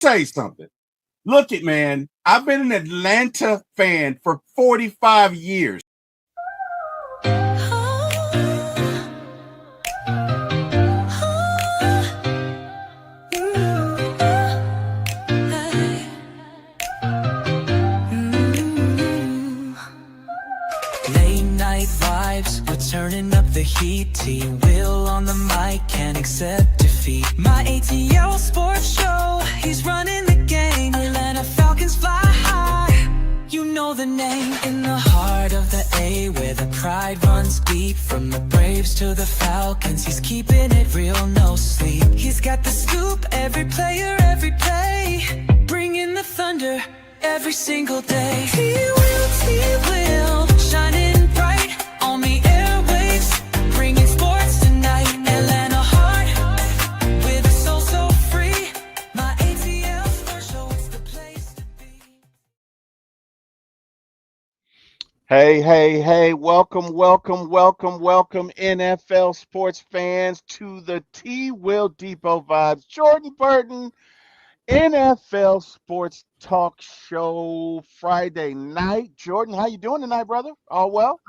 tell you something. Look it, man. I've been an Atlanta fan for 45 years. Late night vibes, we're turning up the heat. T-Will on the mic, can't accept defeat. My ATL sports show, he's running the game. Atlanta Falcons fly high, you know the name. In the heart of the A, where the pride runs deep. From the Braves to the Falcons, he's keeping it real, no sleep. He's got the scoop, every player, every play. Bringing the thunder every single day. T-Will, shining bright on the airwaves, bringing sports tonight. Atlanta heart, with a soul so free. My ATL sports show is the place to be. Hey, welcome, NFL sports fans to the T-Will Depot Vibes. Jordan Burton, NFL Sports Talk Show Friday night. Jordan, how you doing tonight, brother? All well?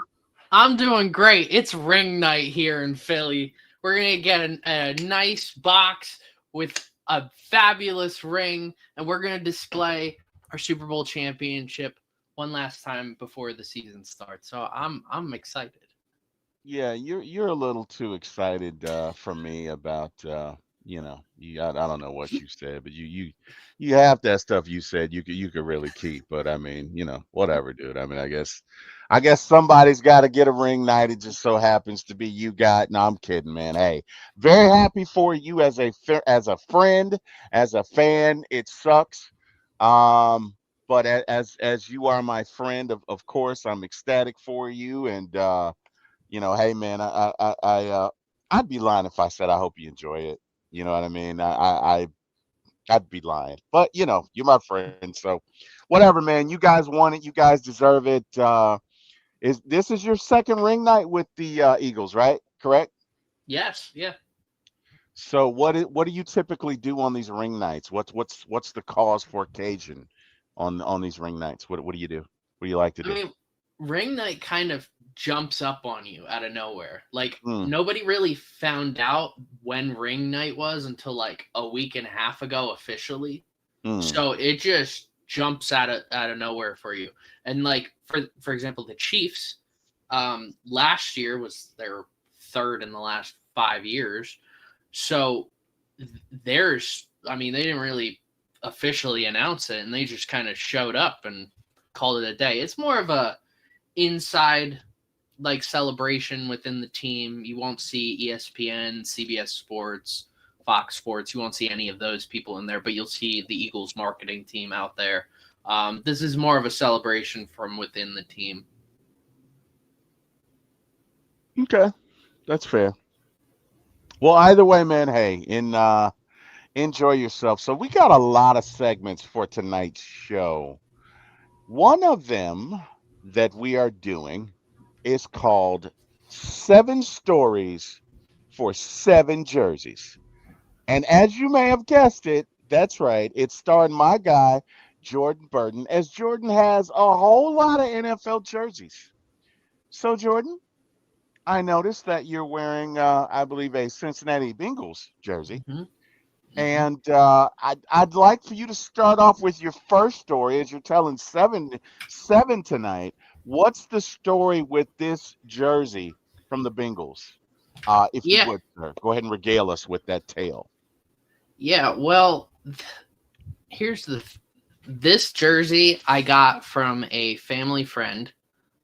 I'm doing great. It's ring night here in Philly. We're going to get a nice box with a fabulous ring, and we're going to display our Super Bowl championship one last time before the season starts. So I'm excited. Yeah, you're a little too excited for me about I don't know what you said, but you have that stuff you said you could really keep, but I mean, whatever, dude. I mean, I guess somebody's got to get a ring night. It just so happens to be you got. No, I'm kidding, man. Hey, very happy for you as a friend, as a fan. It sucks. But as you are my friend, of course, I'm ecstatic for you. And hey, man, I'd be lying if I said I hope you enjoy it. You know what I mean? I'd be lying. But you're my friend, so whatever, man. You guys want it. You guys deserve it. This is your second ring night with the Eagles, right? Correct. Yes, yeah. So what do you typically do on these ring nights? What's the cause for occasion on these ring nights? What do you do? What do you like to I do? mean, ring night kind of jumps up on you out of nowhere. Like, Hmm. nobody really found out when ring night was until like a week and a half ago officially. Hmm. So it just jumps out of nowhere for you. And like for example, the Chiefs, last year was their third in the last 5 years. So they didn't really officially announce it, and they just kind of showed up and called it a day. It's more of a inside like celebration within the team. You won't see ESPN, CBS Sports, Fox Sports. You won't see any of those people in there, but you'll see the Eagles marketing team out there. This is more of a celebration from within the team. Okay, that's fair. Well, either way, man. Hey, enjoy yourself. So we got a lot of segments for tonight's show. One of them that we are doing is called Seven Stories for Seven Jerseys. And as you may have guessed it, that's right, it's starring my guy, Jordan Burton, as Jordan has a whole lot of NFL jerseys. So, Jordan, I noticed that you're wearing, I believe, a Cincinnati Bengals jersey. Mm-hmm. Mm-hmm. And I'd like for you to start off with your first story as you're telling seven tonight. What's the story with this jersey from the Bengals? If you Yeah, would, sir, go ahead and regale us with that tale. yeah. Well, here's this jersey I got from a family friend.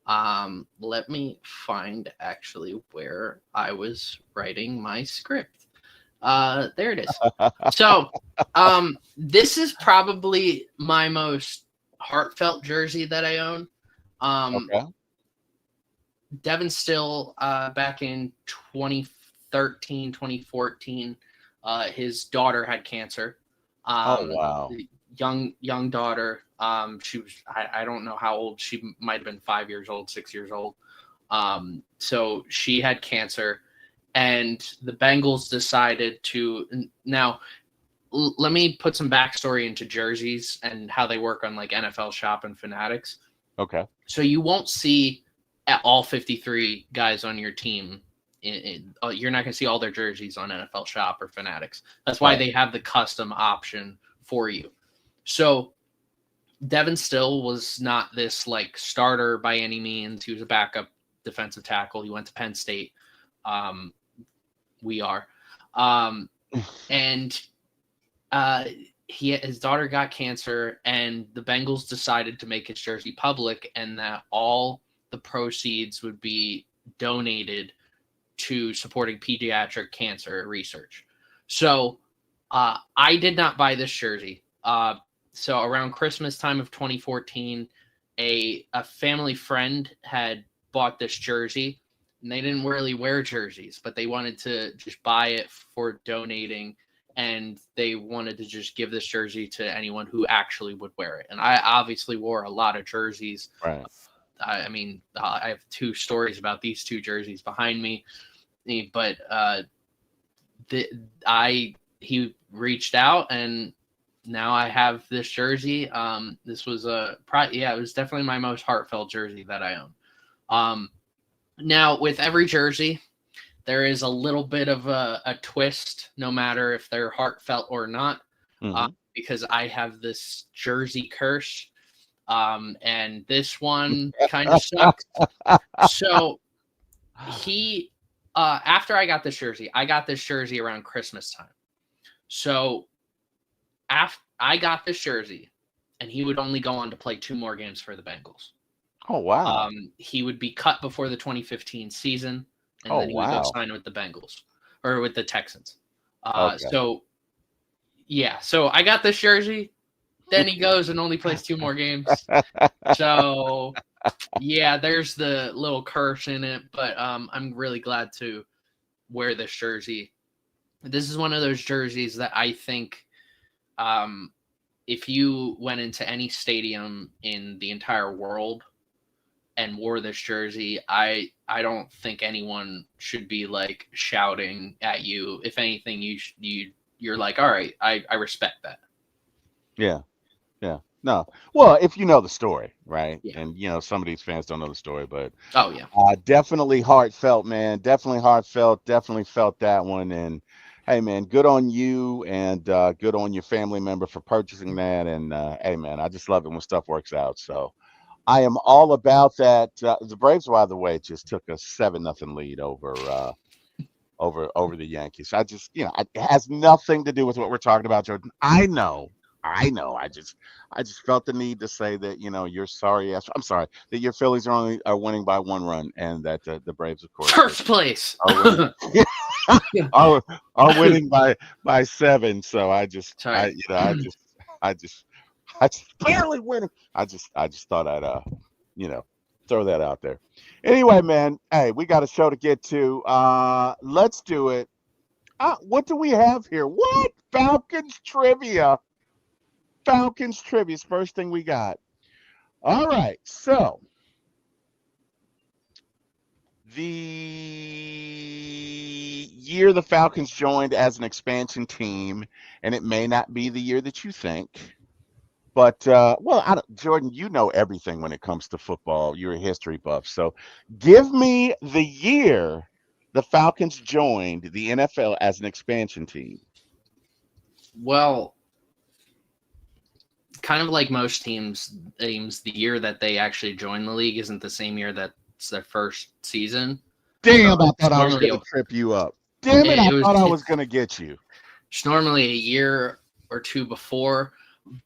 Let me find actually where I was writing my script. There it is. So, this is probably my most heartfelt jersey that I own. Okay. Devin Still, back in 2013, 2014, his daughter had cancer. Oh, wow. Young daughter. She was, I don't know how old. She might have been 5 years old, 6 years old. So she had cancer, and the Bengals decided to now. let me put some backstory into jerseys and how they work on like NFL Shop and Fanatics. Okay. So you won't see all 53 guys on your team. You're not going to see all their jerseys on NFL Shop or Fanatics. That's why they have the custom option for you. So Devin Still was not this like starter by any means. He was a backup defensive tackle. He went to Penn State. We are. And his daughter got cancer, and the Bengals decided to make his jersey public, and that all the proceeds would be donated to supporting pediatric cancer research. So I did not buy this jersey. So around Christmas time of 2014, a family friend had bought this jersey, and they didn't really wear jerseys, but they wanted to just buy it for donating, and they wanted to just give this jersey to anyone who actually would wear it. And I obviously wore a lot of jerseys. Right. I mean, I have two stories about these two jerseys behind me, but he reached out, and now I have this jersey. This was it was definitely my most heartfelt jersey that I own. Now with every jersey, there is a little bit of a twist, no matter if they're heartfelt or not, because I have this jersey curse. And this one kind of sucks. So after I got this jersey around Christmas time. So after I got this jersey, and he would only go on to play 2 more games for the Bengals. Oh, wow. He would be cut before the 2015 season, and then he would go sign with the Bengals or with the Texans. So I got this jersey. Then he goes and only plays 2 more games. So, there's the little curse in it. But I'm really glad to wear this jersey. This is one of those jerseys that I think if you went into any stadium in the entire world and wore this jersey, I don't think anyone should be like shouting at you. If anything, you're like, all right, I respect that. Yeah. Yeah. No. Well, if you know the story, right? Yeah. And some of these fans don't know the story, but definitely heartfelt, man. Definitely heartfelt. Definitely felt that one. And hey, man, good on you, and good on your family member for purchasing that. And hey, man, I just love it when stuff works out. So I am all about that. The Braves, by the way, just took a 7-0 lead over the Yankees. I just, it has nothing to do with what we're talking about, Jordan. I know. I just felt the need to say that, I'm sorry that your Phillies are winning by 1 run, and that the Braves, of course, first place are winning by 7. So I just barely winning. I just thought I'd throw that out there. Anyway, man, hey, we got a show to get to. Let's do it. What do we have here? What? Falcons trivia. First thing we got. All right. So the year the Falcons joined as an expansion team, and it may not be the year that you think, but Jordan, you know everything when it comes to football. You're a history buff. So give me the year the Falcons joined the NFL as an expansion team. Well, kind of like most teams, the year that they actually join the league isn't the same year that's their first season. Damn, I thought I was going to trip you up. Damn it, I thought I was going to get you. It's normally a year or 2 before,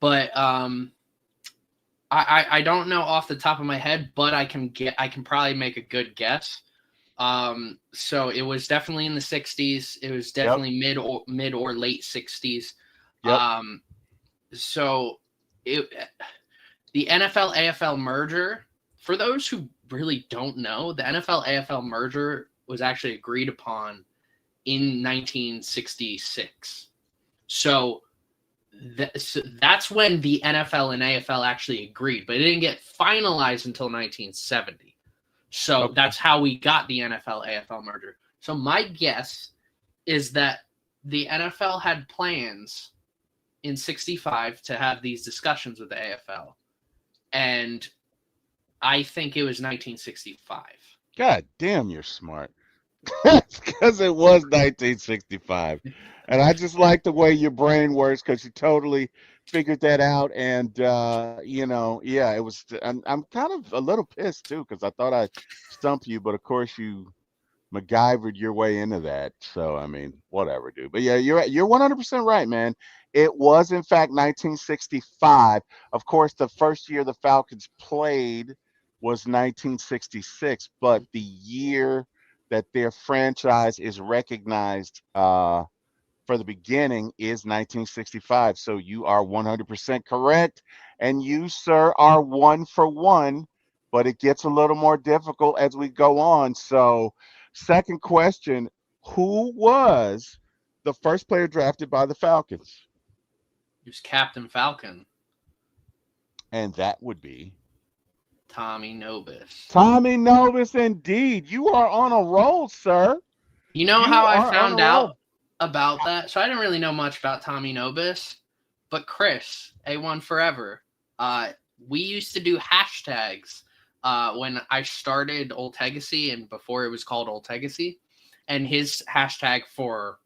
but I don't know off the top of my head, but I can probably make a good guess. So it was definitely in the 60s. It was definitely mid or late 60s. Yep. So the NFL AFL merger, for those who really don't know, the NFL AFL merger was actually agreed upon in 1966. So that's when the NFL and AFL actually agreed, but it didn't get finalized until 1970. So that's how we got the NFL AFL merger. So my guess is that the NFL had plans in 65 to have these discussions with the AFL. And I think it was 1965. God damn, you're smart. Because it was 1965. And I just like the way your brain works because you totally figured that out. And, yeah, it was. I'm kind of a little pissed too because I thought I stumped you, but of course you MacGyvered your way into that. So I mean, whatever, dude. But yeah, you're 100% right, man. It was in fact 1965. Of course, the first year the Falcons played was 1966, but the year that their franchise is recognized for the beginning is 1965. So you are 100% correct. And you, sir, are one for one, but it gets a little more difficult as we go on. So, second question: who was the first player drafted by the Falcons? He was Captain Falcon, And that would be Tommy Nobis. Tommy Novus, indeed. You are on a roll, sir. You know You how I are on a found out roll. about that? So I didn't really know much about Tommy Nobis, but Chris, A1 Forever, uh, we used to do hashtags when I started Old Tegacy and before it was called Old Tegacy. And his hashtag for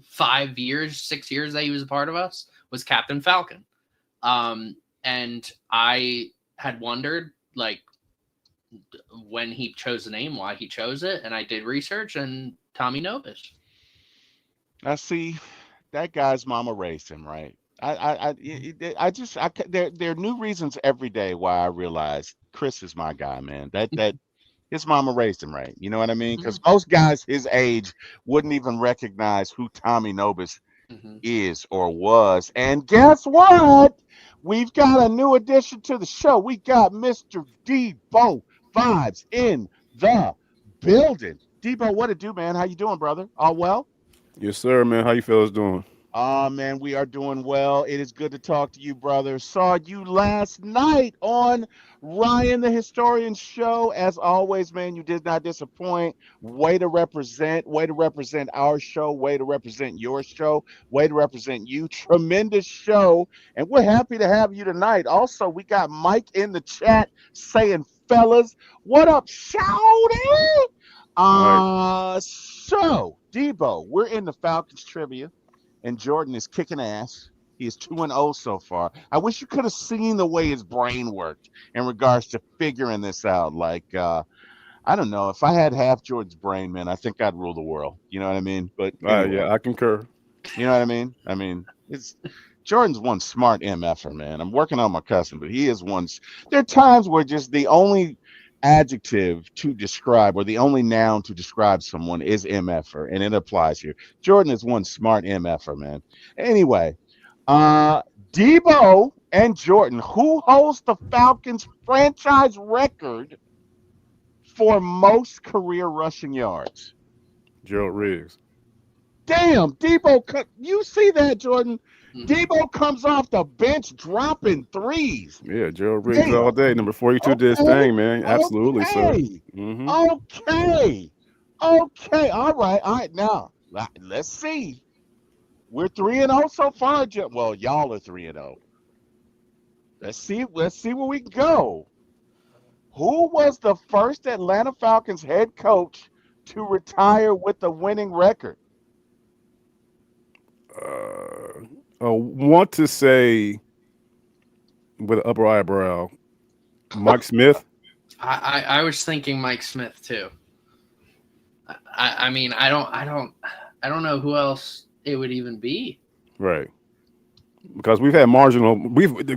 5 years, 6 years that he was a part of us was Captain Falcon. And I had wondered, like, when he chose the name, why he chose it, and I did research, and Tommy Nobis. I see that guy's mama raised him right. There are new reasons every day why I realize Chris is my guy, man. That his mama raised him right. You know what I mean? Mm-hmm. Because most guys his age wouldn't even recognize who Tommy Nobis Mm-hmm. is or was. And guess what? We've got a new addition to the show. We got Mr. Debo Vibes in the building. Debo, what it do, man? How you doing, brother? All well? Yes, sir, man. How you fellas doing? Man, we are doing well. It is good to talk to you, brother. Saw you last night on Ryan the Historian show. As always, man, you did not disappoint. Way to represent our show, way to represent your show, way to represent you. Tremendous show. And we're happy to have you tonight. Also, we got Mike in the chat saying, fellas, what up, shouty? All right. So, Debo, we're in the Falcons trivia and Jordan is kicking ass. He is 2-0 so far. I wish you could have seen the way his brain worked in regards to figuring this out. Like, I don't know. If I had half Jordan's brain, man, I think I'd rule the world. You know what I mean? But anyway, Yeah, I concur. you know what I mean? I mean, it's Jordan's one smart MFer, man. I'm working on my cousin, but he is one. There are times where just the only adjective to describe or the only noun to describe someone is MFer, and it applies here. Jordan is one smart MFer, man. Anyway, uh, Debo and Jordan, who holds the Falcons franchise record for most career rushing yards? Gerald Riggs. Damn, you see that, Jordan? Mm-hmm. Debo comes off the bench dropping threes. Yeah, Gerald Riggs Damn. all day. Number 42 did his Okay. thing, man. Absolutely, sir. Okay. Mm-hmm. Okay. Okay. All right. All right. Now, let's see. We're 3-0 so far. Well, y'all are 3-0. Let's see. Let's see where we can go. Who was the first Atlanta Falcons head coach to retire with a winning record? I want to say with an upper eyebrow, Mike Smith. I was thinking Mike Smith too. I mean I don't know who else it would even be. Right. Because we've had marginal.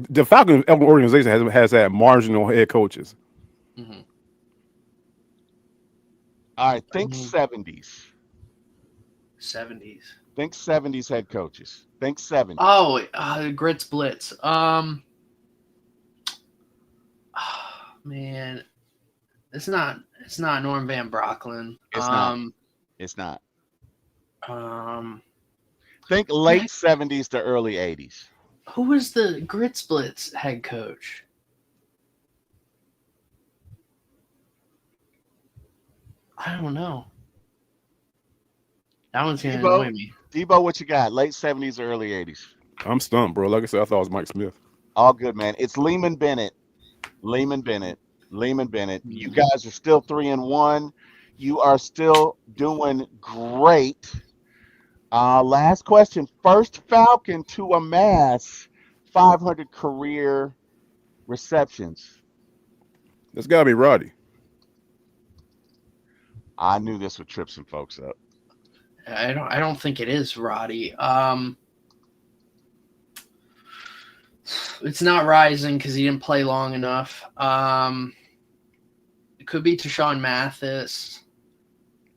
The Falcons organization has had marginal head coaches. Mm-hmm. All right. Think Mhm. 70s. 70s. Think 70s head coaches. Think 70s. Oh, Grits Blitz. Man, it's not Norm Van Brocklin. It's not. It's not. Um, Think late 70s to early 80s. who was the Grits Blitz head coach? I don't know. That one's gonna Debo? annoy me. Debo, what you got? Late 70s or early 80s? I'm stumped, bro. Like I said, I thought it was Mike Smith. All good, man. It's Lehman Bennett. Lehman Bennett. Lehman Bennett. You Hmm. guys are still 3-1. You are still doing great. Last question. First Falcon to amass 500 career receptions. That's gotta be Roddy. I knew this would trip some folks up. I don't think it is Roddy. It's not Rising because he didn't play long enough. It could be Tashawn Mathis.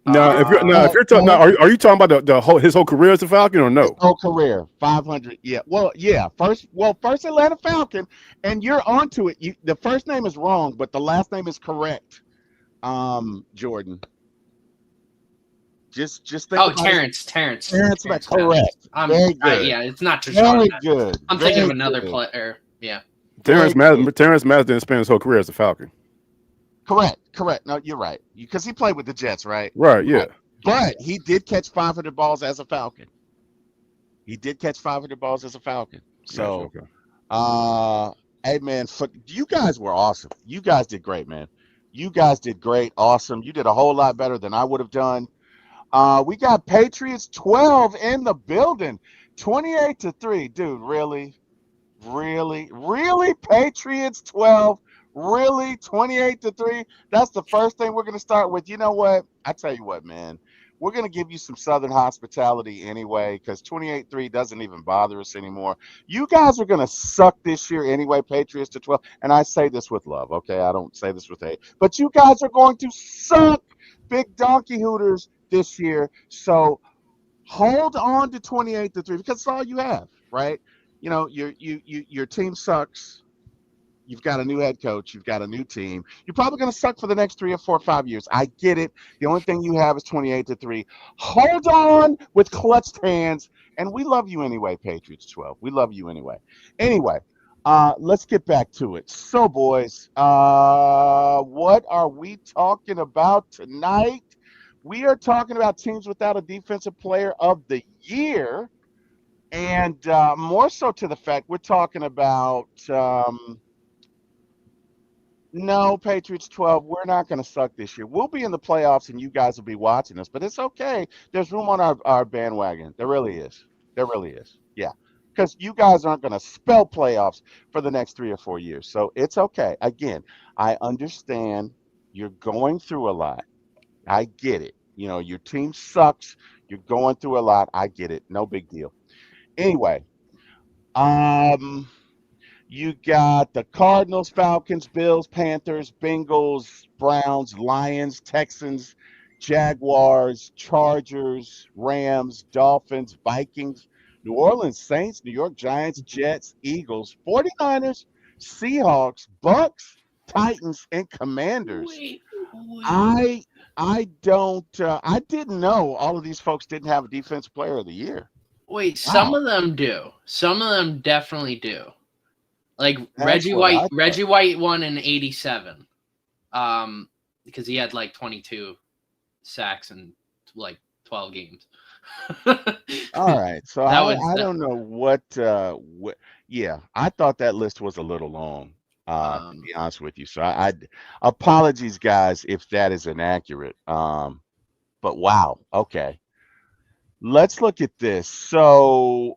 Now, if No, you're talking, now, no, are you talking about the whole his whole career as a Falcon or his no? whole career, 500. Yeah. Well, yeah. First Atlanta Falcon, and you're onto it. The first name is wrong, but the last name is correct. Jordan. Just think Oh, about it. Terrence, Terrence Mathis. correct. Very good. Yeah, it's not Tashawn Very Mathis. good. I'm thinking of Very another good. player. Yeah. Very good. Terrence Mathis didn't spend his whole career as a Falcon. Correct. No, you're right. Because he played with the Jets, right? Right? Yeah. Right. But he did catch 500 balls as a Falcon. He did catch 500 balls as a Falcon. Gotcha. So, Okay. uh, hey man, you guys were awesome. You guys did great, man. You guys did great, awesome. You did a whole lot better than I would have done. We got Patriots 12 in the building, 28-3, dude. Really, Patriots 12. Really, 28-3. That's the first thing we're gonna start with. You know what? I tell you what, man. We're gonna give you some Southern hospitality anyway, because 28-3 doesn't even bother us anymore. You guys are gonna suck this year anyway, Patriots to 12. And I say this with love, okay? I don't say this with hate. But you guys are going to suck big donkey hooters this year. So hold on to 28-3 because it's all you have, right? You know, your team sucks. You've got a new head coach. You've got a new team. You're probably going to suck for the next 3 or 4 or 5 years. I get it. The only thing you have is 28-3. Hold on with clutched hands. And we love you anyway, Patriots 12. We love you anyway. Anyway, let's get back to it. So, boys, what are we talking about tonight? We are talking about teams without a defensive player of the year. And more so to the fact, we're talking about no, Patriots 12. We're not going to suck this year. We'll be in the playoffs and you guys will be watching us, but it's okay. There's room on our bandwagon. There really is. There really is. Yeah. Because you guys aren't going to spell playoffs for the next 3 or 4 years. So it's okay. Again, I understand you're going through a lot. I get it. You know, your team sucks. You're going through a lot. I get it. No big deal. Anyway, um, you got the Cardinals, Falcons, Bills, Panthers, Bengals, Browns, Lions, Texans, Jaguars, Chargers, Rams, Dolphins, Vikings, New Orleans Saints, New York Giants, Jets, Eagles, 49ers, Seahawks, Bucks, Titans, and Commanders. Wait. I didn't know all of these folks didn't have a defensive player of the year. Wait, some Wow. of them do. Some of them definitely do. Like That's what I Reggie thought. White won in '87, because he had like 22 sacks in like 12 games. All right. So That I was I don't know what yeah, I thought that list was a little long, to um be honest with you. So I apologies guys if that is inaccurate. But wow. Okay. Let's look at this. So,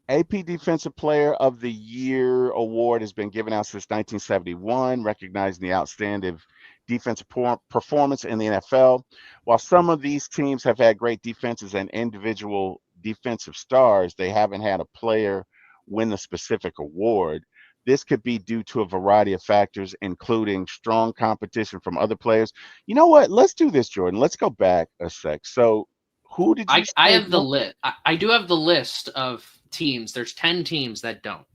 AP Defensive Player of the Year award has been given out since 1971, recognizing the outstanding defensive performance in the NFL. While some of these teams have had great defenses and individual defensive stars, they haven't had a player win the specific award. This could be due to a variety of factors, including strong competition from other players. You know what? Let's do this, Jordan. Let's go back a sec. So, who did you I say? have the list. I do have the list of teams. There's 10 teams that don't.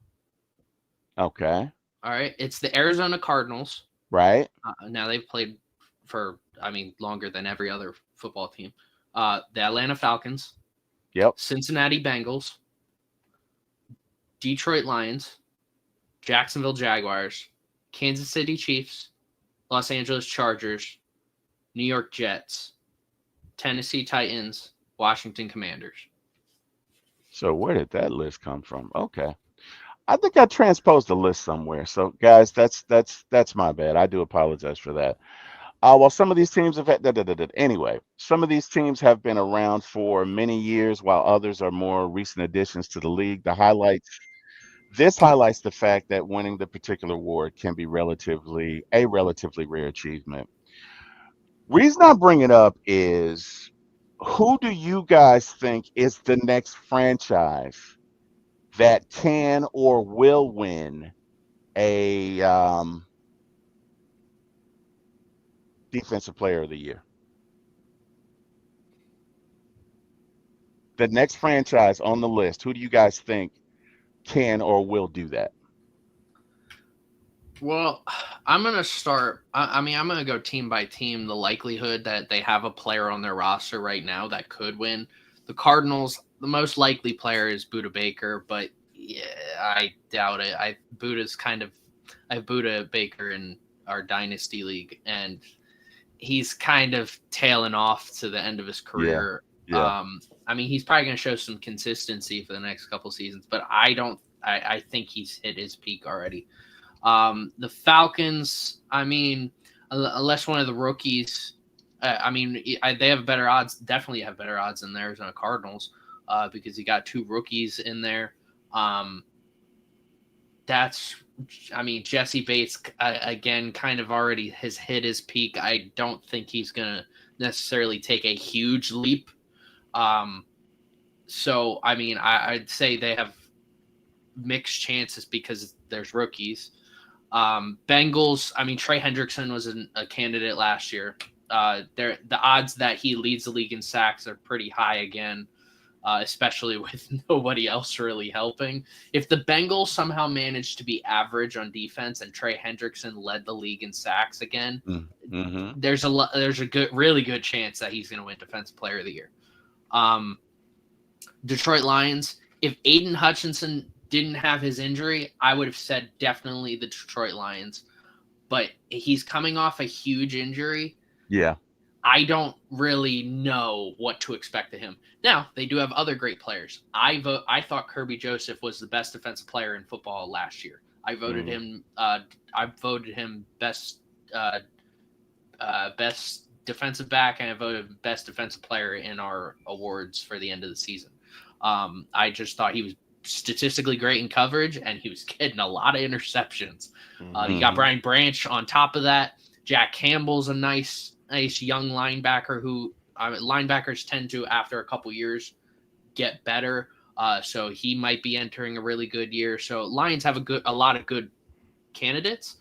Okay. All right, it's the Arizona Cardinals. Right. Now they've played for, longer than every other football team. The Atlanta Falcons, Yep. Cincinnati Bengals, Detroit Lions, Jacksonville Jaguars, Kansas City Chiefs, Los Angeles Chargers, New York Jets, Tennessee Titans, Washington Commanders. So where did that list come from? Okay. I think I transposed the list somewhere. So guys, that's my bad. I do apologize for that. Well, some of these teams have had, anyway, some of these teams have been around for many years, while others are more recent additions to the league. This highlights the fact that winning the particular award can be relatively rare achievement. Reason I bring it up is, who do you guys think is the next franchise that can or will win a defensive player of the year? The next franchise on the list, who do you guys think can or will do that? Well, I'm gonna start. I mean, I'm gonna go team by team. The likelihood that they have a player on their roster right now that could win. The Cardinals, the most likely player is Buda Baker, but yeah, I doubt it. Buda's kind of I have Buda Baker in our dynasty league, and he's kind of tailing off to the end of his Yeah, career. yeah. I mean, he's probably going to show some consistency for the next couple seasons, but I don't. I think he's hit his peak already. The Falcons, I mean, unless one of the rookies, I mean, they have better odds. Definitely have better odds than the Arizona Cardinals because you got two rookies in there. Um, that's, I mean, Jesse Bates again, kind of already has hit his peak. I don't think he's gonna necessarily take a huge leap. Um, so I mean, I'd say they have mixed chances because there's rookies. Bengals, I mean, Trey Hendrickson was a candidate last year. The odds that he leads the league in sacks are pretty high again, especially with nobody else really helping. If the Bengals somehow managed to be average on defense and Trey Hendrickson led the league in sacks again, Mm-hmm. there's really good chance that he's going to win Defensive Player of the Year. Detroit Lions, if Aiden Hutchinson didn't have his injury, I would have said definitely the Detroit Lions. But he's coming off a huge injury. Yeah. I don't really know what to expect of him. Now, they do have other great players. I thought Kirby Joseph was the best defensive player in football last year. I voted him best best defensive back, and I voted best defensive player in our awards for the end of the season. I just thought he was statistically great in coverage, and he was getting a lot of interceptions. You got Brian Branch on top of that. Jack Campbell's a nice young linebacker who linebackers tend to, after a couple years, get better. So he might be entering a really good year. So Lions have a lot of good candidates.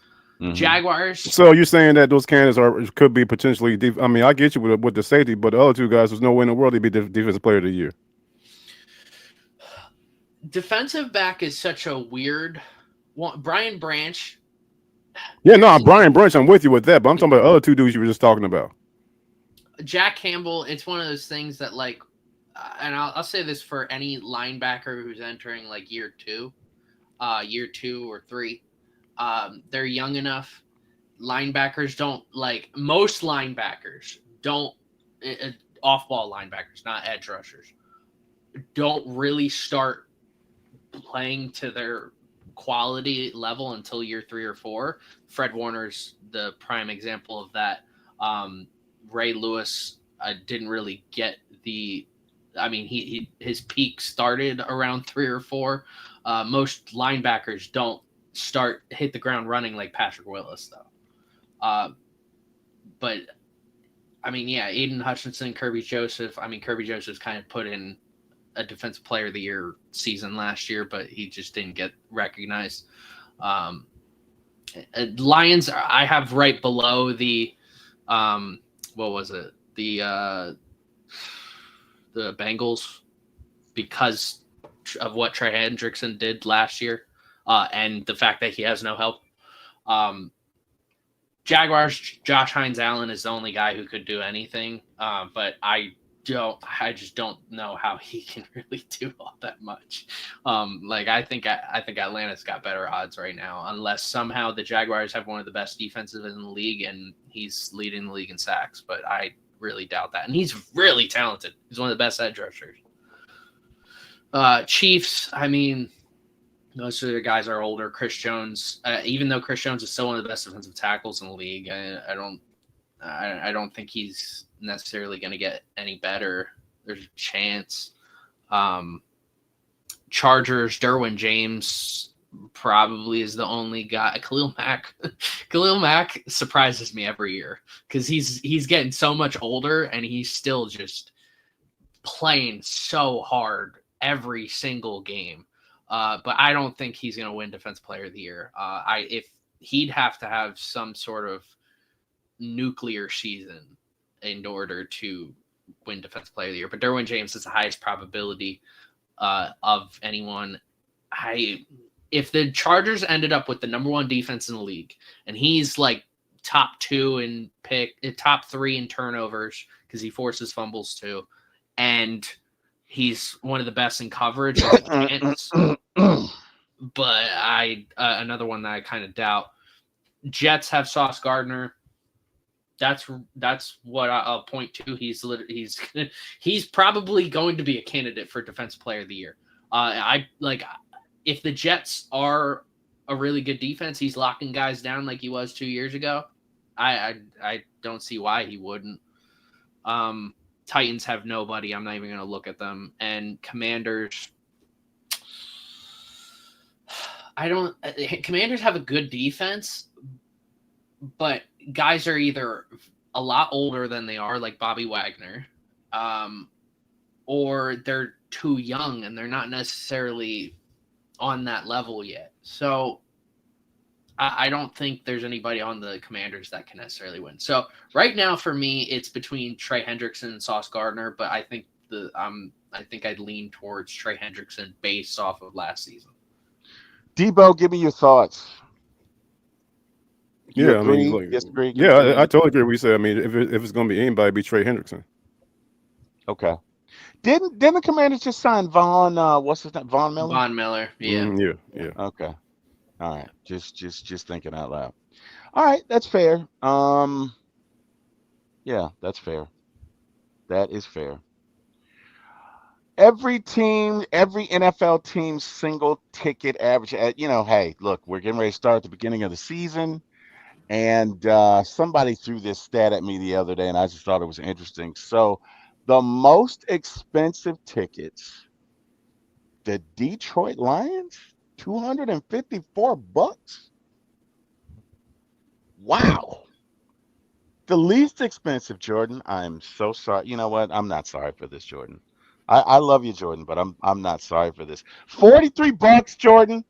Jaguars. So you're saying that those candidates could be potentially I mean, I get you with the safety, but the other two guys, there's no way in the world they'd be defensive player of the year. Defensive back is such a weird one. Brian Branch. Yeah, no, Brian Branch, I'm with you with that, but I'm talking about the other two dudes you were just talking about. Jack Campbell, it's one of those things that, like, and I'll say this for any linebacker who's entering like year two or three. They're young enough. Linebackers don't, like, most linebackers don't, off-ball linebackers, not edge rushers, don't really start playing to their quality level until year 3 or 4. Fred Warner's the prime example of that. Ray Lewis didn't really get the, I mean, his peak started around 3 or 4. Most linebackers don't hit the ground running like Patrick Willis, though. But I mean, yeah, Aiden Hutchinson, Kirby Joseph. I mean, Kirby Joseph's kind of put in a Defensive Player of the Year season last year, but he just didn't get recognized. Lions, I have right below the, what was it? The Bengals, because of what Trey Hendrickson did last year, and the fact that he has no help. Jaguars, Josh Hines-Allen is the only guy who could do anything, but I just don't know how he can really do all that much. I think Atlanta's got better odds right now, unless somehow the Jaguars have one of the best defenses in the league and he's leading the league in sacks, but I really doubt that. And he's really talented. He's one of the best edge rushers. Chiefs, I mean, most of the guys are older. Chris Jones, even though Chris Jones is still one of the best defensive tackles in the league, I don't think he's necessarily going to get any better. There's a chance. Um, Chargers, Derwin James probably is the only guy. Khalil Mack, Khalil Mack surprises me every year because he's getting so much older and he's still just playing so hard every single game. But I don't think he's going to win Defensive Player of the Year. If he'd have to have some sort of nuclear season in order to win Defensive Player of the Year. But Derwin James is the highest probability of anyone. If the Chargers ended up with the number one defense in the league, and he's like top 2 in top 3 in turnovers because he forces fumbles too, and he's one of the best in coverage. But another one that I kind of doubt. Jets have Sauce Gardner. That's what I'll point to. He's probably going to be a candidate for Defensive Player of the Year. If the Jets are a really good defense, he's locking guys down like he was 2 years ago. I don't see why he wouldn't. Titans have nobody. I'm not even going to look at them. And Commanders, Commanders have a good defense, but guys are either a lot older than they are, like Bobby Wagner, or they're too young and they're not necessarily on that level yet. So I don't think there's anybody on the Commanders that can necessarily win. So right now for me, it's between Trey Hendrickson and Sauce Gardner, but I think I'd lean towards Trey Hendrickson based off of last season. Debo, give me your thoughts. You Yeah, agree, I mean, disagree? yeah, I totally agree with what you said. I mean, if it's going to be anybody, it'd be Trey Hendrickson. Okay. Didn't the Commanders just sign Von? What's his name? Von Miller. Von Miller, yeah. Yeah. Okay. All right. Just thinking out loud. All right, that's fair. Yeah, that's fair. That is fair. Every team, every NFL team, single ticket average. Hey, look, we're getting ready to start at the beginning of the season, and somebody threw this stat at me the other day, and I just thought it was interesting. So, the most expensive tickets, the Detroit Lions, $254. Wow. The least expensive, Jordan. I'm so sorry. You know what? I'm not sorry for this, Jordan. I love you, Jordan, but I'm not sorry for this. $43, Jordan.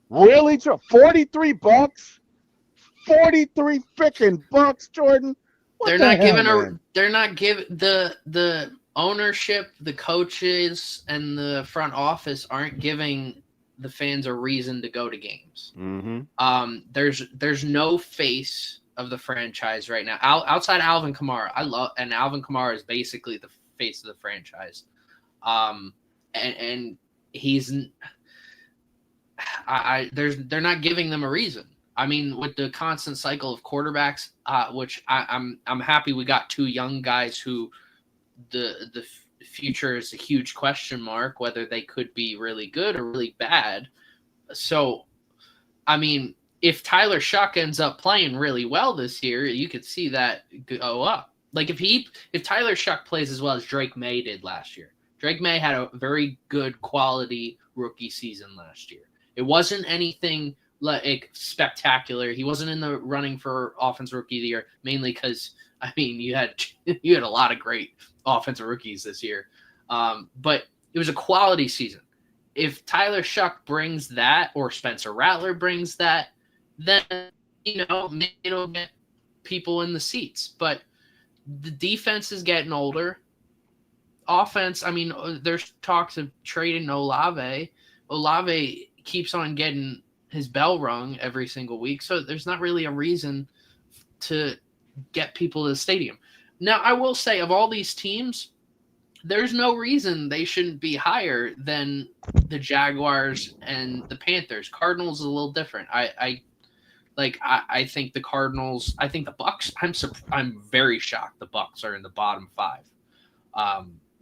Really, 43 bucks? 43 freaking bucks, Jordan. They're not giving the ownership, the coaches, and the front office aren't giving the fans a reason to go to games. Mm-hmm. There's no face of the franchise right now outside Alvin Kamara. And Alvin Kamara is basically the face of the franchise. And he's they're not giving them a reason. I mean, with the constant cycle of quarterbacks, which I'm happy we got 2 young guys who the future is a huge question mark whether they could be really good or really bad. So, I mean, if Tyler Shuck ends up playing really well this year, you could see that go up. Like if Tyler Shuck plays as well as Drake May did last year. Drake May had a very good quality rookie season last year. It wasn't anything like spectacular. He wasn't in the running for offensive rookie of the year, mainly because you had a lot of great offensive rookies this year. But it was a quality season. If Tyler Shuck brings that, or Spencer Rattler brings that, then maybe it'll get people in the seats. But the defense is getting older. Offense, there's talks of trading Olave. Olave keeps on getting his bell rung every single week, so there's not really a reason to get people to the stadium. Now, I will say, of all these teams, there's no reason they shouldn't be higher than the Jaguars and the Panthers. Cardinals is a little different. I think the Cardinals. I think the Bucks. I'm very shocked the Bucks are in the bottom 5.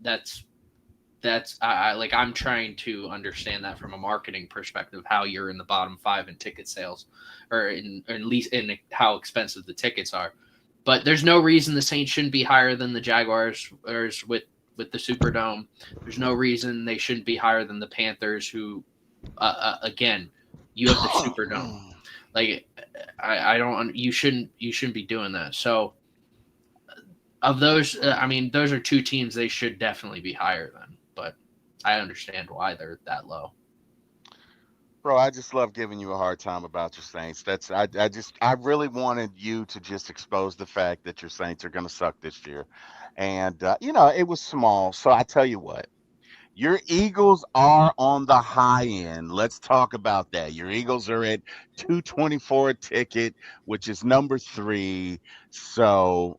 That's that's I like I'm trying to understand that from a marketing perspective, how you're in the bottom five in ticket sales, or or at least in how expensive the tickets are. But there's no reason the Saints shouldn't be higher than the Jaguars with the Superdome. There's no reason they shouldn't be higher than the Panthers, who again, you have the Superdome. Like I don't you shouldn't be doing that. So of those, I mean, those are two teams they should definitely be higher than. But I understand why they're that low. Bro, I just love giving you a hard time about your Saints. I really wanted you to just expose the fact that your Saints are going to suck this year. And it was small. So I tell you what. Your Eagles are on the high end. Let's talk about that. Your Eagles are at 224 a ticket, which is number 3. So,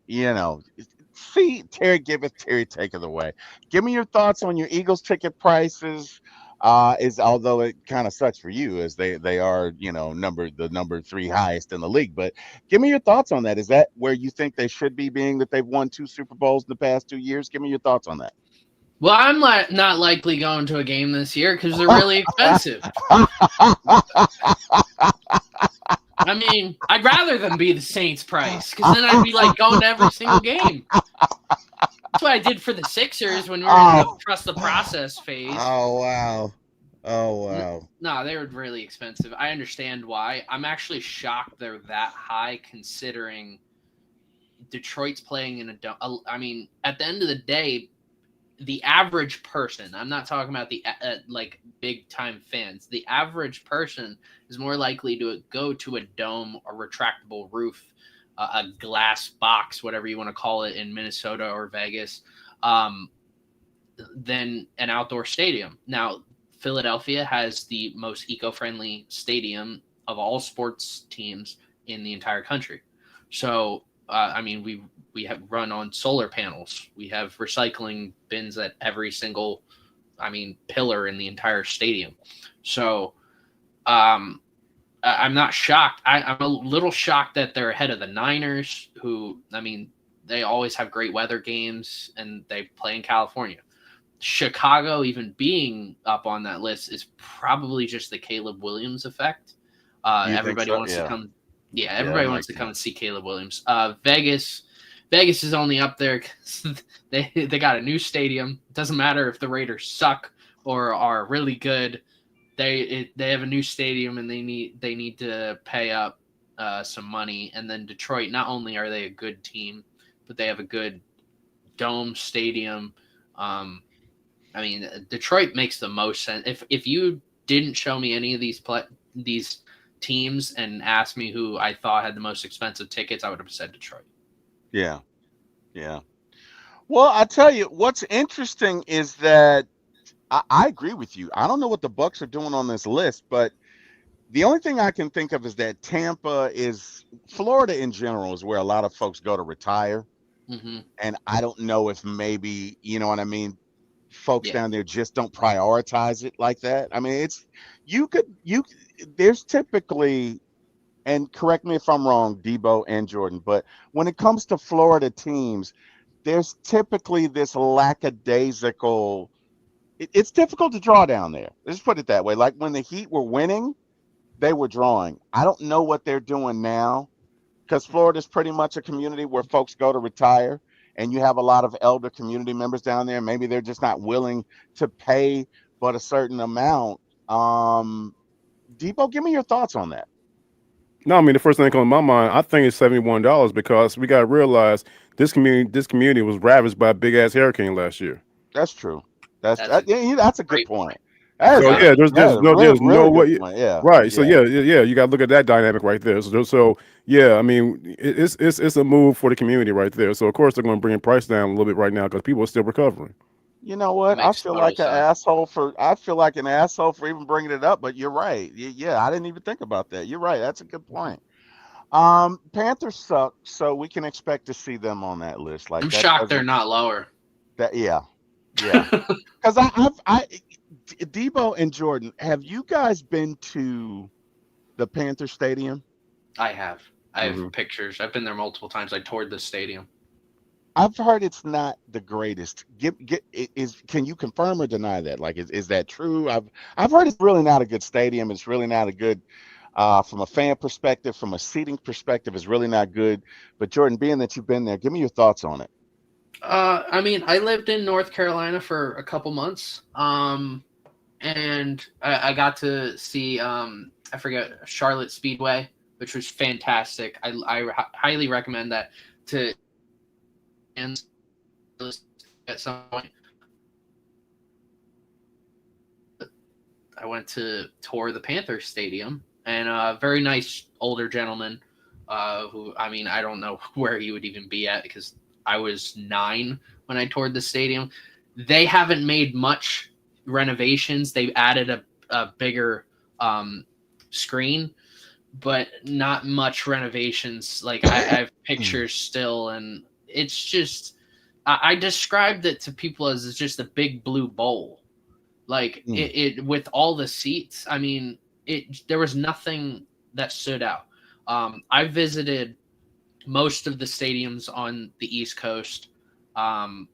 see, Terry giveth, Terry taketh away. Give me your thoughts on your Eagles ticket prices. Is although it kind of sucks for you as they are, the number 3 highest in the league. But give me your thoughts on that. Is that where you think they should be, being that they've won 2 Super Bowls in the past 2 years? Give me your thoughts on that. Well, I'm not likely going to a game this year because they're really expensive. I mean, I'd rather them be the Saints price, because then I'd be like going to every single game. That's what I did for the Sixers when we were in the trust the process phase. Oh, wow. Oh, wow. No, they were really expensive. I understand why. I'm actually shocked they're that high, considering Detroit's playing in a... I mean, at the end of the day, the average person, I'm not talking about the big time fans, the average person is more likely to go to a dome, a retractable roof, a glass box, whatever you want to call it, in Minnesota or Vegas, than an outdoor stadium. Now, Philadelphia has the most eco-friendly stadium of all sports teams in the entire country. So, I mean, we have run on solar panels. We have recycling bins at every single, pillar in the entire stadium. So, I'm not shocked. I'm a little shocked that they're ahead of the Niners, who, they always have great weather games and they play in California. Chicago, even being up on that list, is probably just the Caleb Williams effect. Everybody wants to come. Yeah, everybody wants to come and see Caleb Williams. Vegas is only up there because they got a new stadium. It doesn't matter if the Raiders suck or are really good. They have a new stadium and they need to pay up some money. And then Detroit, not only are they a good team, but they have a good dome stadium. Detroit makes the most sense. If you didn't show me any of these teams and asked me who I thought had the most expensive tickets, I would have said Detroit. Yeah. Well, I tell you, what's interesting is that I agree with you. I don't know what the Bucks are doing on this list, but the only thing I can think of is that Florida in general is where a lot of folks go to retire. Mm-hmm. And I don't know if maybe, you know what I mean, folks down there just don't prioritize it like that. I mean, there's typically, and correct me if I'm wrong, Debo and Jordan, but when it comes to Florida teams, there's typically this lackadaisical. It's difficult to draw down there. Let's put it that way. Like when the Heat were winning, they were drawing. I don't know what they're doing now, because Florida's pretty much a community where folks go to retire, and you have a lot of elder community members down there. Maybe they're just not willing to pay but a certain amount. Debo, give me your thoughts on that. No, the first thing that comes to my mind, I think it's $71, because we got to realize this community was ravaged by a big ass hurricane last year. That's true. That's a good point. There's no way. Yeah. Right. So you got to look at that dynamic right there. So it's a move for the community right there. So of course they're going to bring the price down a little bit right now because people are still recovering. You know what? I feel like an asshole for even bringing it up, but you're right. Yeah, I didn't even think about that. You're right. That's a good point. Panthers suck, so we can expect to see them on that list. I'm shocked they're not lower. Yeah. Because I Debo and Jordan, have you guys been to the Panther Stadium? I have. I have pictures. I've been there multiple times. I toured the stadium. I've heard it's not the greatest. Is can you confirm or deny that? Like, is that true? I've heard it's really not a good stadium. It's really not a good from a fan perspective, from a seating perspective, it's really not good. But Jordan, being that you've been there, give me your thoughts on it. I mean, I lived in North Carolina for a couple months, and I got to see I forget Charlotte Speedway, which was fantastic. Highly recommend that to fans at some point. I went to tour the Panthers Stadium, and a very nice older gentleman, who I mean I don't know where he would even be at because I was 9 when I toured the stadium. They haven't made much renovations. They've added a bigger screen, but not much renovations. Like I have Mm, pictures still, and it's just I described it to people as it's just a big blue bowl. Like mm, it with all the seats. I mean, it there was nothing that stood out. I visited most of the stadiums on the East Coast, um,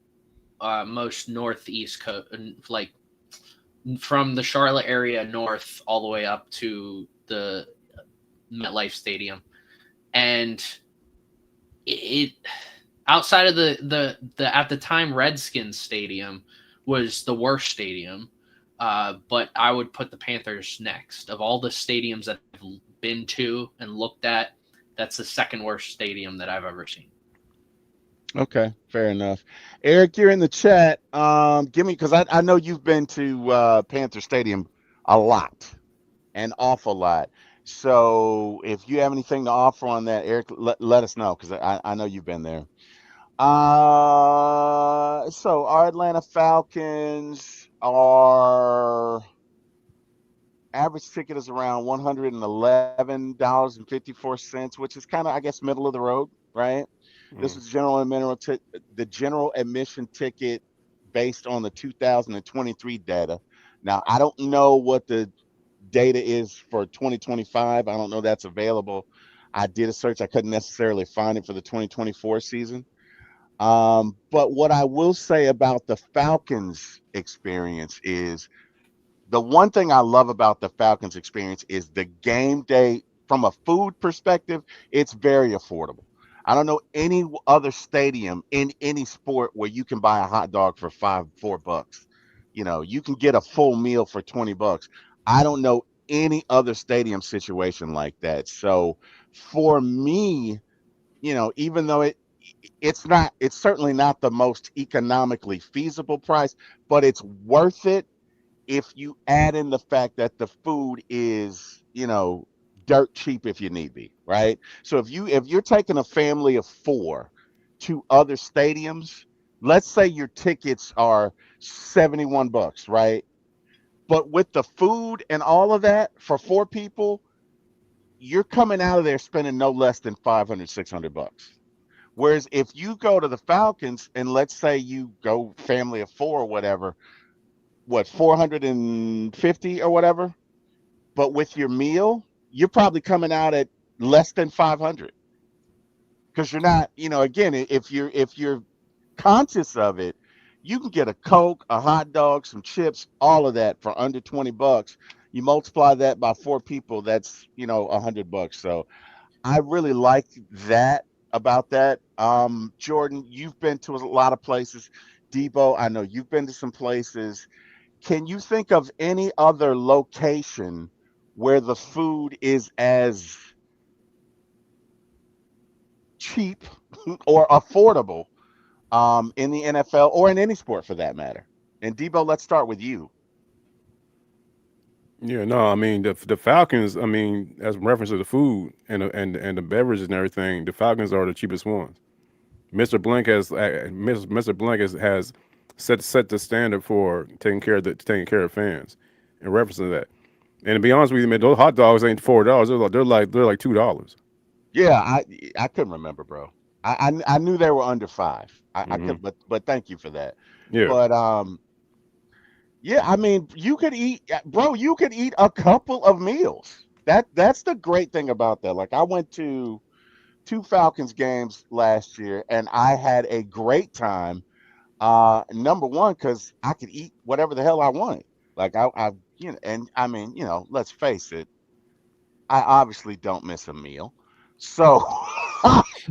most northeast coast, like from the Charlotte area north all the way up to the MetLife Stadium, and it outside of the at the time Redskins Stadium was the worst stadium. But I would put the Panthers next of all the stadiums that I've been to and looked at. That's the second worst stadium that I've ever seen. okay, fair enough. Eric, you're in the chat. Give me because I know you've been to Panther Stadium a lot, an awful lot. So if you have anything to offer on that, Eric, let us know because I know you've been there. So our Atlanta Falcons are average ticket is around $111.54, which is kind of, I guess, middle of the road, right? This Mm. is the general admission ticket based on the 2023 data. Now, I don't know what the data is for 2025. I don't know that's available. I did a search. I couldn't necessarily find it for the 2024 season. But what I will say about the Falcons experience is the one thing I love about the Falcons experience is the game day from a food perspective, it's very affordable. I don't know any other stadium in any sport where you can buy a hot dog for 4 bucks. You know, you can get a full meal for 20 bucks. I don't know any other stadium situation like that. So for me, even though it's certainly not the most economically feasible price, but it's worth it if you add in the fact that the food is, dirt cheap if you need be, right? So if you're taking a family of 4 to other stadiums, let's say your tickets are 71 bucks, right? But with the food and all of that for 4 people, you're coming out of there spending no less than 500, 600 bucks. Whereas if you go to the Falcons and let's say you go family of 4 or whatever, what, 450 or whatever, but with your meal, you're probably coming out at less than 500 because you're not, again, if you're conscious of it, you can get a Coke, a hot dog, some chips, all of that for under 20 bucks. You multiply that by 4 people, that's, 100 bucks. So I really like that about that. Jordan, you've been to a lot of places. Debo, I know you've been to some places. Can you think of any other location where the food is as cheap or affordable in the NFL or in any sport for that matter? And Debo, let's start with you. Yeah, no, I mean the Falcons. I mean, as in reference to the food and the beverages and everything, the Falcons are the cheapest ones. Mr. Blank has set the standard for taking care of fans in reference to that. And to be honest with you, man, those hot dogs ain't $4. They're like $2. Yeah, I couldn't remember, bro. I knew they were under 5. I Hmm. could, but thank you for that. Yeah. But yeah, I mean, bro. You could eat a couple of meals. That's the great thing about that. Like I went to two Falcons games last year, and I had a great time. Number one, because I could eat whatever the hell I wanted. Like and I mean, let's face it, I obviously don't miss a meal. So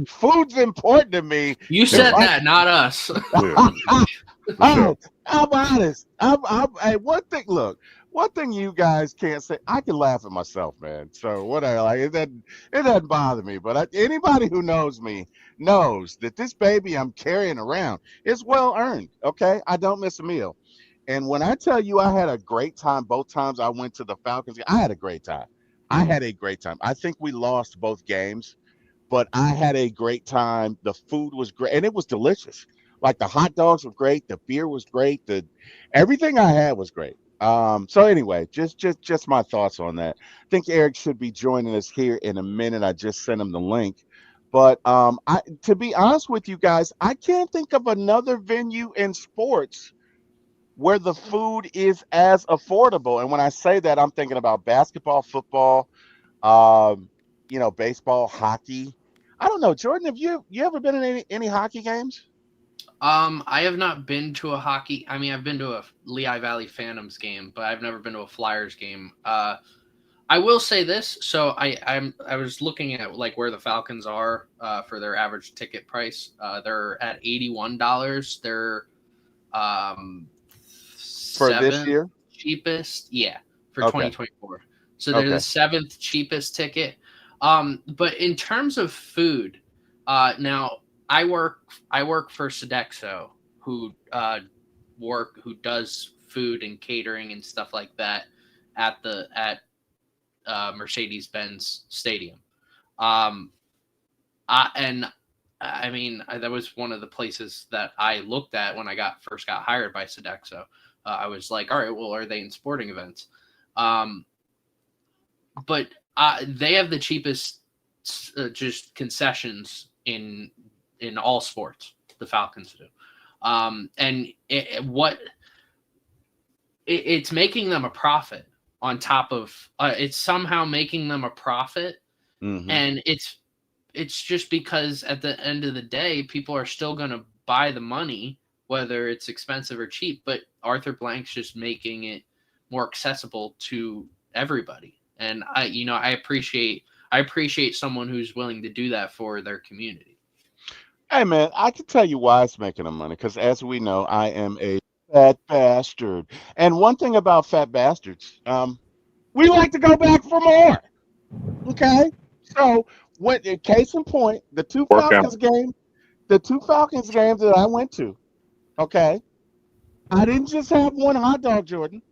food's important to me, You just Yeah, said like that, not us. yeah, for I'm, sure. I'm honest. Hey, one thing. Look, one thing you guys can't say. I can laugh at myself, man. So whatever. Like it doesn't bother me. But anybody who knows me knows that this baby I'm carrying around is well earned. Okay, I don't miss a meal. And when I tell you I had a great time both times I went to the Falcons, I had a great time. I had a great time. I think we lost both games, but I had a great time. The food was great and it was delicious. Like the hot dogs were great, the beer was great, the everything I had was great. So anyway, just my thoughts on that. I think Eric should be joining us here in a minute. I just sent him the link. But I to be honest with you guys, I can't think of another venue in sports where the food is as affordable. And when I say that, I'm thinking about basketball, football, um, baseball, hockey. I don't know, Jordan. Have you ever been in any hockey games? I have not been to a hockey. I mean, I've been to a Lehigh Valley Phantoms game, but I've never been to a Flyers game. I will say this. So I was looking at like where the Falcons are for their average ticket price. They're at $81. They're For this seventh year? cheapest. Yeah, for Okay. 2024. So they're the Okay. seventh cheapest ticket. But in terms of food, now I work for Sodexo, who who does food and catering and stuff like that at Mercedes Benz Stadium. Um, and I mean that was one of the places that I looked at when I first got hired by Sodexo. I was like, all right, well, are they in sporting events? Um, but they have the cheapest just concessions in all sports. The Falcons do, and it's making them a profit on top of it's somehow making them a profit, Hmm. and it's just because at the end of the day, people are still going to buy the money, whether it's expensive or cheap. But Arthur Blank's just making it more accessible to everybody, and I appreciate someone who's willing to do that for their community. Hey man, I can tell you why it's making them money. Because as we know, I am a fat bastard. And one thing about fat bastards, we like to go back for more. Okay. So case in point, Workout. the two Falcons games that I went to. Okay. I didn't just have one hot dog, Jordan.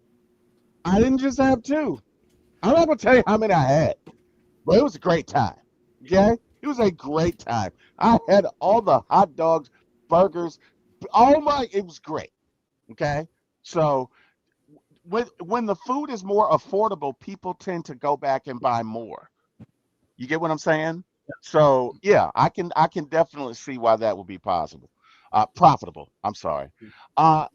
I didn't just have two. I'm not gonna tell you how many I had, but it was a great time. Okay, it was a great time. I had all the hot dogs, burgers, it was great. Okay, so when the food is more affordable, people tend to go back and buy more. You get what I'm saying? So yeah, I can definitely see why that would be possible. Profitable. I'm sorry.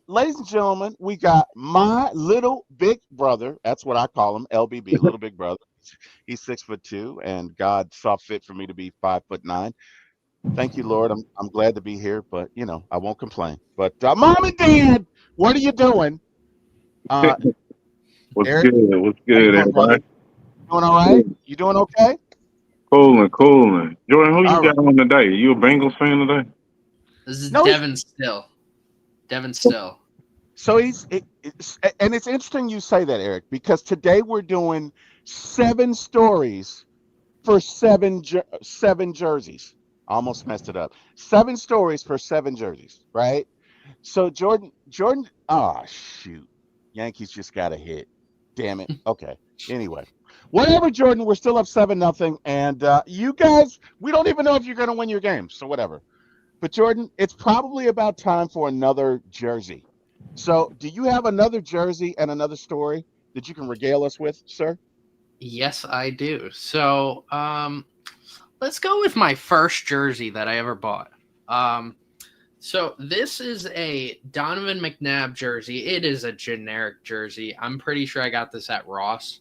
Ladies and gentlemen, we got my little big brother. That's what I call him, LBB, little big brother. He's 6'2", and God saw fit for me to be 5'9". Thank you, Lord. I'm glad to be here, but I won't complain. But mom and dad, what are you doing? Uh, What's Eric, good? What's how you good, doing, brother? everybody? Doing all right? You doing okay? Cooling, cooling. Jordan, who you All right. got on today? You a Bengals fan today? This is No, he's Devin Still. Devin Still. so and it's interesting you say that, Eric, because today we're doing 7 stories for seven jerseys. I almost messed it up. 7 stories for 7 jerseys, right? So Jordan. Oh shoot, Yankees just got a hit. Damn it. Okay. Anyway, whatever, Jordan. We're still up 7-0, and you guys, we don't even know if you're going to win your game. So whatever. But Jordan, it's probably about time for another jersey. So, do you have another jersey and another story that you can regale us with, sir? Yes, I do. So, let's go with my first jersey that I ever bought. So this is a Donovan McNabb jersey. It is a generic jersey. I'm pretty sure I got this at Ross.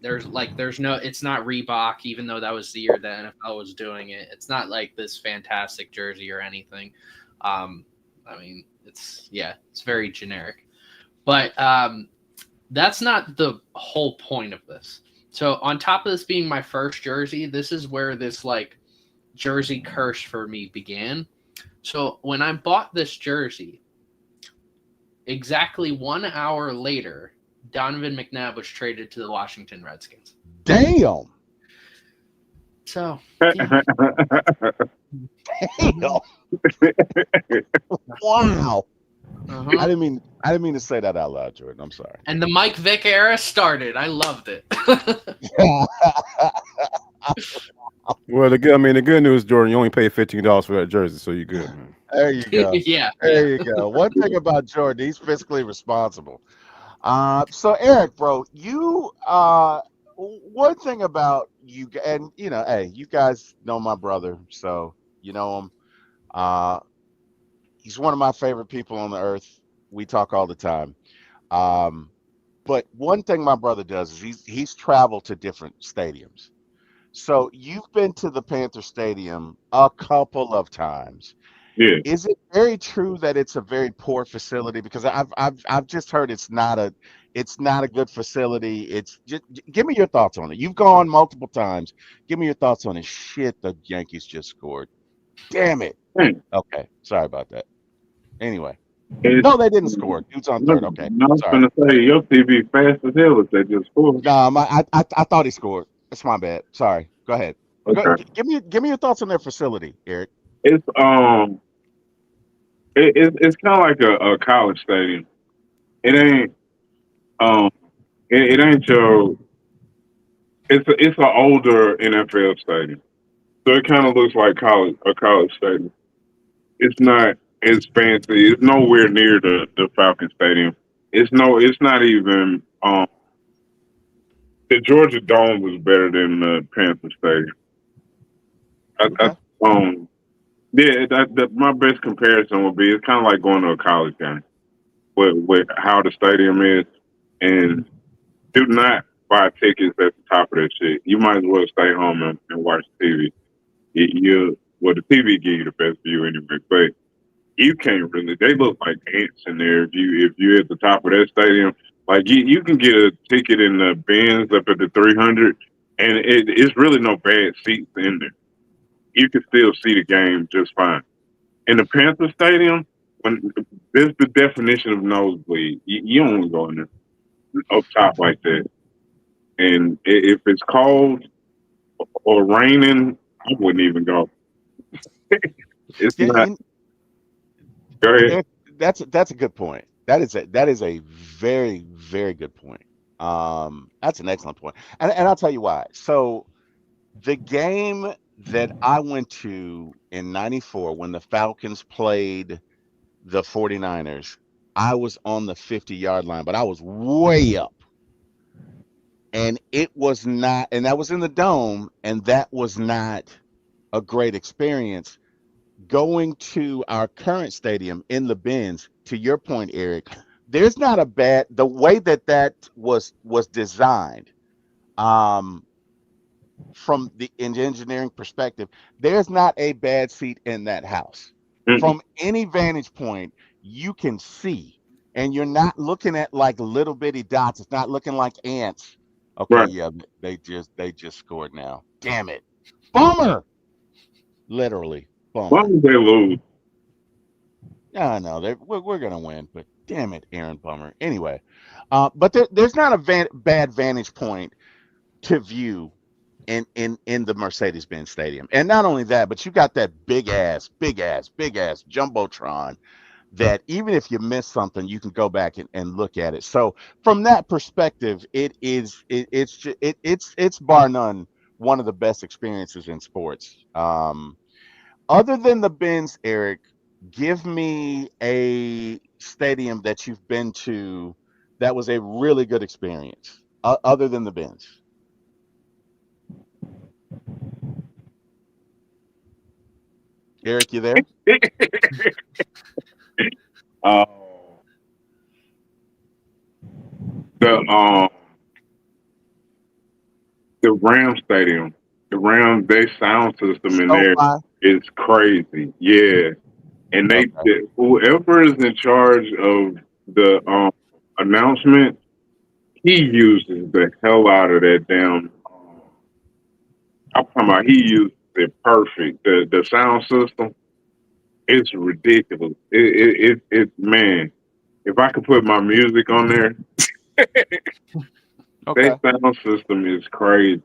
There's no, it's not Reebok, even though that was the year the NFL was doing it. It's not like this fantastic jersey or anything. I mean, it's very generic. But that's not the whole point of this. So on top of this being my first jersey, this is where this like jersey curse for me began. So when I bought this jersey, exactly 1 hour later, Donovan McNabb was traded to the Washington Redskins. Damn. So, yeah. Damn. Wow. Uh-huh. I didn't mean to say that out loud, Jordan. I'm sorry. And the Mike Vick era started. I loved it. Well, the good news, Jordan, you only paid $15 for that jersey, so you're good, man. There you go. Yeah. There you go. One thing about Jordan, he's fiscally responsible. So Eric, bro, you one thing about you, and hey, you guys know my brother, so you know him. He's one of my favorite people on the earth. We talk all the time. But one thing my brother does is he's traveled to different stadiums. So you've been to the Panther Stadium a couple of times. Yeah. Is it very true that it's a very poor facility? Because I've just heard it's not a good facility. It's just give me your thoughts on it. You've gone multiple times. Give me your thoughts on it. Shit, the Yankees just scored. Damn it. Okay, sorry about that. Anyway, no, they didn't score. Dude's on third. Okay, I was sorry. gonna say your TV fast as hell if they just scored. No, I thought he scored. That's my bad. Sorry. Go ahead. Okay. Give me your thoughts on their facility, Eric. It's it's kind of like a college stadium. It ain't it ain't your it's an older NFL stadium, so it kind of looks like a college stadium. It's not as fancy. It's nowhere near the Falcon Stadium. It's not even the Georgia Dome was better than the Panther Stadium. Okay. Yeah, my best comparison would be it's kind of like going to a college game with how the stadium is, and do not buy tickets at the top of that shit. You might as well stay home and watch TV. The TV give you the best view anyway, but you can't really. They look like ants in there if you're at the top of that stadium. Like you can get a ticket in the bins up at the 300, and it's really no bad seats in there. You can still see the game just fine. In the Panther Stadium, when there's the definition of nosebleed, you don't want to go in there up top like that. And if it's cold or raining, I wouldn't even go. It's Yeah, not. Go ahead. that's a good point. That is a very, very good point. That's an excellent point. And I'll tell you why. So the game that I went to in 94 when the Falcons played the 49ers, I was on the 50-yard line, but I was way up. And it was not, and that was in the dome, and that was not a great experience. Going to our current stadium in the Benz, to your point, Eric, there's not a bad, the way that was designed, from the engineering perspective, there's not a bad seat in that house. Mhm. From any vantage point, you can see, and you're not looking at like little bitty dots. It's not looking like ants. Okay, Right. yeah, they just scored now. Damn it, bummer. Literally, Why bummer. would they lose? Yeah, I know we're gonna win, but damn it, Aaron, bummer. Anyway, but there's not a bad vantage point to view in the Mercedes-Benz Stadium. And not only that, but you got that big ass jumbotron that even if you miss something, you can go back and look at it. So from that perspective, it's bar none one of the best experiences in sports. Other than the Benz, Eric, give me a stadium that you've been to that was a really good experience, other than the Benz. Eric, you there? Uh, the the Ram Stadium. The Rams, their sound system in there SoFi. is crazy. Yeah, and Okay. whoever is in charge of the announcement, he uses the hell out of that damn. I'm talking about he uses it perfect. The sound system, it's ridiculous. Man. If I could put my music on there, their Okay. sound system is crazy.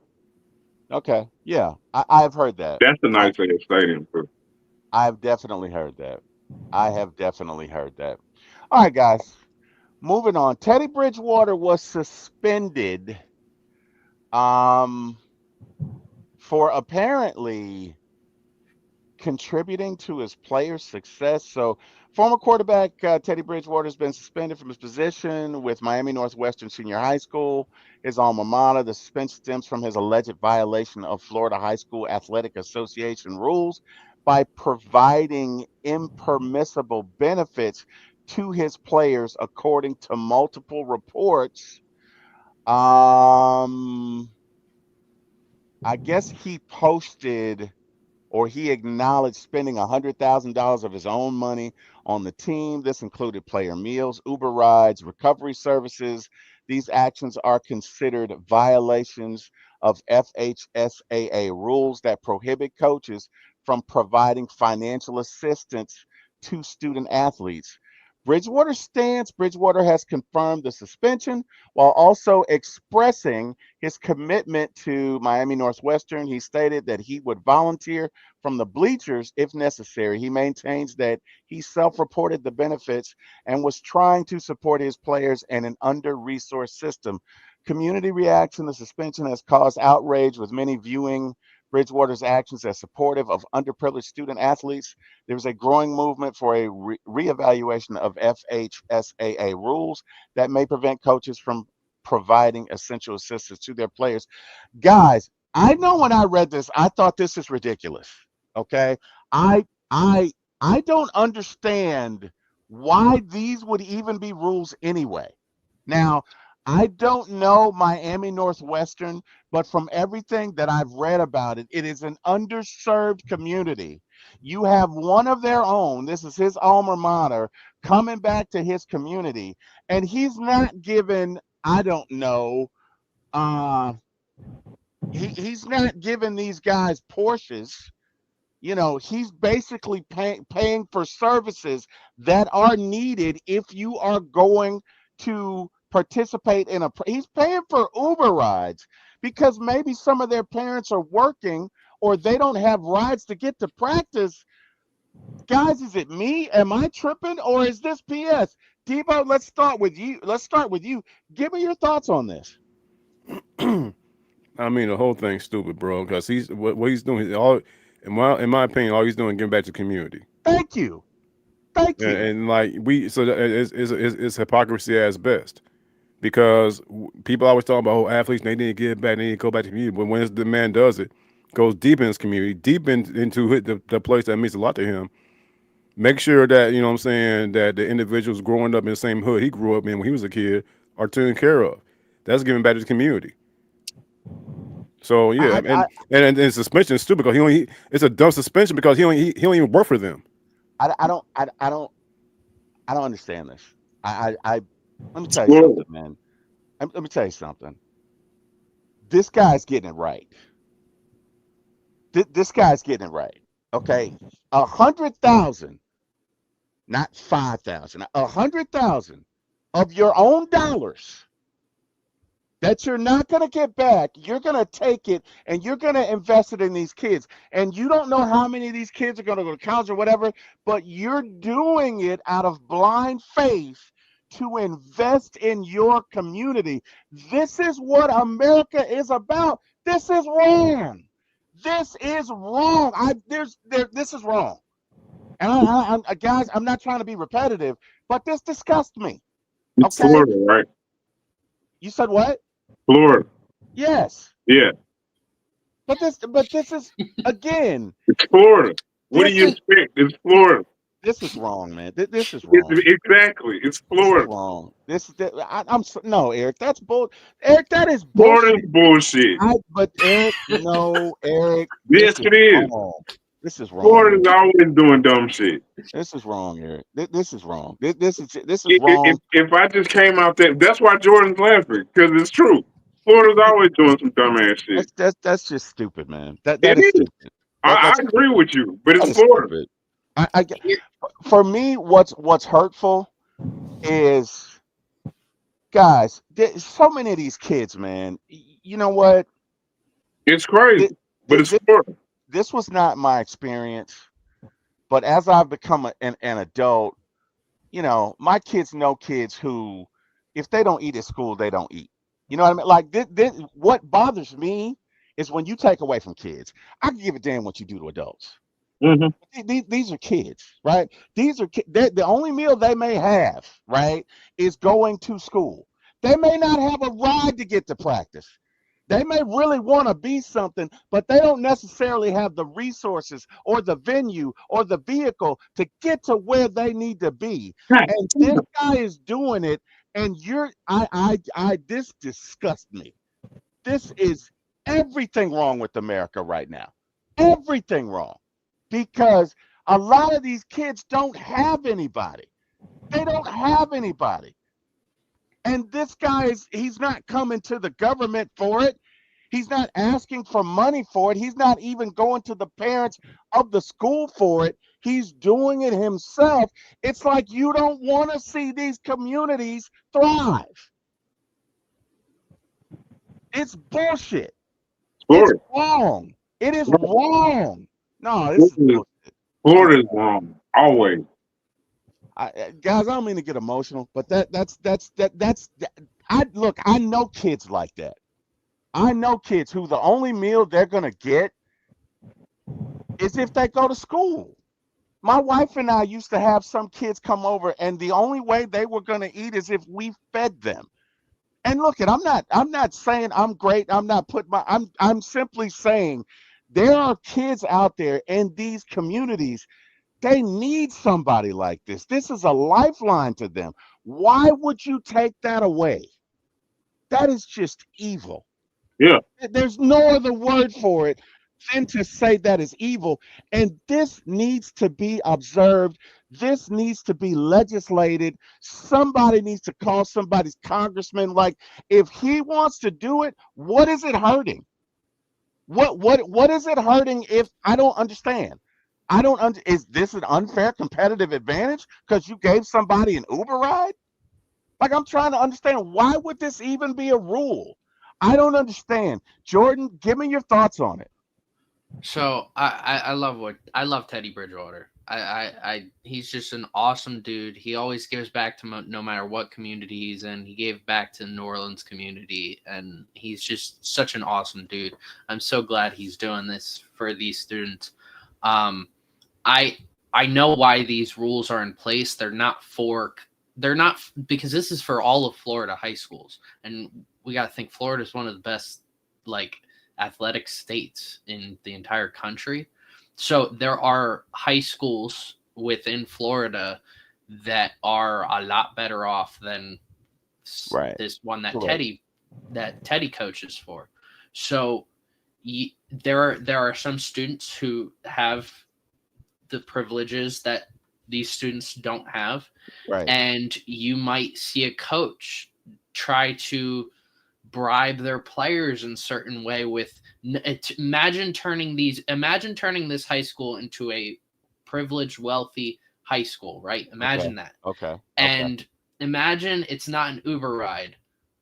Okay. Yeah. I've heard that. That's a nice ass stadium too. I've definitely heard that. I have definitely heard that. All right, guys. Moving on. Teddy Bridgewater was suspended um for apparently contributing to his players' success. So, former quarterback Teddy Bridgewater has been suspended from his position with Miami Northwestern Senior High School, his alma mater. The suspension stems from his alleged violation of Florida High School Athletic Association rules by providing impermissible benefits to his players, according to multiple reports. Um, I guess he posted or he acknowledged spending $100,000 of his own money on the team. This included player meals, Uber rides, recovery services. These actions are considered violations of FHSAA rules that prohibit coaches from providing financial assistance to student athletes. Bridgewater has confirmed the suspension while also expressing his commitment to Miami Northwestern. He stated that he would volunteer from the bleachers if necessary. He maintains that he self-reported the benefits and was trying to support his players in an under-resourced system. Community reaction to suspension has caused outrage, with many viewing Bridgewater's actions as supportive of underprivileged student athletes. There's a growing movement for a reevaluation of FHSAA rules that may prevent coaches from providing essential assistance to their players. Guys, I know when I read this, I thought this is ridiculous. Okay, I I I don't understand why these would even be rules anyway. Now, I don't know Miami Northwestern, but from everything that I've read about it, it is an underserved community. You have one of their own, this is his alma mater, coming back to his community, and he's not given, I don't know, uh, he's not giving these guys Porsches. He's basically paying for services that are needed if you are going to participate in he's paying for Uber rides because maybe some of their parents are working or they don't have rides to get to practice. Guys, is it me? Am I tripping or is this PS? Debo, let's start with you. Give me your thoughts on this. I mean, the whole thing's stupid, bro. Because what he's doing, in my opinion, all he's doing is giving back to the community. Thank you. Thank And, you. and like it's hypocrisy at best. Because people always talk about athletes, they need to give back, they need to go back to the community. But when the man does it, goes deep in his community, deep into the place that means a lot to him. Make sure that, you know what I'm saying, that the individuals growing up in the same hood he grew up in when he was a kid are taken care of. That's giving back to the community. So yeah, I, I, and suspension is stupid because it's a dumb suspension because he don't even work for them. I don't understand this. I let me tell you Well, something, man. Let me tell you something. This guy's getting it right. This guy's getting it right. Okay, 100,000, not 5,000. 100,000 of your own dollars that you're not going to get back. You're going to take it and you're going to invest it in these kids. And you don't know how many of these kids are going to go to college or whatever, but you're doing it out of blind faith to invest in your community. This is what America is about. This is wrong. This is wrong. This is wrong. And guys, I'm not trying to be repetitive, but this disgusts me. it's Okay, Florida, right? you said what? Florida. Yes. Yeah, But this is again. it's Florida. What do This you is expect? It's Florida. This is wrong, man. This is wrong. Exactly. It's This is Florida. wrong. No, Eric. That's bull. Eric, that is Florida's bullshit. bullshit. But Eric, no, Eric, Yes, this is it is. wrong. This is wrong, Florida's Eric. always doing dumb shit. This is wrong, Eric. This is wrong. This is If wrong. I just came out there, that's why Jordan's laughing because it's true. Florida's always doing some dumbass shit. That's just stupid, man. That It is is. stupid. I That's agree with you, but that it's is Florida. stupid. For me, what's hurtful is, guys. So many of these kids, man. You know what? It's crazy, but it's This, Florida. this was not my experience, but as I've become an adult, my kids know kids who, if they don't eat at school, they don't eat. You know what I mean? Like, what bothers me is when you take away from kids. I can give a damn what you do to adults. Hmm. These are kids, right? These are the only meal they may have, right, is going to school. They may not have a ride to get to practice. They may really want to be something, but they don't necessarily have the resources or the venue or the vehicle to get to where they need to be. And this guy is doing it, and this disgusts me. This is everything wrong with America right now. Everything wrong. Because a lot of these kids don't have anybody. They don't have anybody. And this guy he's not coming to the government for it. He's not asking for money for it. He's not even going to the parents of the school for it. He's doing it himself. It's like you don't want to see these communities thrive. It's bullshit. It's Florida. wrong. It is wrong. No, this is bullshit. Florida's wrong always. Guys, I don't mean to get emotional, but that's I look. I know kids like that. I know kids who the only meal they're gonna get is if they go to school. My wife and I used to have some kids come over, and the only way they were gonna eat is if we fed them. And look, I'm not saying I'm great. I'm not putting I'm simply saying there are kids out there in these communities. They need somebody like this. This is a lifeline to them. Why would you take that away? That is just evil. Yeah. There's no other word for it than to say that is evil. And this needs to be observed. This needs to be legislated. Somebody needs to call somebody's congressman. Like, if he wants to do it, what is it hurting? What is it hurting? If I don't understand. Is this an unfair competitive advantage because you gave somebody an Uber ride? Like, I'm trying to understand, why would this even be a rule? I don't understand. Jordan, give me your thoughts on it. So I love Teddy Bridgewater. He's just an awesome dude. He always gives back to no matter what community he's in. He gave back to the New Orleans community, and he's just such an awesome dude. I'm so glad he's doing this for these students. I know why these rules are in place. They're not because this is for all of Florida high schools, and we got to think Florida is one of the best athletic states in the entire country. So there are high schools within Florida that are a lot better off than this one that Teddy coaches for. So there are some students who have the privileges that these students don't have. Right. And you might see a coach try to bribe their players in a certain way imagine turning this high school into a privileged, wealthy high school, right? Imagine that. Okay. And imagine it's not an Uber ride,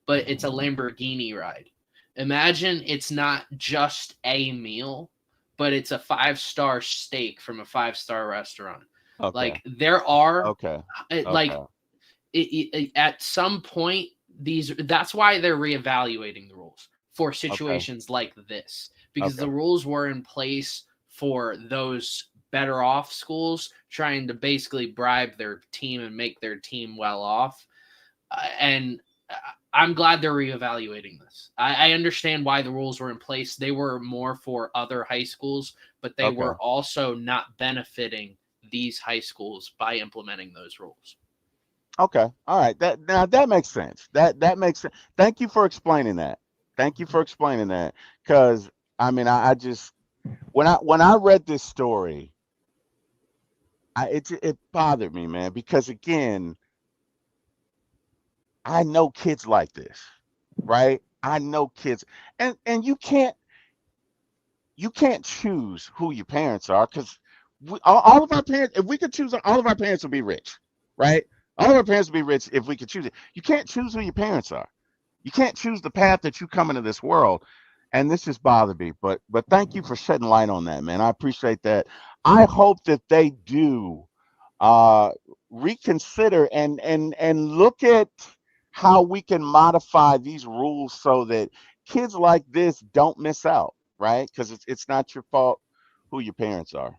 but it's a Lamborghini ride. Imagine it's not just a meal, but it's a 5-star steak from a 5-star restaurant. Okay. Like, there are Okay. at some point, that's why they're reevaluating the rules for situations like this, because the rules were in place for those better off schools trying to basically bribe their team and make their team well off. And I'm glad they're reevaluating this. I understand why the rules were in place. They were more for other high schools, but they were also not benefiting these high schools by implementing those rules. Okay. All right. That makes sense. That makes sense. Thank you for explaining that. Thank you for explaining that. Because I mean, I just when I read this story, it bothered me, man. Because again, I know kids like this, right? I know kids, and you can't choose who your parents are because all of our parents, if we could choose, all of our parents would be rich, right? All of our parents would be rich if we could choose it. You can't choose who your parents are. You can't choose the path that you come into this world. And this just bothered me. But thank you for shedding light on that, man. I appreciate that. I hope that they do uh reconsider and look at how we can modify these rules so that kids like this don't miss out, right? Because it's not your fault who your parents are.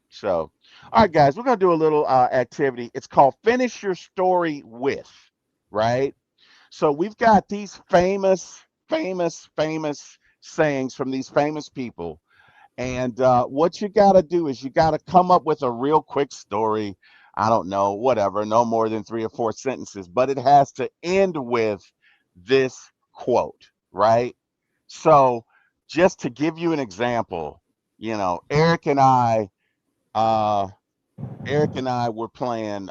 So, all right, guys, we're gonna do a little activity. It's called Finish Your Story With, right? So we've got these famous sayings from these famous people. And what you got to do is you got to come up with a real quick story. I don't know, whatever, no more than 3 or 4 sentences, but it has to end with this quote, right? So, just to give you an example, you know, uh, Eric and I were playing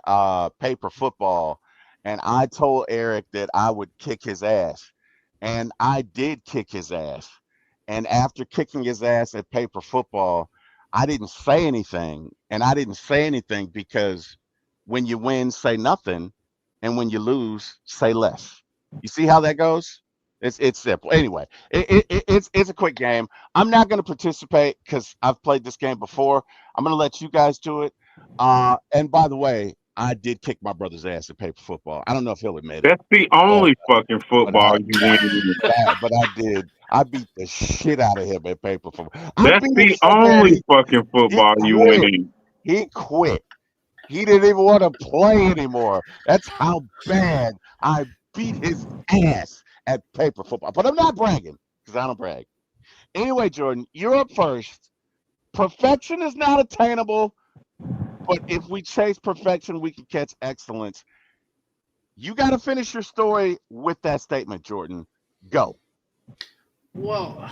paper football, and I told Eric that I would kick his ass, and I did kick his ass. And after kicking his ass at paper football, I didn't say anything, and I didn't say anything because when you win, say nothing, and when you lose, say less. You see how that goes? It's simple. Anyway, it's a quick game. I'm not going to participate because I've played this game before. I'm going to let you guys do it. And by the way, I did kick my brother's ass at paper football. I don't know if he'll admit it, That's the but only fucking but I football you win in. but I did. I beat the shit out of him at paper football. I That's beat him the so bad only fucking he football you win quit. in. He quit. He didn't even want to play anymore. That's how bad I beat his ass at paper football. But I'm not bragging because I don't brag. Anyway, Jordan, you're up first. Perfection is not attainable, but if we chase perfection, we can catch excellence. You got to finish your story with that statement, Jordan. Go. Well,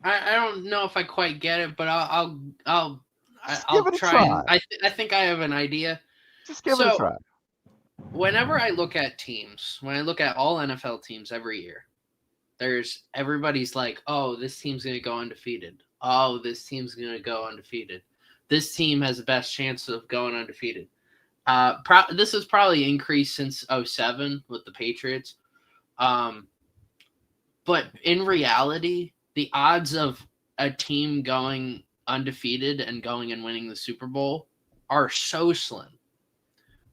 I don't know if I quite get it, but Just give I'll it a try, try. and I think I have an idea. Just give it a So try. whenever I look at teams, when I look at all NFL teams every year, there's everybody's like, oh, this team's gonna go undefeated. Oh, this team's gonna go undefeated. This team has the best chance of going undefeated. This has probably increased since '07 with the Patriots. Um, but in reality, the odds of a team going undefeated and going and winning the Super Bowl are so slim.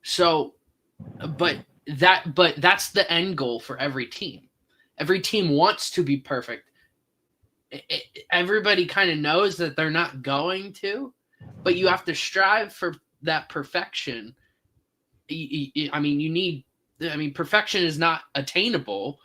So, but that's the end goal for every team. Every team wants to be perfect. Everybody kind of knows that they're not going to, but you have to strive for that perfection. I mean, you need. I mean, perfection is not attainable,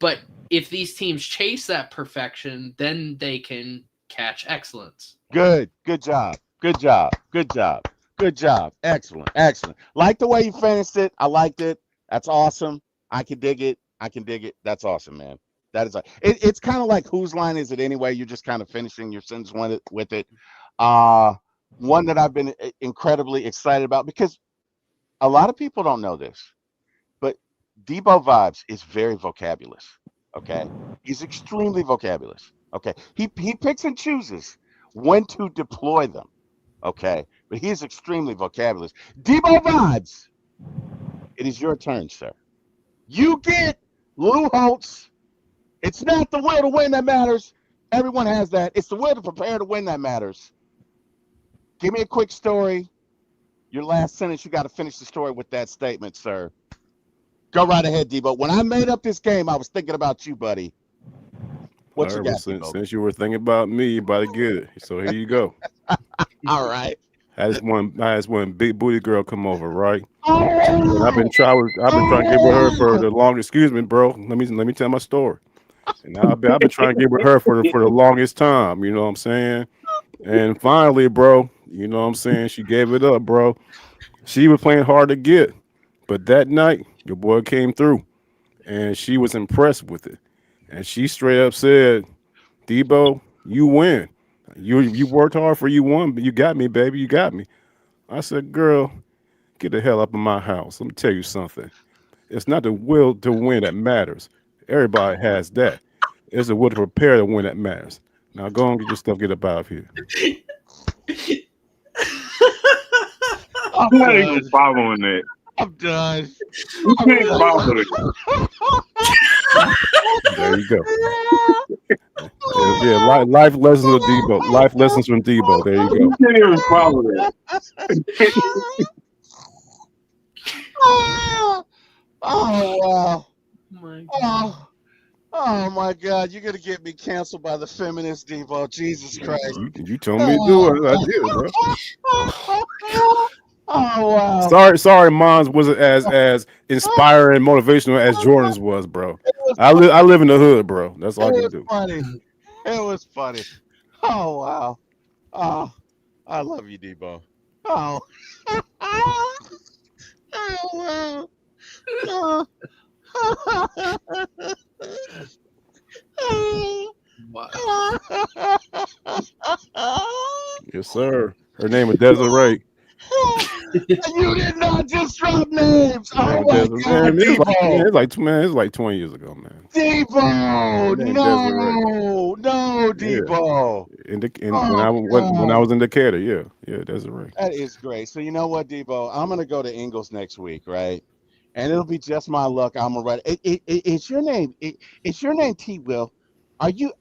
but if these teams chase that perfection, then they can catch excellence. Good. Good job. Good job. Good job. Good job. Excellent. Excellent. Like the way you finished it. I liked it. That's awesome. I can dig it. I can dig it. That's awesome, man. That is it's kind of like whose line is it anyway? You're just kind of finishing your sentence with it. Uh, one that I've been incredibly excited about because a lot of people don't know this, but Debo Vibes is very vocabulous. Okay, he's extremely vocabulous. Okay, he picks and chooses when to deploy them. Okay, but he is extremely vocabulous. Debo Vibes, it is your turn, sir. You get Lou Holtz. It's not the will to win that matters. Everyone has that. It's the will to prepare to win that matters. Give me a quick story. Your last sentence, you got to finish the story with that statement, sir. Go right ahead, Debo. When I made up this game, I was thinking about you, buddy. All What you right, well, got, since, Debo? since you were thinking about me, you about to get it. So here you go. All right. I had one big booty girl come over, right? And Oh, I've been trying to get with her for the longest. Excuse me, bro. Let me tell my story. And I've been trying to get with her for the longest time. You know what I'm saying? And finally, bro, You know what I'm saying? She gave it up, bro. She was playing hard to get, but that night your boy came through, and she was impressed with it, and she straight up said, "Debo, you win. You worked hard for you won, but you got me, baby. You got me." I said, "Girl, get the hell up in my house. Let me tell you something. It's not the will to win that matters. Everybody has that. It's the will to prepare to win that matters. Now go and get your stuff. Get up out of here." I'm I'm not even done. following that. I'm done. You I'm can't follow done. it. There you go. Yeah, life lessons with Debo. Life lessons from Debo. There you You go. can't even follow that. Oh wow. My Oh, oh my God. You're gonna get me canceled by the feminist Debo. Jesus Christ. You told me to do Oh, it. I did, bro. oh wow. Sorry, mine wasn't as inspiring and motivational as Jordan's was, bro. It was I live in the hood, bro. That's all it I can was do. funny. It was funny. Oh wow. Oh, I love you, Debo. Oh. Oh wow. Oh. wow. Yes, sir. Her name is Desiree. You did not just drop names. Her name Oh is my Desiree. God, Man, Debo. it's like 20 years ago, man. Her Debo. name Desiree. No, no, Yeah. Debo. When Oh I God. was in Decatur, yeah, yeah, Desiree. That is great. So you know what, Debo? I'm gonna go to Ingles next week, right? And it'll be just my luck. I'm gonna write. It's your name. It's your name, T. Will. Are you?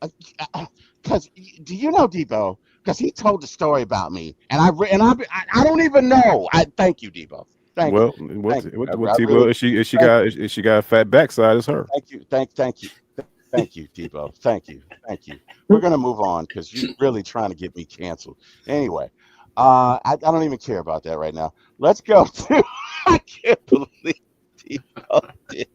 Because do you know Debo? Because he told the story about me, and I don't even know. I thank you, Debo. Thank you, Well, thank you. what I T really will thank you, if she got a fat backside, it's her. thank you, thank you, Debo. Thank you. We're gonna move on because you're really trying to get me canceled. Anyway, I don't even care about that right now. Let's go to. I can't believe Debo did.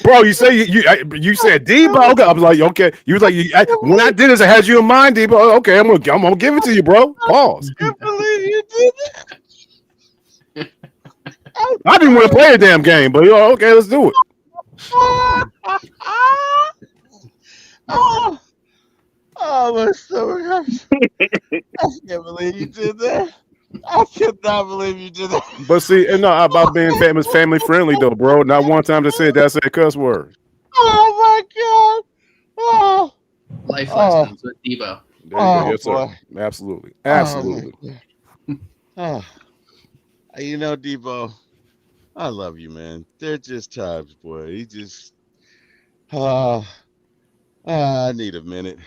Bro, you say you said Debo. Okay, I was like, okay. You was like, when I did this, I had you in mind, Debo. Okay, I'm gonna give it to you, bro. Pause. Can't believe you did that. I'm I didn't want to play a damn game, but okay, let's do it. sorry. Oh, oh, my stomach hurts. I can't believe you did that. I cannot believe you did that. But see, and no, about being family friendly though, bro. Not one time to say that's a cuss word. Oh my God. Oh, Life oh, lessons with Debo. There you go. oh Yes, sir. boy. Absolutely, Oh my absolutely. God. Oh, you know, Debo, I love you, man. There just times, boy. He just, uh, I need a minute.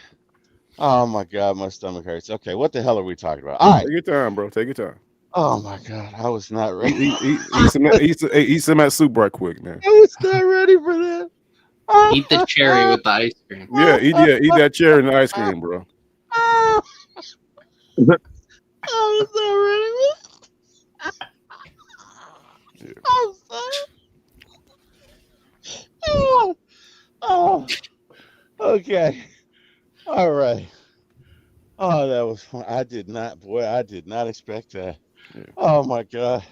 Oh my God, my stomach hurts. Okay, what the hell are we talking about? All right. Take your time, bro. Take your time. Oh my God, I was not ready. Eat some of that soup right quick, man. I was not ready for that. Eat the cherry with the ice cream. Eat that cherry and the ice cream, bro. I was not ready. Yeah. I'm sorry. Oh, oh, okay. All right. Oh, that was fun. I did not, boy, I did not expect that. Yeah. Oh my God.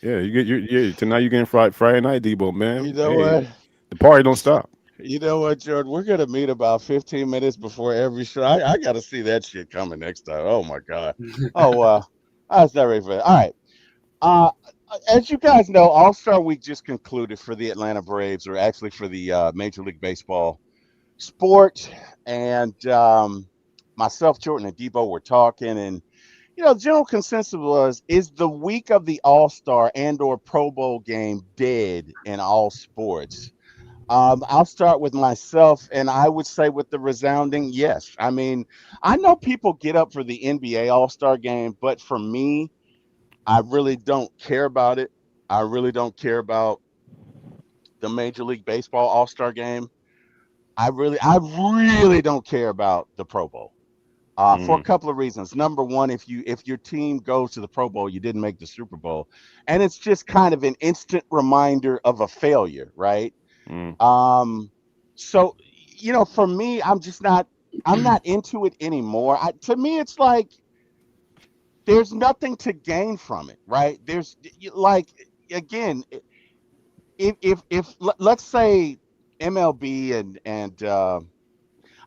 Yeah, you get tonight you getting Friday night, Debo, You man. know Hey, what? the party don't stop. You know what, Jordan? We're gonna meet about 15 minutes before every show. I gotta see that shit coming next time. Oh my God. Oh I was not ready for that. All right. Uh as you guys know, All-Star Week just concluded for the Atlanta Braves, or actually for the Major League Baseball sport. And myself, Jordan, and Debo were talking, and general consensus was: is the week of the All-Star and/or Pro Bowl game dead in all sports? I'll start with myself, and I would say with the resounding yes. I mean, I know people get up for the NBA All-Star game, but for me, I really don't care about it. I really don't care about the Major League Baseball All-Star game. I really don't care about the Pro Bowl. For a Mm, couple of reasons. Number one, if your team goes to the Pro Bowl, you didn't make the Super Bowl, and it's just kind of an instant reminder of a failure, right? mm, Um, so for me, I'm not into it anymore. To me, it's like there's nothing to gain from it, right? Like, again, if let's say MLB and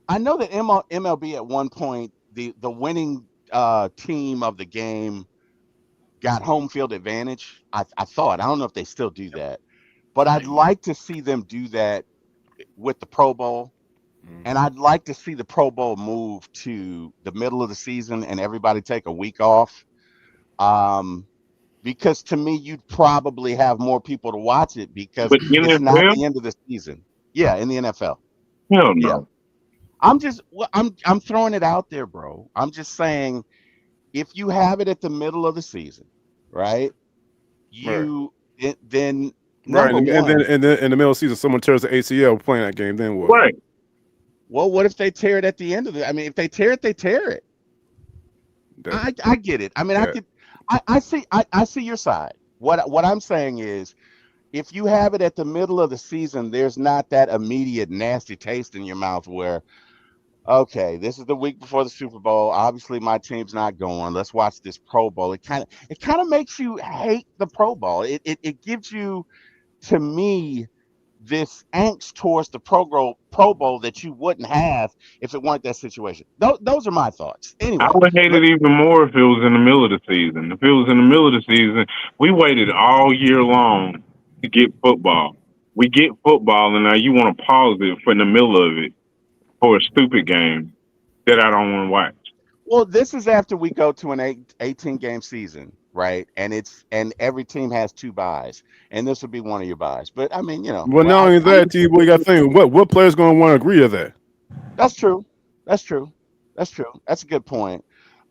I know that MLB at one point the winning team of the game got home field advantage. I thought, I don't know if they still do that, but I'd like to see them do that with the Pro Bowl. And I'd like to see the Pro Bowl move to the middle of the season and everybody take a week off. Um, because to me, you'd probably have more people to watch it because But it's not NFL, the end of the season. Yeah, in the NFL. hell Yeah. no. I'm throwing it out there, bro. I'm just saying, if you have it at the middle of the season, right? Right. Then Right. number one, And then in the middle of the season, someone tears the ACL playing that game. Then what? Right. well, what if they tear it at the end of it? I mean, if they tear it, they tear it. That, I get it. I mean, that I see your side. What I'm saying is, if you have it at the middle of the season, there's not that immediate nasty taste in your mouth where, okay, this is the week before the Super Bowl. Obviously, my team's not going. Let's watch this Pro Bowl. It kind of makes you hate the Pro Bowl. It gives you, to me, this angst towards the Pro Bowl that you wouldn't have if it weren't that situation. Those are my thoughts. I Anyway, would hate it even more if it was in the middle of the season. If it was in the middle of the season, we waited all year long to get football. We get football, and now you want to pause it for in the middle of it for a stupid game that I don't want to watch. well, this is after we go to an 18 game season, right? And every team has two buys, and this would be one of your buys. But I mean, well, well, not only that, T, boy, you got to think what players going to want to agree to that. that's true. That's true. That's true. That's a good point.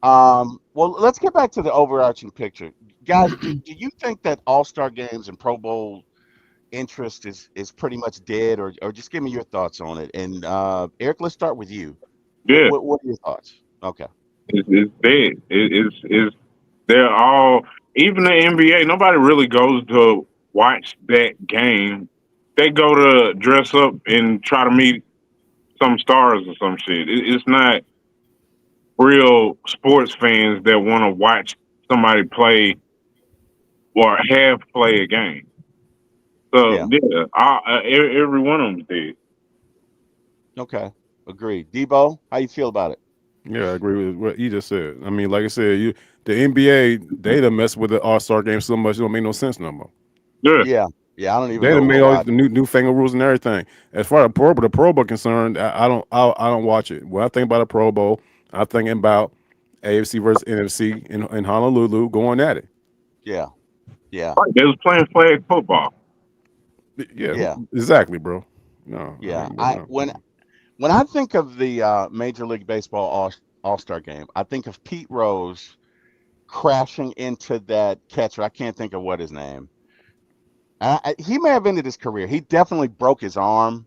Well, let's get back to the overarching picture, guys. Do you think that All-Star games and Pro Bowl interest is pretty much dead, or just give me your thoughts on it? And Eric, let's start with you. Yeah, What are your thoughts? Okay. it's dead. It's they're all, even the NBA. Nobody really goes to watch that game. They go to dress up and try to meet some stars or some shit. It's not real sports fans that want to watch somebody play or have play a game. So Yeah. yeah, every one of them did. Okay. Agreed. Debo, how you feel about it? Yeah, I agree with what he just said. I mean, like I said, the NBA they done messed with the All Star game so much it don't make no sense no more. Yeah, Yeah. Yeah. I don't even They know done a made whole all lot. the newfangled rules and everything. As far as the Pro Bowl concerned, I don't watch it. When I think about a Pro Bowl, I'm thinking about AFC versus NFC in Honolulu going at it. Yeah. Yeah. right. They was playing flag football. Yeah, Yeah. exactly, bro. No, I Yeah. ain't, I no. when I think of the Major League Baseball All-Star game, I think of Pete Rose crashing into that catcher. I can't think of what his name. He may have ended his career. He definitely broke his arm,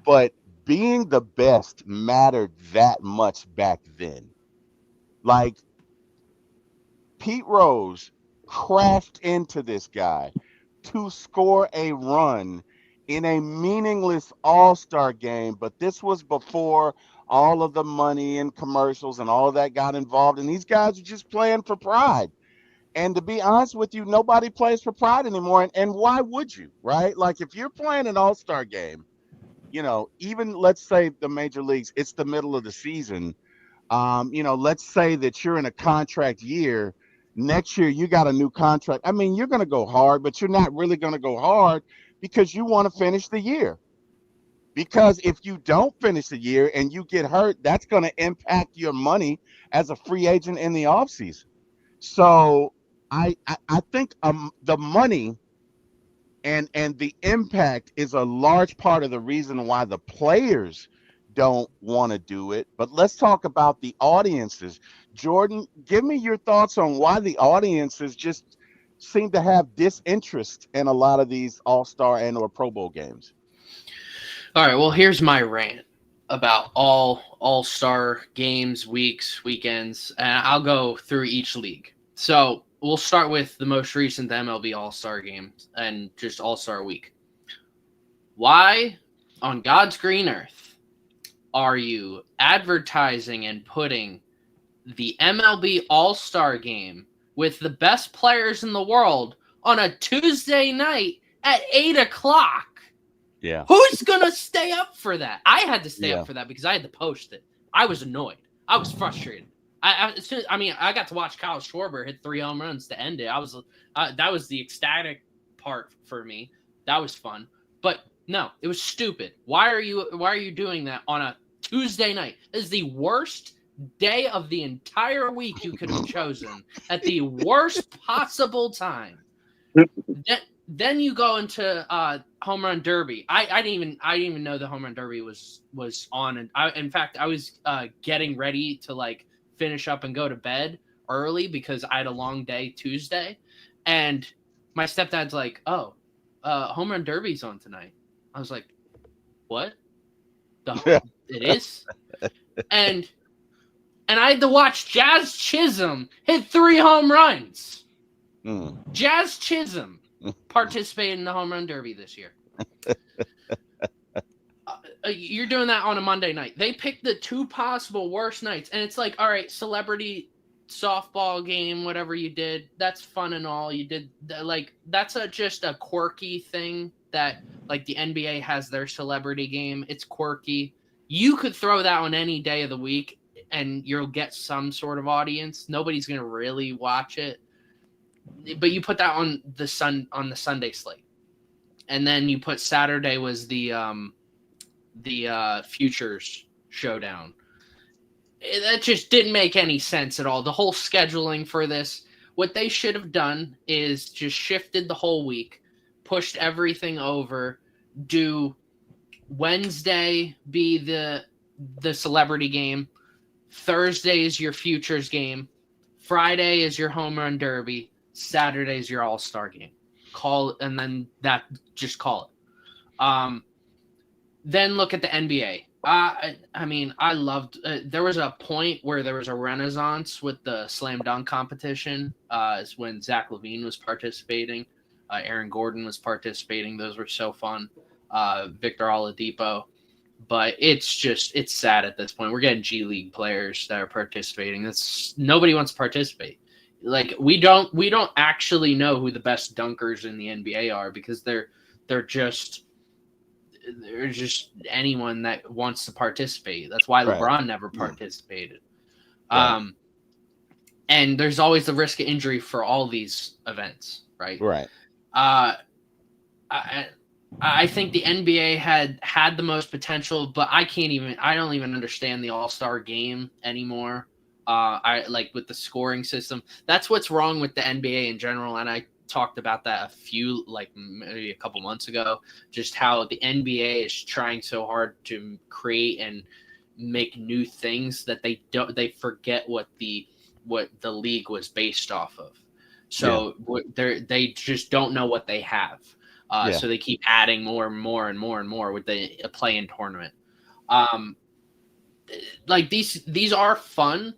but being the best mattered that much back then. Like, Pete Rose crashed into this guy to score a run in a meaningless all-star game, but this was before all of the money and commercials and all of that got involved, and these guys were just playing for pride. And to be honest with you, nobody plays for pride anymore. And why would you, right? Like, if you're playing an all-star game, even let's say the major leagues, it's the middle of the season. Let's say that you're in a contract year. Next year, you got a new contract. I mean, you're going to go hard, but you're not really going to go hard because you want to finish the year. Because if you don't finish the year and you get hurt, that's going to impact your money as a free agent in the offseason. So I think the money and the impact is a large part of the reason why the players don't want to do it. But let's talk about the audiences. Jordan, give me your thoughts on why the audiences just seem to have disinterest in a lot of these All-Star and or Pro Bowl games. All right, well, here's my rant about all-star games, weeks, weekends, and I'll go through each league. So we'll start with the most recent, the MLB All-Star game and just All-Star week. Why on God's green earth are you advertising and putting the MLB All-Star game with the best players in the world on a Tuesday night at 8 o'clock. Yeah. Who's going to stay up for that? I had to stay Yeah. up for that because I had to post it. I was annoyed. I was frustrated. I got to watch Kyle Schwarber hit 3 home runs to end it. That was the ecstatic part for me. That was fun. But no, it was stupid. Why are you doing that on a Tuesday night? This is the worst day of the entire week you could have chosen at the worst possible time. Then you go into home run derby. I didn't even know the home run derby was on. And in fact, I was getting ready to like finish up and go to bed early because I had a long day Tuesday, and my stepdad's like, "Oh, home run derby's on tonight." I was like, "What? It is?" And I had to watch Jazz Chisholm hit 3 home runs. Jazz Chisholm participated in the home run derby this year. You're doing that on a Monday night. They picked the 2 possible worst nights, and it's like, all right, celebrity softball game, whatever you did, that's fun and all. You did like that's just a quirky thing that like the NBA has their celebrity game. It's quirky. You could throw that on any day of the week, and you'll get some sort of audience. Nobody's gonna really watch it, but you put that on the Sunday slate, and then you put Saturday was the Futures Showdown. That just didn't make any sense at all. The whole scheduling for this, what they should have done is just shifted the whole week, pushed everything over, do Wednesday be the celebrity game, Thursday is your Futures game, Friday is your home run derby, Saturday is your All-Star game. And then just call it. Then look at the NBA. I mean, I loved. There was a point where there was a renaissance with the slam dunk competition. Is when Zach LaVine was participating, Aaron Gordon was participating. Those were so fun. Victor Oladipo, but it's sad at this point. We're getting G League players that are participating. Nobody wants to participate. Like we don't actually know who the best dunkers in the NBA are because they're just anyone that wants to participate. That's why LeBron never participated. Right. And there's always the risk of injury for all these events, right? Right. I think the NBA had the most potential, but I don't even understand the All-Star game anymore. I like with the scoring system. That's what's wrong with the NBA in general, and I talked about that maybe a couple months ago, just how the NBA is trying so hard to create and make new things that they forget what the league was based off of. So they just don't know what they have. So they keep adding more and more and more and more with the play-in tournament. Like these are fun.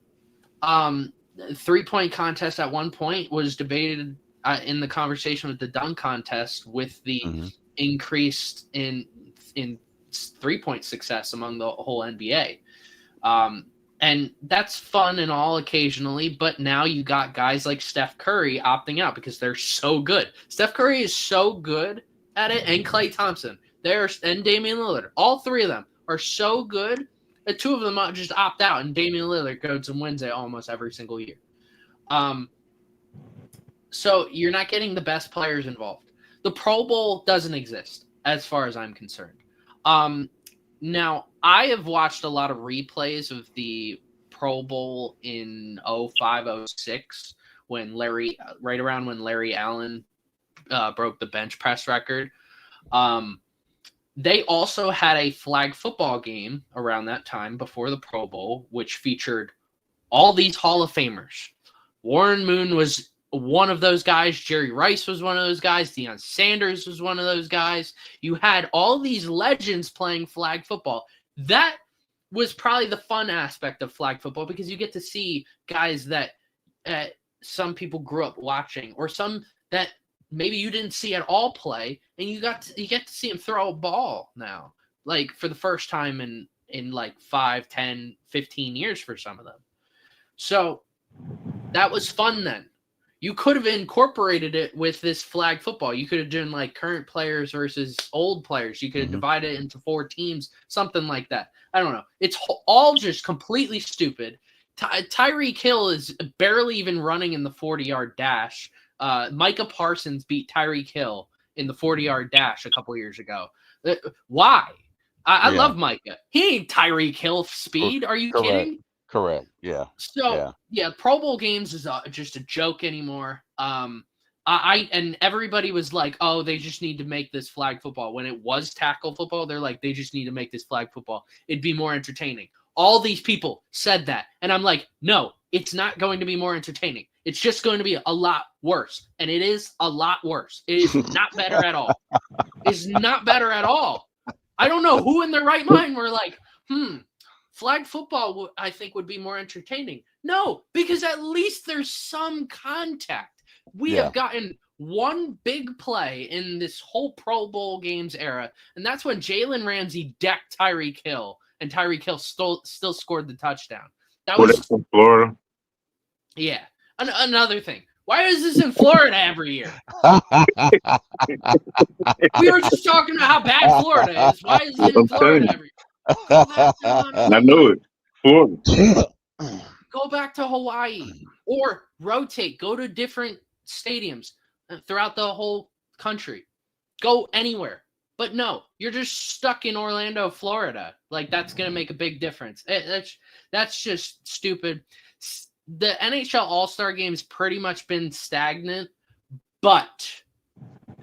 3-point contest at one point was debated in the conversation with the dunk contest with the increase in 3-point success among the whole NBA. And that's fun and all occasionally, but now you got guys like Steph Curry opting out because they're so good. Steph Curry is so good at it, and Klay Thompson, and Damian Lillard. All 3 of them are so good that 2 of them just opt out, and Damian Lillard goes and wins it almost every single year. So you're not getting the best players involved. The Pro Bowl doesn't exist, as far as I'm concerned. Now, I have watched a lot of replays of the Pro Bowl in 05, 06, right around when Larry Allen broke the bench press record. They also had a flag football game around that time before the Pro Bowl, which featured all these Hall of Famers. Warren Moon was one of those guys. Jerry Rice was one of those guys. Deion Sanders was one of those guys. You had all these legends playing flag football. That was probably the fun aspect of flag football because you get to see guys that some people grew up watching, or some that maybe you didn't see at all play, and you get to see him throw a ball now, like for the first time in like 5, 10, 15 years for some of them. So that was fun then. You could have incorporated it with this flag football. You could have done like current players versus old players. You could have divided it into 4 teams, something like that. I don't know. It's all just completely stupid. Tyreek Hill is barely even running in the 40-yard dash. Micah Parsons beat Tyreek Hill in the 40-yard dash a couple years ago. Why? I love Micah. He ain't Tyreek Hill speed. Are you kidding? Correct. Yeah. So yeah, Pro Bowl games is just a joke anymore. And everybody was like, oh, they just need to make this flag football. When it was tackle football, they're like, they just need to make this flag football. It'd be more entertaining. All these people said that, and I'm like, no, it's not going to be more entertaining. It's just going to be a lot worse, and it is a lot worse. It is not better at all. It's not better at all. I don't know who in their right mind were like, flag football, I think, would be more entertaining. No, because at least there's some contact. We have gotten one big play in this whole Pro Bowl games era, and that's when Jalen Ramsey decked Tyreek Hill, and Tyreek Hill still scored the touchdown. That was from Florida. Yeah. Another thing. Why is this in Florida every year? We were just talking about how bad Florida is. Why is it in Florida every year? I know it. Florida. Go back to Hawaii or rotate. Go to different stadiums throughout the whole country. Go anywhere. But no, you're just stuck in Orlando, Florida. Like, that's going to make a big difference. That's just stupid. The NHL All-Star Game's pretty much been stagnant, but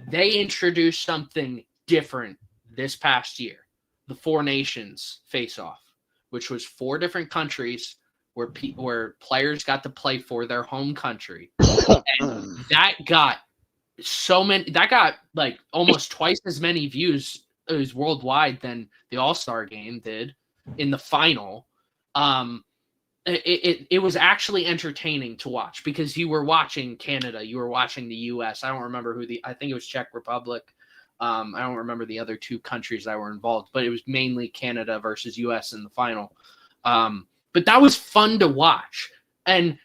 they introduced something different this past year. The Four Nations face-off, which was 4 different countries where players got to play for their home country. And that got like almost twice as many views worldwide than the All-Star Game did in the final. It was actually entertaining to watch because you were watching Canada, you were watching the US. I don't remember I think it was Czech Republic. I don't remember the other 2 countries that were involved, but it was mainly Canada versus US in the final. But that was fun to watch. And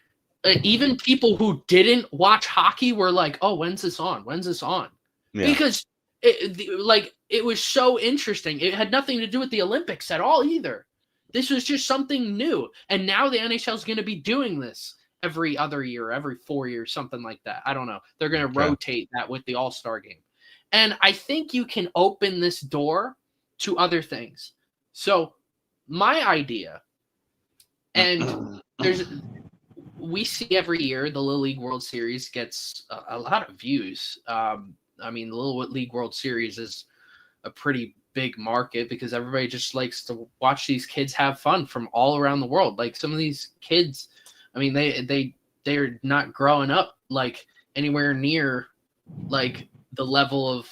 even people who didn't watch hockey were like, oh, when's this on? When's this on? Yeah. Because it was so interesting. It had nothing to do with the Olympics at all either. This was just something new. And now the NHL is going to be doing this every other year, every 4 years, something like that. I don't know. They're going to rotate that with the All-Star Game. And I think you can open this door to other things. So my idea, and we see every year the Little League World Series gets a lot of views. I mean, the Little League World Series is a pretty big market because everybody just likes to watch these kids have fun from all around the world. Like, some of these kids, I mean, they're not growing up like anywhere near like the level of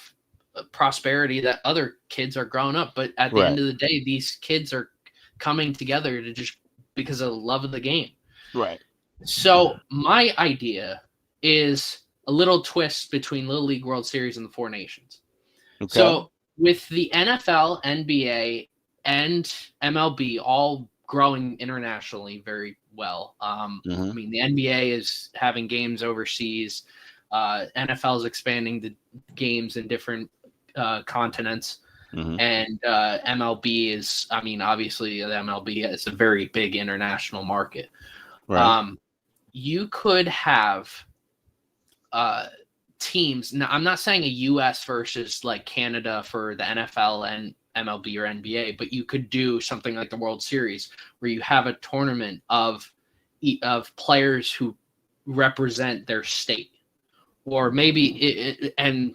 prosperity that other kids are growing up. But at the end of the day, these kids are coming together to just because of the love of the game. Right. So my idea is a little twist between Little League World Series and the Four Nations. Okay. So with the NFL, NBA, and MLB all growing internationally very well. I mean, the NBA is having games overseas. NFL is expanding the games in different continents. And MLB is, I mean, obviously the MLB is a very big international market. Right. You could have teams. Now, I'm not saying a U.S. versus like Canada for the NFL and MLB or NBA, but you could do something like the World Series where you have a tournament of players who represent their state, or maybe and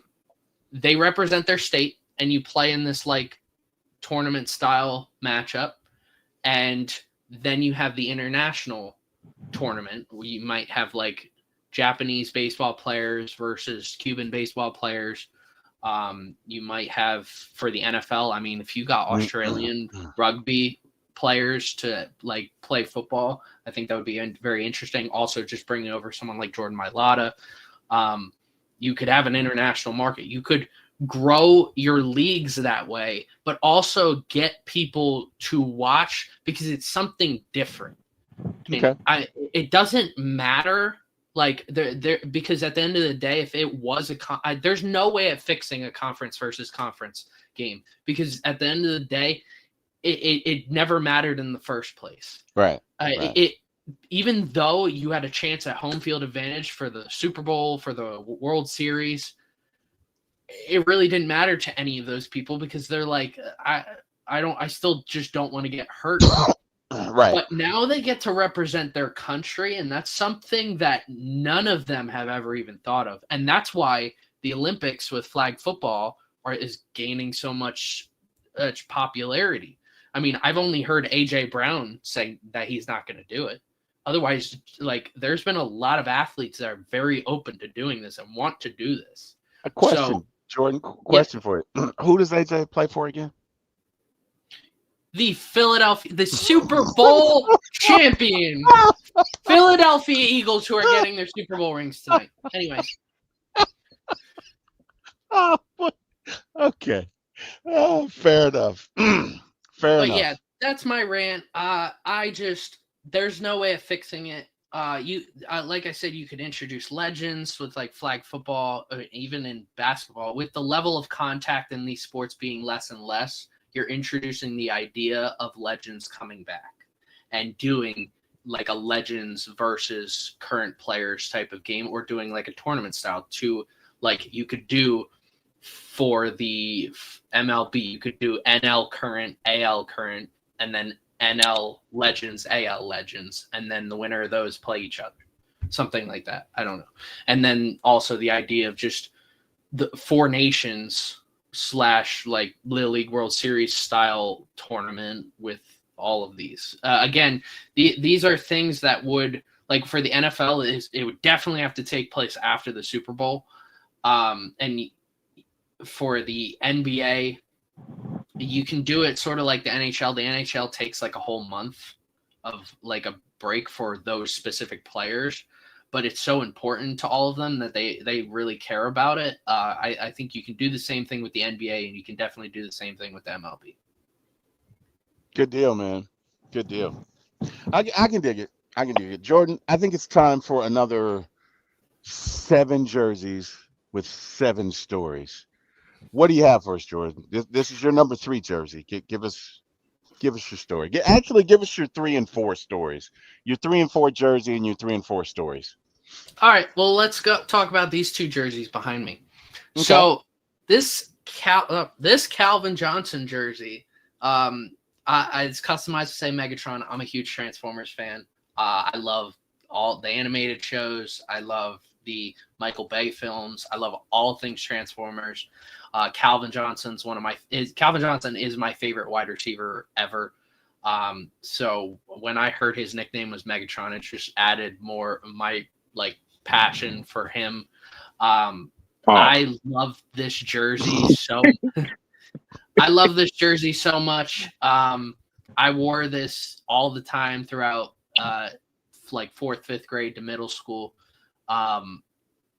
they represent their state, and you play in this like tournament style matchup, and then you have the international tournament where you might have like Japanese baseball players versus Cuban baseball players. You might have for the NFL. I mean, if you got Australian rugby players to like play football, I think that would be very interesting. Also, just bringing over someone like Jordan Mailata. You could have an international market. You could grow your leagues that way, but also get people to watch because it's something different. I mean, it doesn't matter. Like there because at the end of the day, if it was there's no way of fixing a conference versus conference game, because at the end of the day, it never mattered in the first place. Right. It even though you had a chance at home field advantage for the Super Bowl, for the World Series, it really didn't matter to any of those people, because they're like, I still just don't want to get hurt. Right. But now they get to represent their country, and that's something that none of them have ever even thought of. And that's why the Olympics with flag football is gaining so much popularity. I mean, I've only heard A.J. Brown say that he's not going to do it. Otherwise, like, there's been a lot of athletes that are very open to doing this and want to do this. A question, Jordan, for you. Who does A.J. play for again? The Super Bowl champion Philadelphia Eagles, who are getting their Super Bowl rings tonight. Anyway. Oh, okay. Oh, fair enough. Fair enough. Yeah, that's my rant. There's no way of fixing it. Like I said, you could introduce legends with like flag football, or even in basketball. With the level of contact in these sports being less and less, you're introducing the idea of legends coming back and doing like a legends versus current players type of game, or doing like a tournament style to, like, you could do for the MLB, you could do NL current, AL current, and then NL legends, AL legends, and then the winner of those play each other. Something like that. I don't know. And then also the idea of just the 4 nations / like Little League World Series style tournament with all of these. Again, these are things that would, like, for the NFL, it would definitely have to take place after the Super Bowl. And for the NBA, you can do it sort of like the NHL. The NHL takes like a whole month of like a break for those specific players, but it's so important to all of them that they really care about it. I think you can do the same thing with the NBA, and you can definitely do the same thing with the MLB. Good deal, man. Good deal. I can dig it. I can dig it. Jordan, I think it's time for another 7 jerseys with 7 stories. What do you have for us, Jordan? This is your number 3 jersey. Give us your story. Actually, give us your 3 and 4 stories. Your 3 and 4 jersey and your 3 and 4 stories. All right. Well, let's go talk about these 2 jerseys behind me. Okay. So this Calvin Johnson jersey, it's customized to say Megatron. I'm a huge Transformers fan. I love all the animated shows. I love the Michael Bay films. I love all things Transformers. Calvin Johnson is my favorite wide receiver ever. So when I heard his nickname was Megatron, it just added more of my like passion for him. I love this jersey so. I love this jersey so much. I wore this all the time throughout like 4th, 5th grade to middle school.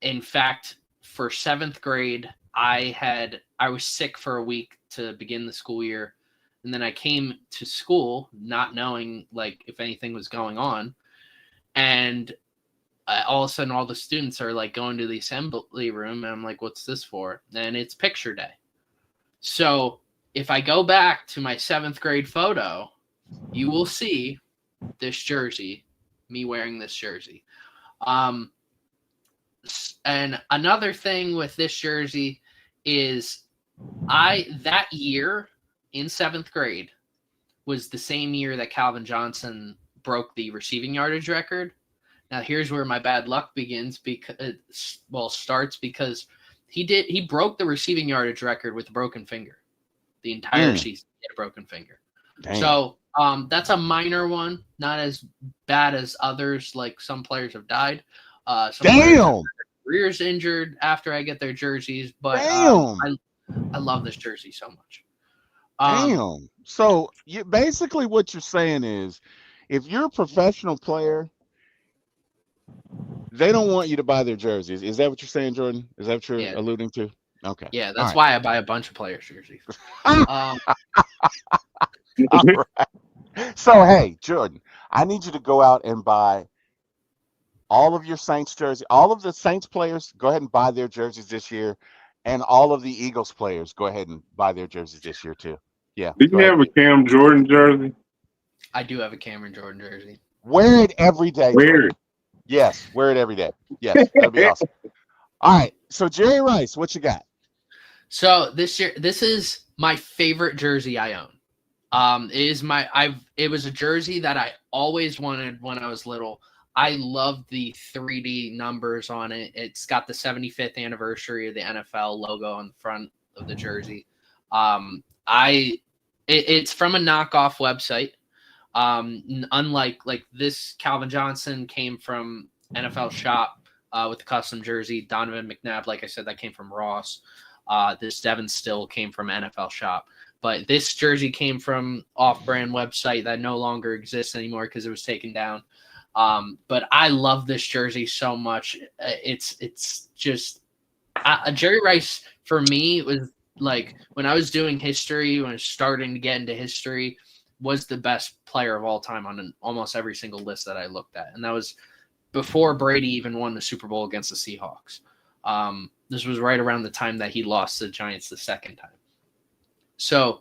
In fact, for 7th grade, I was sick for a week to begin the school year. And then I came to school not knowing like if anything was going on. And all of a sudden all the students are like going to the assembly room. And I'm like, what's this for? And it's picture day. So if I go back to my 7th grade photo, you will see this jersey, me wearing this jersey. And another thing with this jersey is that year in 7th grade was the same year that Calvin Johnson broke the receiving yardage record. Now here's where my bad luck begins starts because he broke the receiving yardage record with a broken finger. The entire season he had a broken finger. Damn. So that's a minor one, not as bad as others, like some players have died. Some careers injured after I get their jerseys, but I love this jersey so much. Damn. So basically what you're saying is, if you're a professional player, they don't want you to buy their jerseys. Is that what you're saying, Jordan? Is that what you're alluding to? Okay. Yeah, that's why I buy a bunch of players' jerseys. All right. So, hey, Jordan, I need you to go out and buy all of your Saints jersey, all of the Saints players, go ahead and buy their jerseys this year, and all of the Eagles players, go ahead and buy their jerseys this year too. Yeah, Do go you ahead have and a do it. Cam Jordan jersey? I do have a Cameron Jordan jersey. Wear it every day, Wear Jordan. Yes, wear it every day. Yes, that'd be it. awesome. All right, so Jerry Rice, what you got? So this year, this is my favorite jersey I own. It was a jersey that I always wanted when I was little. I love the 3D numbers on it. It's got the 75th anniversary of the NFL logo on the front of the jersey. It's from a knockoff website. Unlike like this, Calvin Johnson came from NFL Shop with the custom jersey. Donovan McNabb, like I said, that came from Ross. This Devon Still came from NFL Shop. But this jersey came from off-brand website that no longer exists anymore because it was taken down. But I love this jersey so much. It's just Jerry Rice for me was like when I was doing history, when I was starting to get into history, was the best player of all time on almost every single list that I looked at, and that was before Brady even won the Super Bowl against the Seahawks. This was right around the time that he lost the Giants the second time. So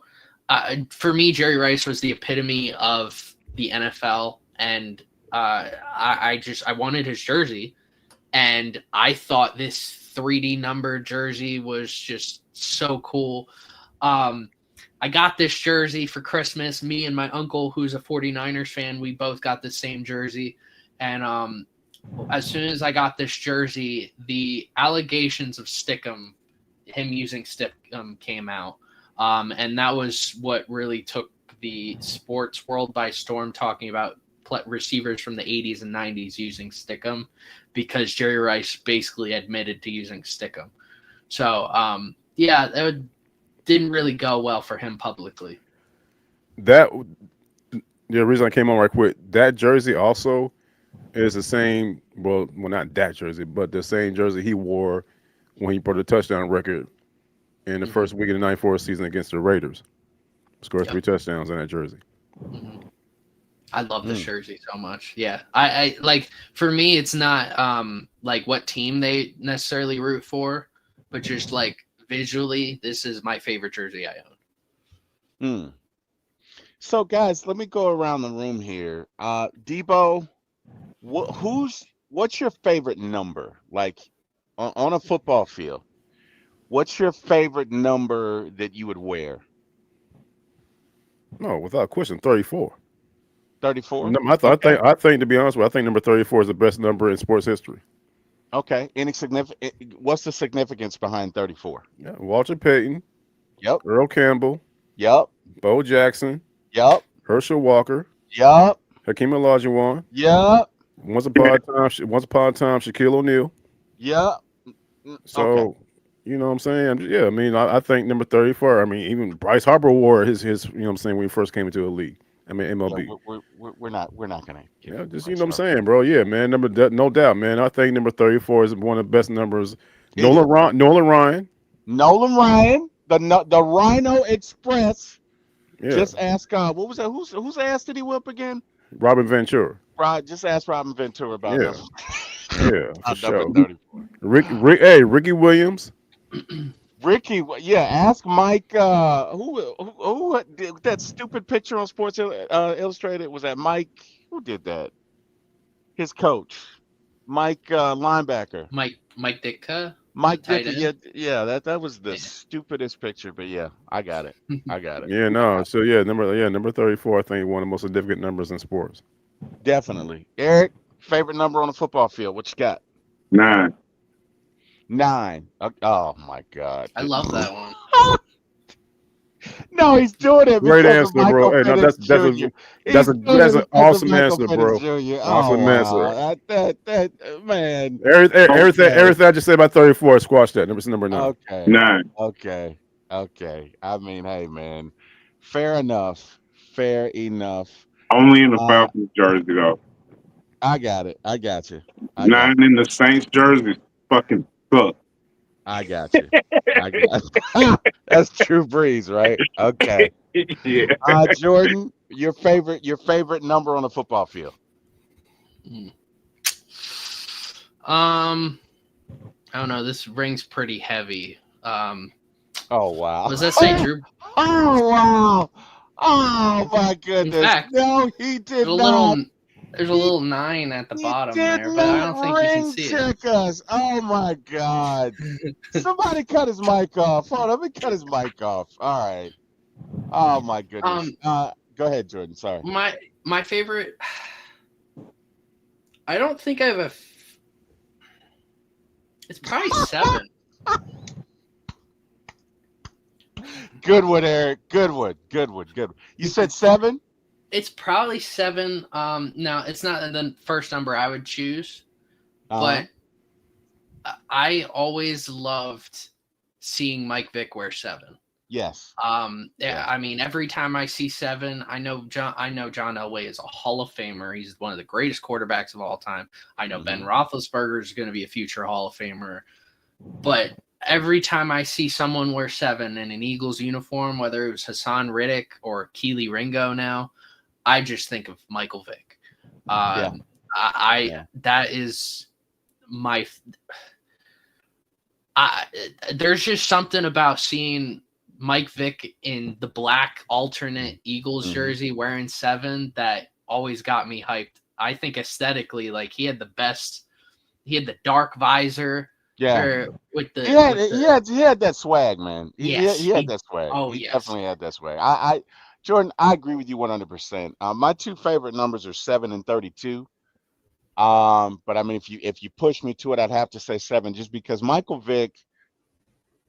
for me, Jerry Rice was the epitome of the NFL, and I wanted his jersey, and I thought this 3D number jersey was just so cool. I got this jersey for Christmas. Me and my uncle, who's a 49ers fan, we both got the same jersey. And as soon as I got this jersey, the allegations of Stickum, him using Stickum, came out. And that was what really took the sports world by storm, talking about receivers from the 80s and 90s using Stickum, because Jerry Rice basically admitted to using Stickum. So, that didn't really go well for him publicly. The reason I came on right quick, that jersey also is the same, well, not that jersey, but the same jersey he wore when he broke the touchdown record in the first week of the 94 season against the Raiders. Scored 3 touchdowns in that jersey. Mm-hmm. I love this jersey so much. Yeah. I like, for me, it's not like what team they necessarily root for, but just like visually, this is my favorite jersey I own. So guys, let me go around the room here. Debo, what's your favorite number? Like on a football field, what's your favorite number that you would wear? No, without question, 34. 34? I think to be honest with you, I think number 34 is the best number in sports history. Okay. What's the significance behind 34? Yeah, Walter Payton. Yep. Earl Campbell. Yep. Bo Jackson. Yep. Herschel Walker. Yep. Hakeem Olajuwon. Yep. Once upon a time, Shaquille O'Neal. Yep. So, okay. You know what I'm saying? Yeah, I mean, I think number 34. I mean, even Bryce Harper wore his. You know what I'm saying, when he first came into the league. I mean, MLB. Yeah, we're not gonna. Yeah, just you know what I'm saying, bro. Yeah, man. No doubt, man. I think number 34 is one of the best numbers. Nolan Ryan, the Rhino Express. Yeah. Just ask what was that? Whose ass did he whip again? Robin Ventura. Right, just ask Robin Ventura about that. Yeah, for sure. 34. Ricky Williams. Ricky, yeah, ask Mike. Who did that stupid picture on Sports Illustrated? Was that Mike? Who did that? His coach, Mike, linebacker. Mike Ditka. Mike Ditka. Yeah. That was the stupidest picture, but yeah, I got it. Yeah, no. So number 34. I think one of the most significant numbers in sports. Definitely. Eric, favorite number on the football field? What you got? 9. 9. Oh my God. I love that one. No, he's doing it. Great answer, bro. Hey, no, that's an awesome answer, bro. Awesome answer. That man. Everything I just said about 34, squash that. Number 9. Okay. 9. Okay. I mean, hey, man. Fair enough. Only in the Falcons jersey, though. I got it. I got you. 9 in the Saints jersey fucking suck. I got you. That's True Breeze, right? Okay. Yeah. Jordan, your favorite number on the football field. Hmm. Um, I don't know. This rings pretty heavy. Oh wow. Was that say Drew? Oh wow. Oh my In goodness. fact, No, he there's did a not. little there's a He little 9 at the he bottom did there, but I don't not think you can ring see it. check us. Oh my God. Somebody cut his mic off. Hold on, let me cut his mic off. All right. Oh my goodness. Um, Go ahead, Jordan. Sorry. my favorite. I don't think I have a. It's probably 7. Goodwood, Eric. Goodwood. Goodwood. Goodwood. You said 7? It's probably 7. Now it's not the first number I would choose, Uh-huh. but I always loved seeing Mike Vick wear 7. Yes. Yeah, Yeah. I mean, every time I see 7, I know John Elway is a Hall of Famer. He's one of the greatest quarterbacks of all time. I know Ben Hmm. Roethlisberger is going to be a future Hall of Famer. But every time I see someone wear 7 in an Eagles uniform, whether it was Hassan Riddick or Keely Ringo now, I just think of Michael Vick. Yeah. I Yeah. that is my. I, there's just something about seeing Mike Vick in the black alternate Eagles Hmm. jersey wearing 7 that always got me hyped. I think aesthetically, like he had the best. He had the dark visor, Yeah. or with He the had with he the had he had that swag, man. He yes had he. that swag. Oh He yes. definitely had that swag. Jordan, I agree with you 100%. My two favorite numbers are 7 and 32. But I mean, if you push me to it, I'd have to say 7, just because Michael Vick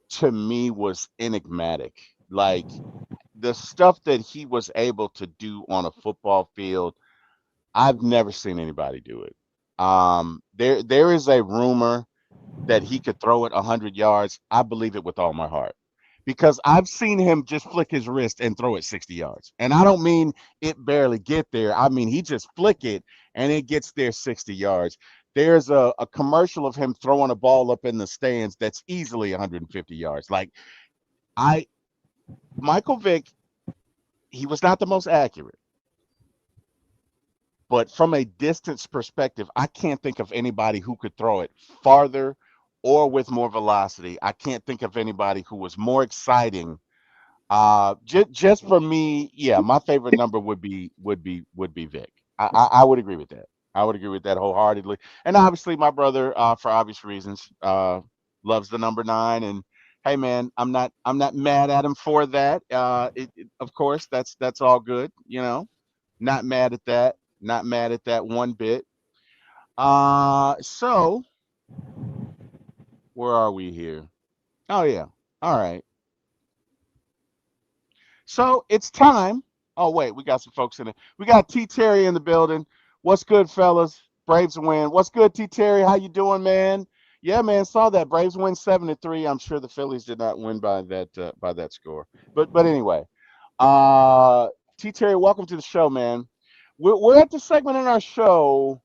to me was enigmatic. Like the stuff that he was able to do on a football field, I've never seen anybody do it. There is a rumor that he could throw it 100 yards. I believe it with all my heart, because I've seen him just flick his wrist and throw it 60 yards. And I don't mean it barely get there. I mean, he just flick it and it gets there 60 yards. There's a commercial of him throwing a ball up in the stands that's easily 150 yards. Like I, Michael Vick, he was not the most accurate, but from a distance perspective, I can't think of anybody who could throw it farther or with more velocity. I can't think of anybody who was more exciting. Just for me, yeah, my favorite number would be Vic. I would agree with that. I would agree with that wholeheartedly. And obviously, my brother, for obvious reasons, loves the number 9. And hey, man, I'm not mad at him for that. Of course, that's all good. Not mad at that. Not mad at that one bit. So where are we here? Oh yeah. All right. So it's time. Oh wait, we got some folks in it. We got T Terry in the building. What's good, fellas? Braves win. What's good, T Terry? How you doing, man? Yeah, man. Saw that Braves win 7-3. I'm sure the Phillies did not win by that score. But anyway, uh, T Terry, welcome to the show, man. We're at the segment in our show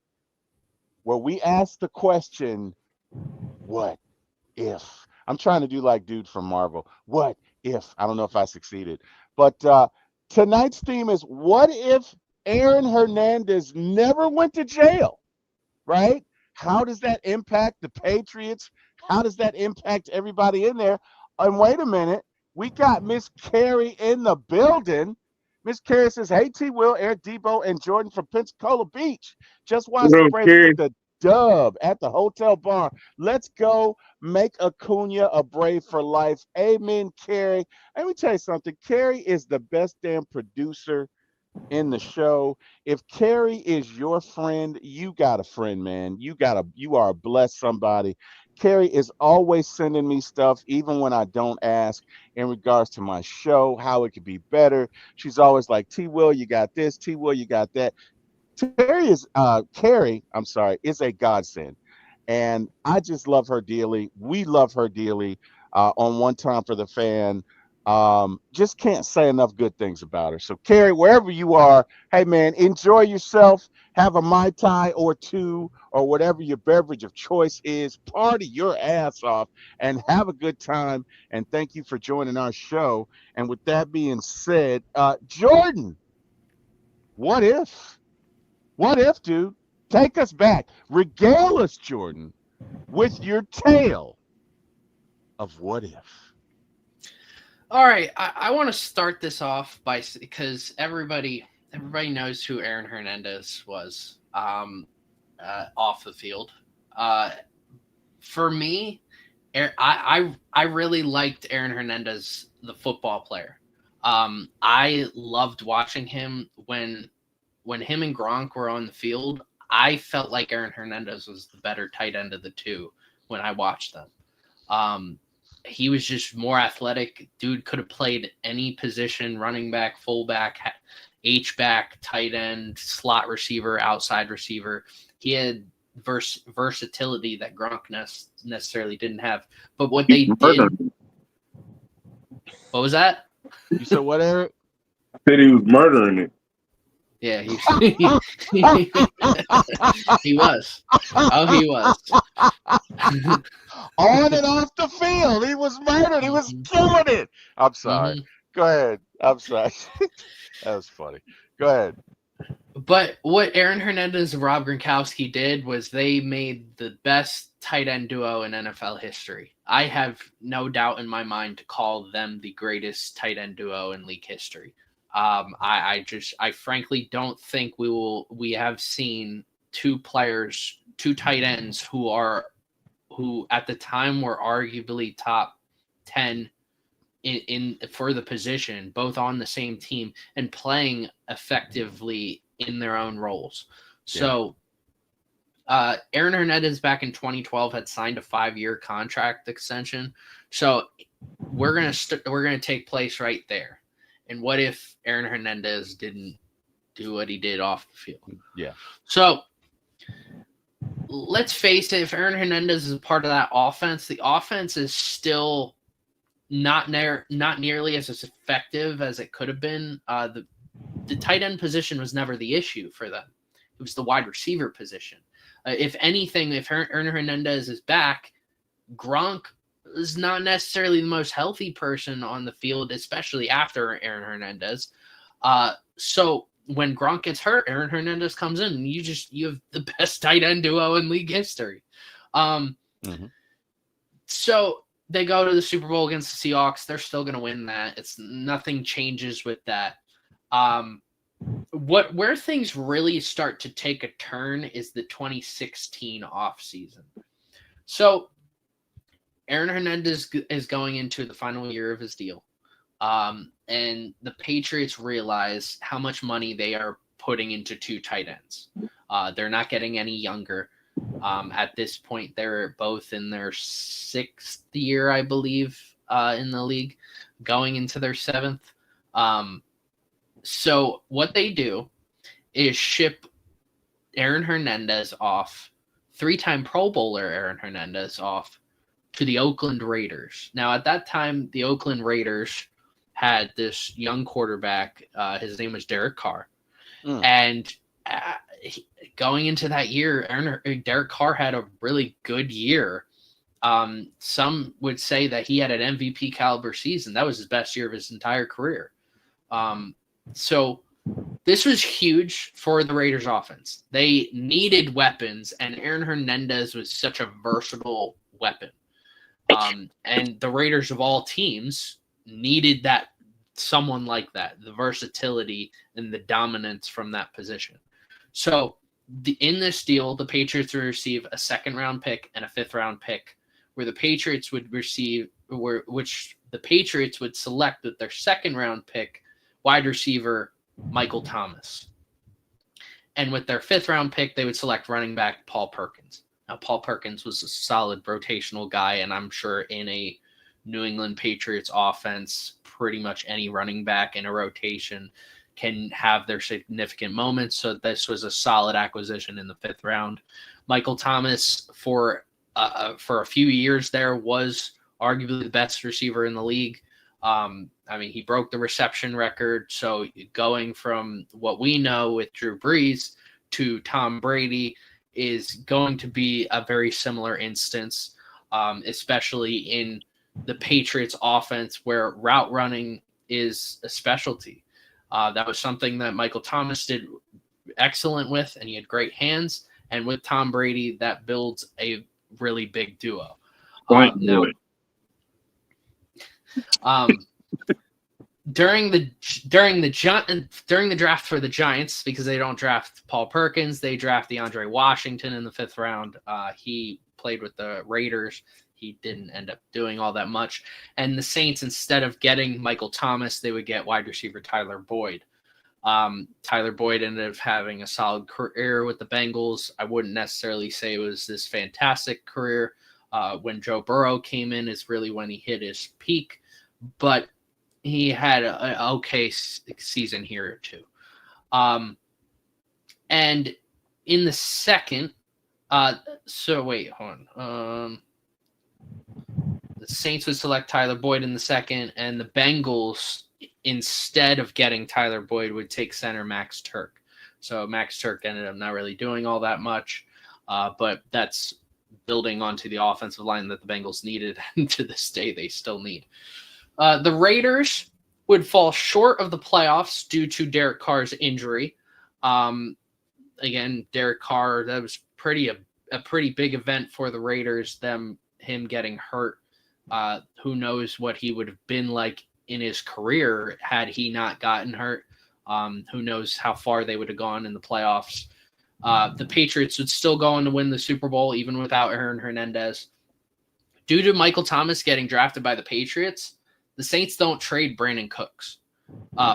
where we ask the question, what if? I'm trying to do like dude from Marvel. What if? I don't know if I succeeded. But tonight's theme is, what if Aaron Hernandez never went to jail? Right? How does that impact the Patriots? How does that impact everybody in there? And wait a minute, we got Miss Carrie in the building. Miss Carrie says, "Hey T Will, Eric Debo, and Jordan from Pensacola Beach. Just watched the Little Braves get kid. the dub at the hotel bar. Let's go make Acuna a Brave for life. Amen, Carrie." Let me tell you something. Carrie is the best damn producer in the show. If Carrie is your friend, you got a friend, man. You are a blessed somebody. Carrie is always sending me stuff, even when I don't ask, in regards to my show, how it could be better. She's always like, T Will, you got this, T Will, you got that. Carrie, I'm sorry, is a godsend. And I just love her dearly. We love her dearly. On One Time for the Fan. Just can't say enough good things about her. So, Carrie, wherever you are, hey man, enjoy yourself. Have a Mai Tai or two, or whatever your beverage of choice is. Party your ass off and have a good time. And thank you for joining our show. And with that being said, Jordan, What if? What if, dude? Take us back. Regale us, Jordan, with your tale of what if. All right, I want to start this off because everybody knows who Aaron Hernandez was off the field. For me, I really liked Aaron Hernandez, the football player. I loved watching him when him and Gronk were on the field. I felt like Aaron Hernandez was the better tight end of the two when I watched them. He was just more athletic. Dude could have played any position: running back, fullback, H back, tight end, slot receiver, outside receiver. He had versatility that Gronk necessarily didn't have. But what they did, what was that? You said what, Eric? Said he was murdering it. Yeah, he was. Oh, he was. On and off the field, he was murdered. He was killing it. I'm sorry. Mhm. Go ahead. I'm sorry. That was funny. Go ahead. But what Aaron Hernandez and Rob Gronkowski did was they made the best tight end duo in NFL history. I have no doubt in my mind to call them the greatest tight end duo in league history. I frankly don't think we have seen two tight ends who at the time were arguably top 10 in for the position, both on the same team and playing effectively in their own roles. Yeah. So Aaron Hernandez back in 2012 had signed a 5-year contract extension. So we're gonna take place right there. And what if Aaron Hernandez didn't do what he did off the field? Yeah. So let's face it, if Aaron Hernandez is a part of that offense, the offense is still not nearly as effective as it could have been. The tight end position was never the issue for them. It was the wide receiver position. If anything, if Aaron Hernandez is back, Gronk is not necessarily the most healthy person on the field, especially after Aaron Hernandez. So when Gronk gets hurt, Aaron Hernandez comes in, and you have the best tight end duo in league history. So they go to the Super Bowl against the Seahawks. They're still going to win that. Nothing changes with that. Where things really start to take a turn is the 2016 offseason. So Aaron Hernandez is going into the final year of his deal. And the Patriots realize how much money they are putting into two tight ends. They're not getting any younger. At this point, they're both in their 6th year, I believe, in the league, going into their 7th. So what they do is ship Aaron Hernandez off, 3-time Pro Bowler Aaron Hernandez off, to the Oakland Raiders. Now, at that time, the Oakland Raiders had this young quarterback. His name was Derek Carr. And going into that year, Derek Carr had a really good year. Some would say that he had an MVP caliber season. That was his best year of his entire career. So this was huge for the Raiders offense. They needed weapons, and Aaron Hernandez was such a versatile weapon. And the Raiders of all teams needed someone like that, the versatility and the dominance from that position. So in this deal, the Patriots would receive a 2nd-round pick and a 5th-round pick, where the Patriots would which the Patriots would select with their 2nd-round pick wide receiver Michael Thomas. And with their 5th-round pick, they would select running back Paul Perkins. Now, Paul Perkins was a solid rotational guy, and I'm sure in a New England Patriots offense, pretty much any running back in a rotation can have their significant moments. So this was a solid acquisition in the 5th round. Michael Thomas, for a few years there, was arguably the best receiver in the league. He broke the reception record. So going from what we know with Drew Brees to Tom Brady is going to be a very similar instance, especially in the Patriots offense, where route running is a specialty. That was something that Michael Thomas did excellent with, and he had great hands. And with Tom Brady, that builds a really big duo. Now, during the draft for the Giants, because they don't draft Paul Perkins, they draft DeAndre Washington in the 5th round. He played with the Raiders. He didn't end up doing all that much. And the Saints, instead of getting Michael Thomas, they would get wide receiver Tyler Boyd. Tyler Boyd ended up having a solid career with the Bengals. I wouldn't necessarily say it was this fantastic career. When Joe Burrow came in is really when he hit his peak, but he had an okay season here or two. And in the second, so wait, hold on. The Saints would select Tyler Boyd in the second, and the Bengals, instead of getting Tyler Boyd, would take center Max Turk. So Max Turk ended up not really doing all that much, but that's building onto the offensive line that the Bengals needed, and to this day they still need. The Raiders would fall short of the playoffs due to Derek Carr's injury. Again, Derek Carr, that was a pretty big event for the Raiders, him getting hurt. Who knows what he would have been like in his career had he not gotten hurt. Who knows how far they would have gone in the playoffs. The Patriots would still go on to win the Super Bowl even without Aaron Hernandez. Due to Michael Thomas getting drafted by the Patriots, the Saints don't trade Brandon Cooks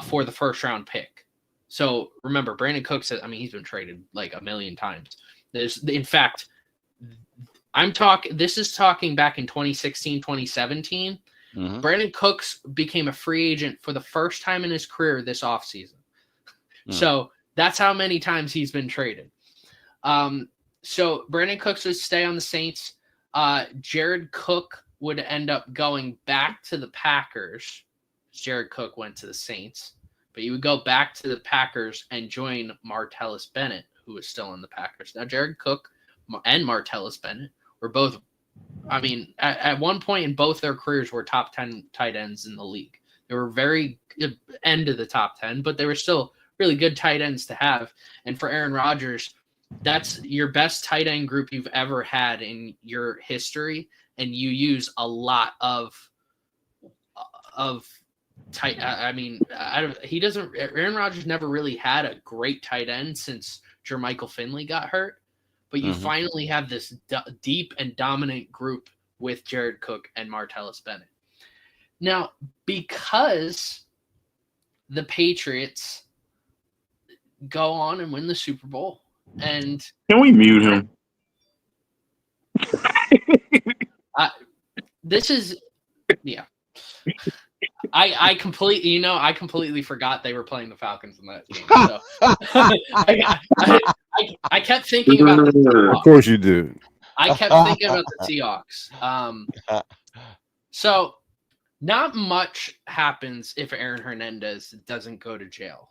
for the 1st round pick. So remember, Brandon Cooks, he's been traded like a million times. In fact, this is talking back in 2016, 2017. Mm-hmm. Brandon Cooks became a free agent for the first time in his career this offseason. So that's how many times he's been traded. So Brandon Cooks would stay on the Saints. Jared Cook would end up going back to the Packers. Jared Cook went to the Saints, but he would go back to the Packers and join Martellus Bennett, who was still in the Packers. Now, Jared Cook and Martellus Bennett were both, at one point in both their careers were top 10 tight ends in the league. They were very good end of the top 10, but they were still really good tight ends to have. And for Aaron Rodgers, that's your best tight end group you've ever had in your history. And you use a lot of tight. Aaron Rodgers never really had a great tight end since Jermichael Finley got hurt. But you finally have this deep and dominant group with Jared Cook and Martellus Bennett. Now, because the Patriots go on and win the Super Bowl, and can we mute him? This is, yeah. I completely forgot they were playing the Falcons in that game. So I kept thinking about the Seahawks. Of course you do. I kept thinking about the Seahawks. So not much happens if Aaron Hernandez doesn't go to jail.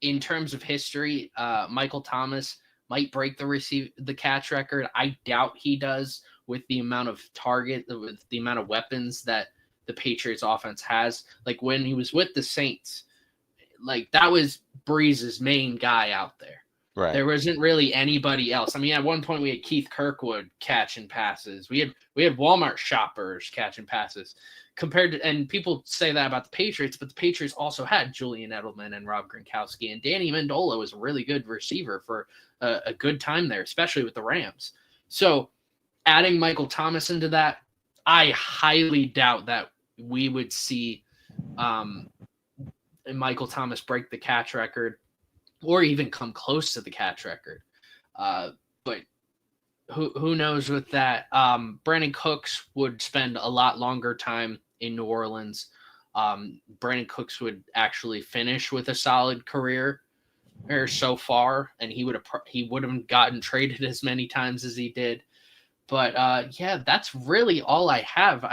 In terms of history, Michael Thomas might break the catch record. I doubt he does with the amount of with the amount of weapons that the Patriots offense has. Like when he was with the Saints, like that was Breeze's main guy out there. Right. There wasn't really anybody else. At one point we had Keith Kirkwood catching passes. We had Walmart shoppers catching passes. And people say that about the Patriots, but the Patriots also had Julian Edelman and Rob Gronkowski, and Danny Amendola was a really good receiver for a good time there, especially with the Rams. So adding Michael Thomas into that, I highly doubt that we would see Michael Thomas break the catch record or even come close to the catch record. But who knows with that? Brandon Cooks would spend a lot longer time in New Orleans. Brandon Cooks would actually finish with a solid career so far, and he would have gotten traded as many times as he did. But yeah, that's really all I have.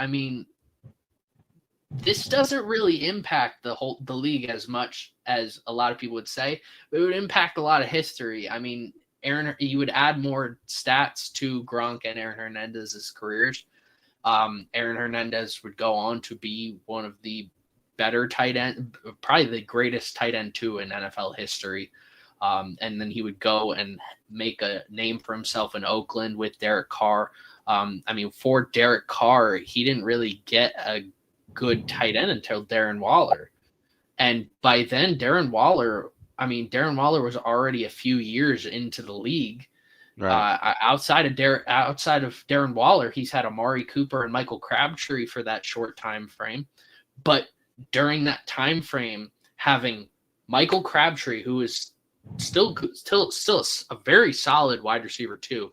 This doesn't really impact the league as much as a lot of people would say. But it would impact a lot of history. You would add more stats to Gronk and Aaron Hernandez's careers. Aaron Hernandez would go on to be one of the better tight end, probably the greatest tight end too in NFL history. And then he would go and make a name for himself in Oakland with Derek Carr. For Derek Carr, he didn't really get a good tight end until Darren Waller. And by then, Darren Waller was already a few years into the league. Right. Outside of Darren Waller, he's had Amari Cooper and Michael Crabtree for that short time frame. But during that time frame, having Michael Crabtree, who is still a very solid wide receiver too,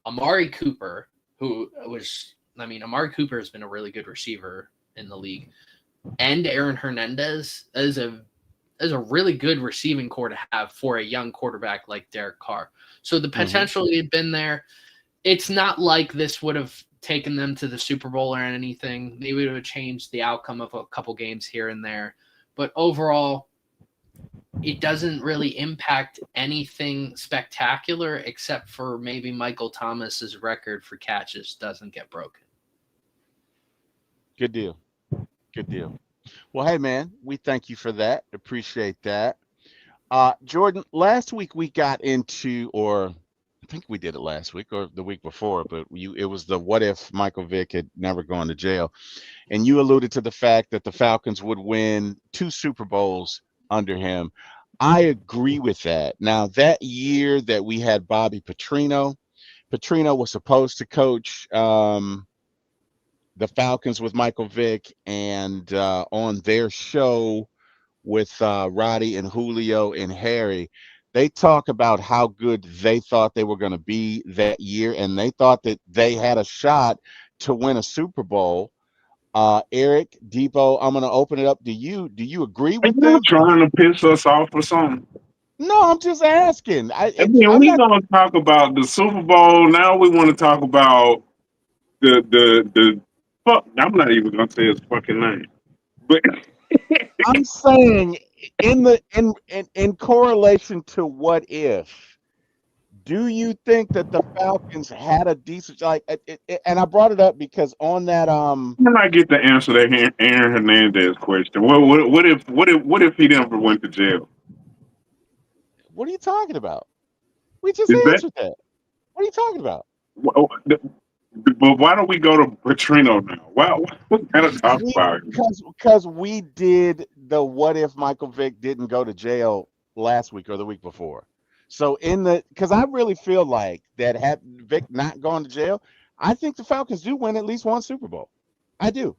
Amari Cooper, Amari Cooper has been a really good receiver in the league, and Aaron Hernandez is a really good receiving core to have for a young quarterback like Derek Carr. So the potential had been there. It's not like this would have taken them to the Super Bowl or anything. They would have changed the outcome of a couple games here and there. But overall, it doesn't really impact anything spectacular except for maybe Michael Thomas's record for catches doesn't get broken. Good deal. Good deal. Well, hey, man, we thank you for that. Appreciate that. Jordan, last week we got into, or I think we did it last week or the week before, but it was the what if Michael Vick had never gone to jail. And you alluded to the fact that the Falcons would win 2 Super Bowls under him. I agree with that. Now, that year that we had Bobby Petrino was supposed to coach the Falcons with Michael Vick, and on their show with Roddy and Julio and Harry, they talk about how good they thought they were going to be that year, and they thought that they had a shot to win a Super Bowl. Eric, Depot, I'm going to open it up. Do you agree with them? Are you trying to piss us off or something? No, I'm just asking. We're going to talk about the Super Bowl. Now we want to talk about the fuck. I'm not even going to say his fucking name. But I'm saying in correlation to what if, do you think that the Falcons had a decent and I brought it up because on that when I get the answer to that Aaron Hernandez question, what if he never went to jail? What are you talking about? We just answered that. What are you talking about? But why don't we go to Petrino now? What kind of talk about it? Because we did the what if Michael Vick didn't go to jail last week or the week before. So because I really feel like that had Vic not gone to jail, I think the Falcons do win at least one Super Bowl. I do.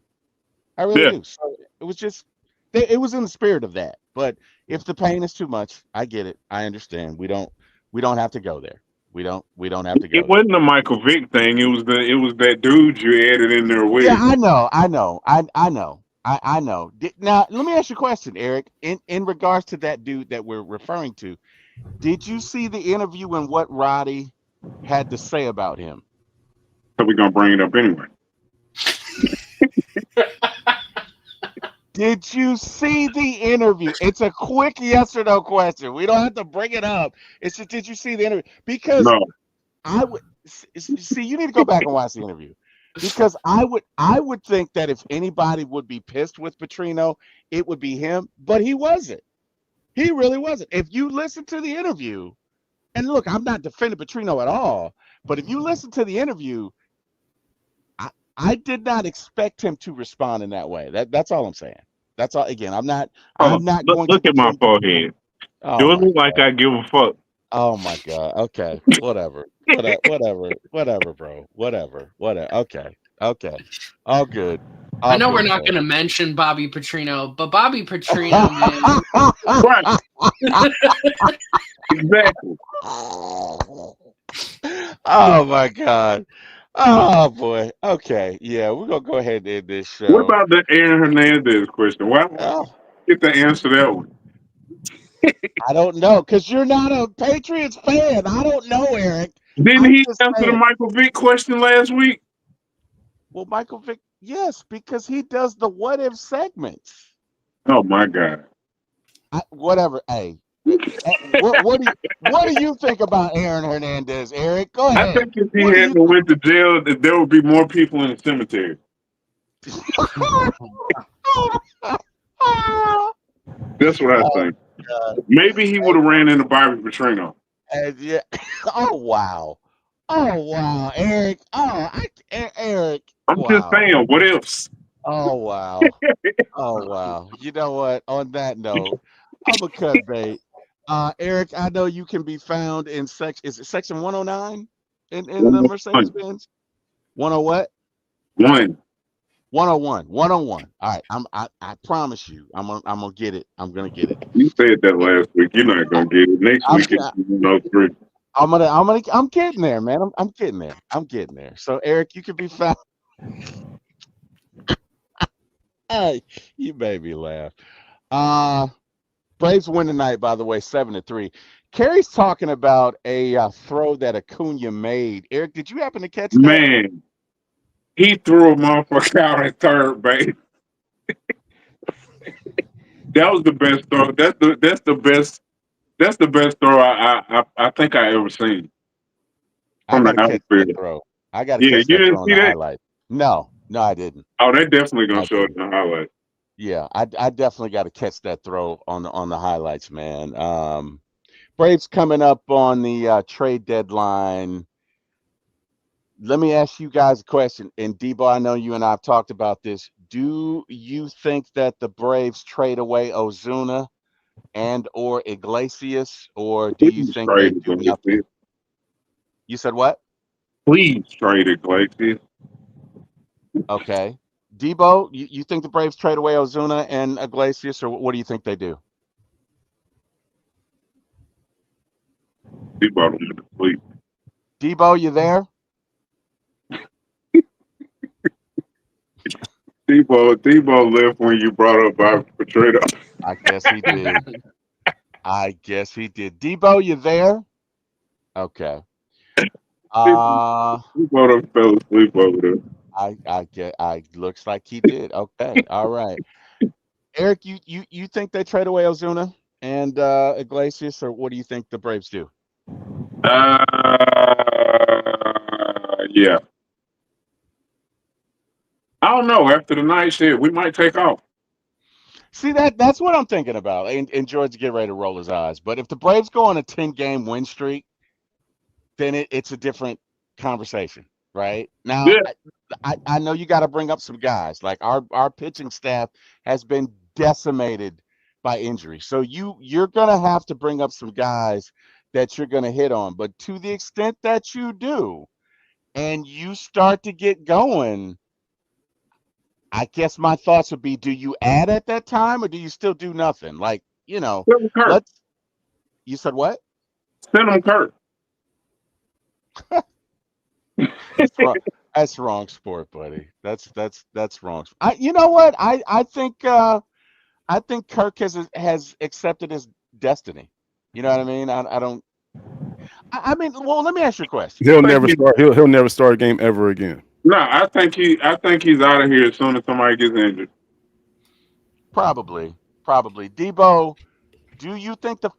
I really do. So it was just, it was in the spirit of that. But if the pain is too much, I get it. I understand. We don't have to go there. We don't have to go. It wasn't the Michael Vick thing. It was that dude you added in there with. Yeah, I know. Now, let me ask you a question, Eric. In regards to that dude that we're referring to, did you see the interview and what Roddy had to say about him? So we're going to bring it up anyway. Did you see the interview? It's a quick yes or no question. We don't have to bring it up. It's just, did you see the interview? Because no. I would see, you need to go back and watch the interview. Because I would think that if anybody would be pissed with Petrino, it would be him, but he wasn't. He really wasn't. If you listen to the interview, and look, I'm not defending Petrino at all, but if you listen to the interview, I did not expect him to respond in that way. That's all I'm saying. That's all. Again, I'm not going to look at my forehead. Oh, do it look like I give a fuck? Oh my God. Okay. Whatever, bro. Whatever. Okay. All good. I know we're not going to mention Bobby Petrino, but Bobby Petrino, man. Right. Exactly. Oh my God. Oh boy. Okay. Yeah, we're gonna go ahead and end this show. What about the Aaron Hernandez question? Why get the answer that one? I don't know, because you're not a Patriots fan. I don't know, Eric. Didn't he answer the Michael Vick question last week? Well, Michael Vick, yes, because he does the what if segments. Oh my God. Whatever. Hey. What do you think about Aaron Hernandez, Eric? Go ahead. I think if he hadn't went to jail, that there would be more people in the cemetery. Ah, That's what I oh think. God. Maybe he would have ran into Bobby Petrino. And yeah. Oh wow. Oh wow, Eric. Eric. I'm just Wow. saying, what ifs? Oh wow. Oh wow. You know what? On that note, I'm a cut bait. Eric, I know you can be found in is it section 109 in the Mercedes One, Benz? 10 what? one. 101. 101. All right. I promise you. I'm gonna get it. I'm gonna get it. You said that last week. You're not gonna get it. Next I'm week it's 3. I'm getting there, man. I'm getting there. I'm getting there. So Eric, you can be found. Hey, you made me laugh. Uh Braves win tonight, by the way, 7-3. Kerry's talking about a throw that Acuna made. Eric, did you happen to catch that? Man, he threw a motherfucker out at third base. That was the best throw. That's the best throw I think I ever seen I from got the to catch that outfield. throw. I got to Yeah, catch you that didn't throw on see the that? highlight. No, no, I didn't. Oh, they definitely gonna I show it didn't. in the highlight. Yeah, I definitely got to catch that throw on the highlights, man. Braves coming up on the trade deadline. Let me ask you guys a question. And Debo, I know you and I have talked about this. Do you think that the Braves trade away Ozuna and or Iglesias, or do you Please think they trade do nothing? Iglesias. You said what? Please trade Iglesias. Okay. Debo, you think the Braves trade away Ozuna and Iglesias, or what do you think they do? He brought him to sleep. Debo, you there? Debo left when you brought up Bobby Petrino. I guess he did. I guess he did. Debo, you there? Okay. Uh Debo done fell asleep over there. I get I looks like he did. Okay. All right. Eric, you think they trade away Ozuna and Iglesias, or what do you think the Braves do? Yeah. I don't know. After the night shit, we might take off. See that's what I'm thinking about. And George get ready to roll his eyes. But if the Braves go on a 10-game win streak, then it's a different conversation, right? Now, Yeah. I know you got to bring up some guys. Like our pitching staff has been decimated by injury, so you're gonna have to bring up some guys that you're gonna hit on. But to the extent that you do, and you start to get going, I guess my thoughts would be: do you add at that time, or do you still do nothing? Like Send him Kurt. let's. You said what? Send him Kurt. That's wrong. That's wrong sport, buddy. That's wrong. You know what? I think Kirk has accepted his destiny. You know what I mean? I don't. I mean, well, let me ask you a question. I He'll think never he. start. He'll never start a game ever again. No, I think he's out of here as soon as somebody gets injured. Probably. Debo, do you think the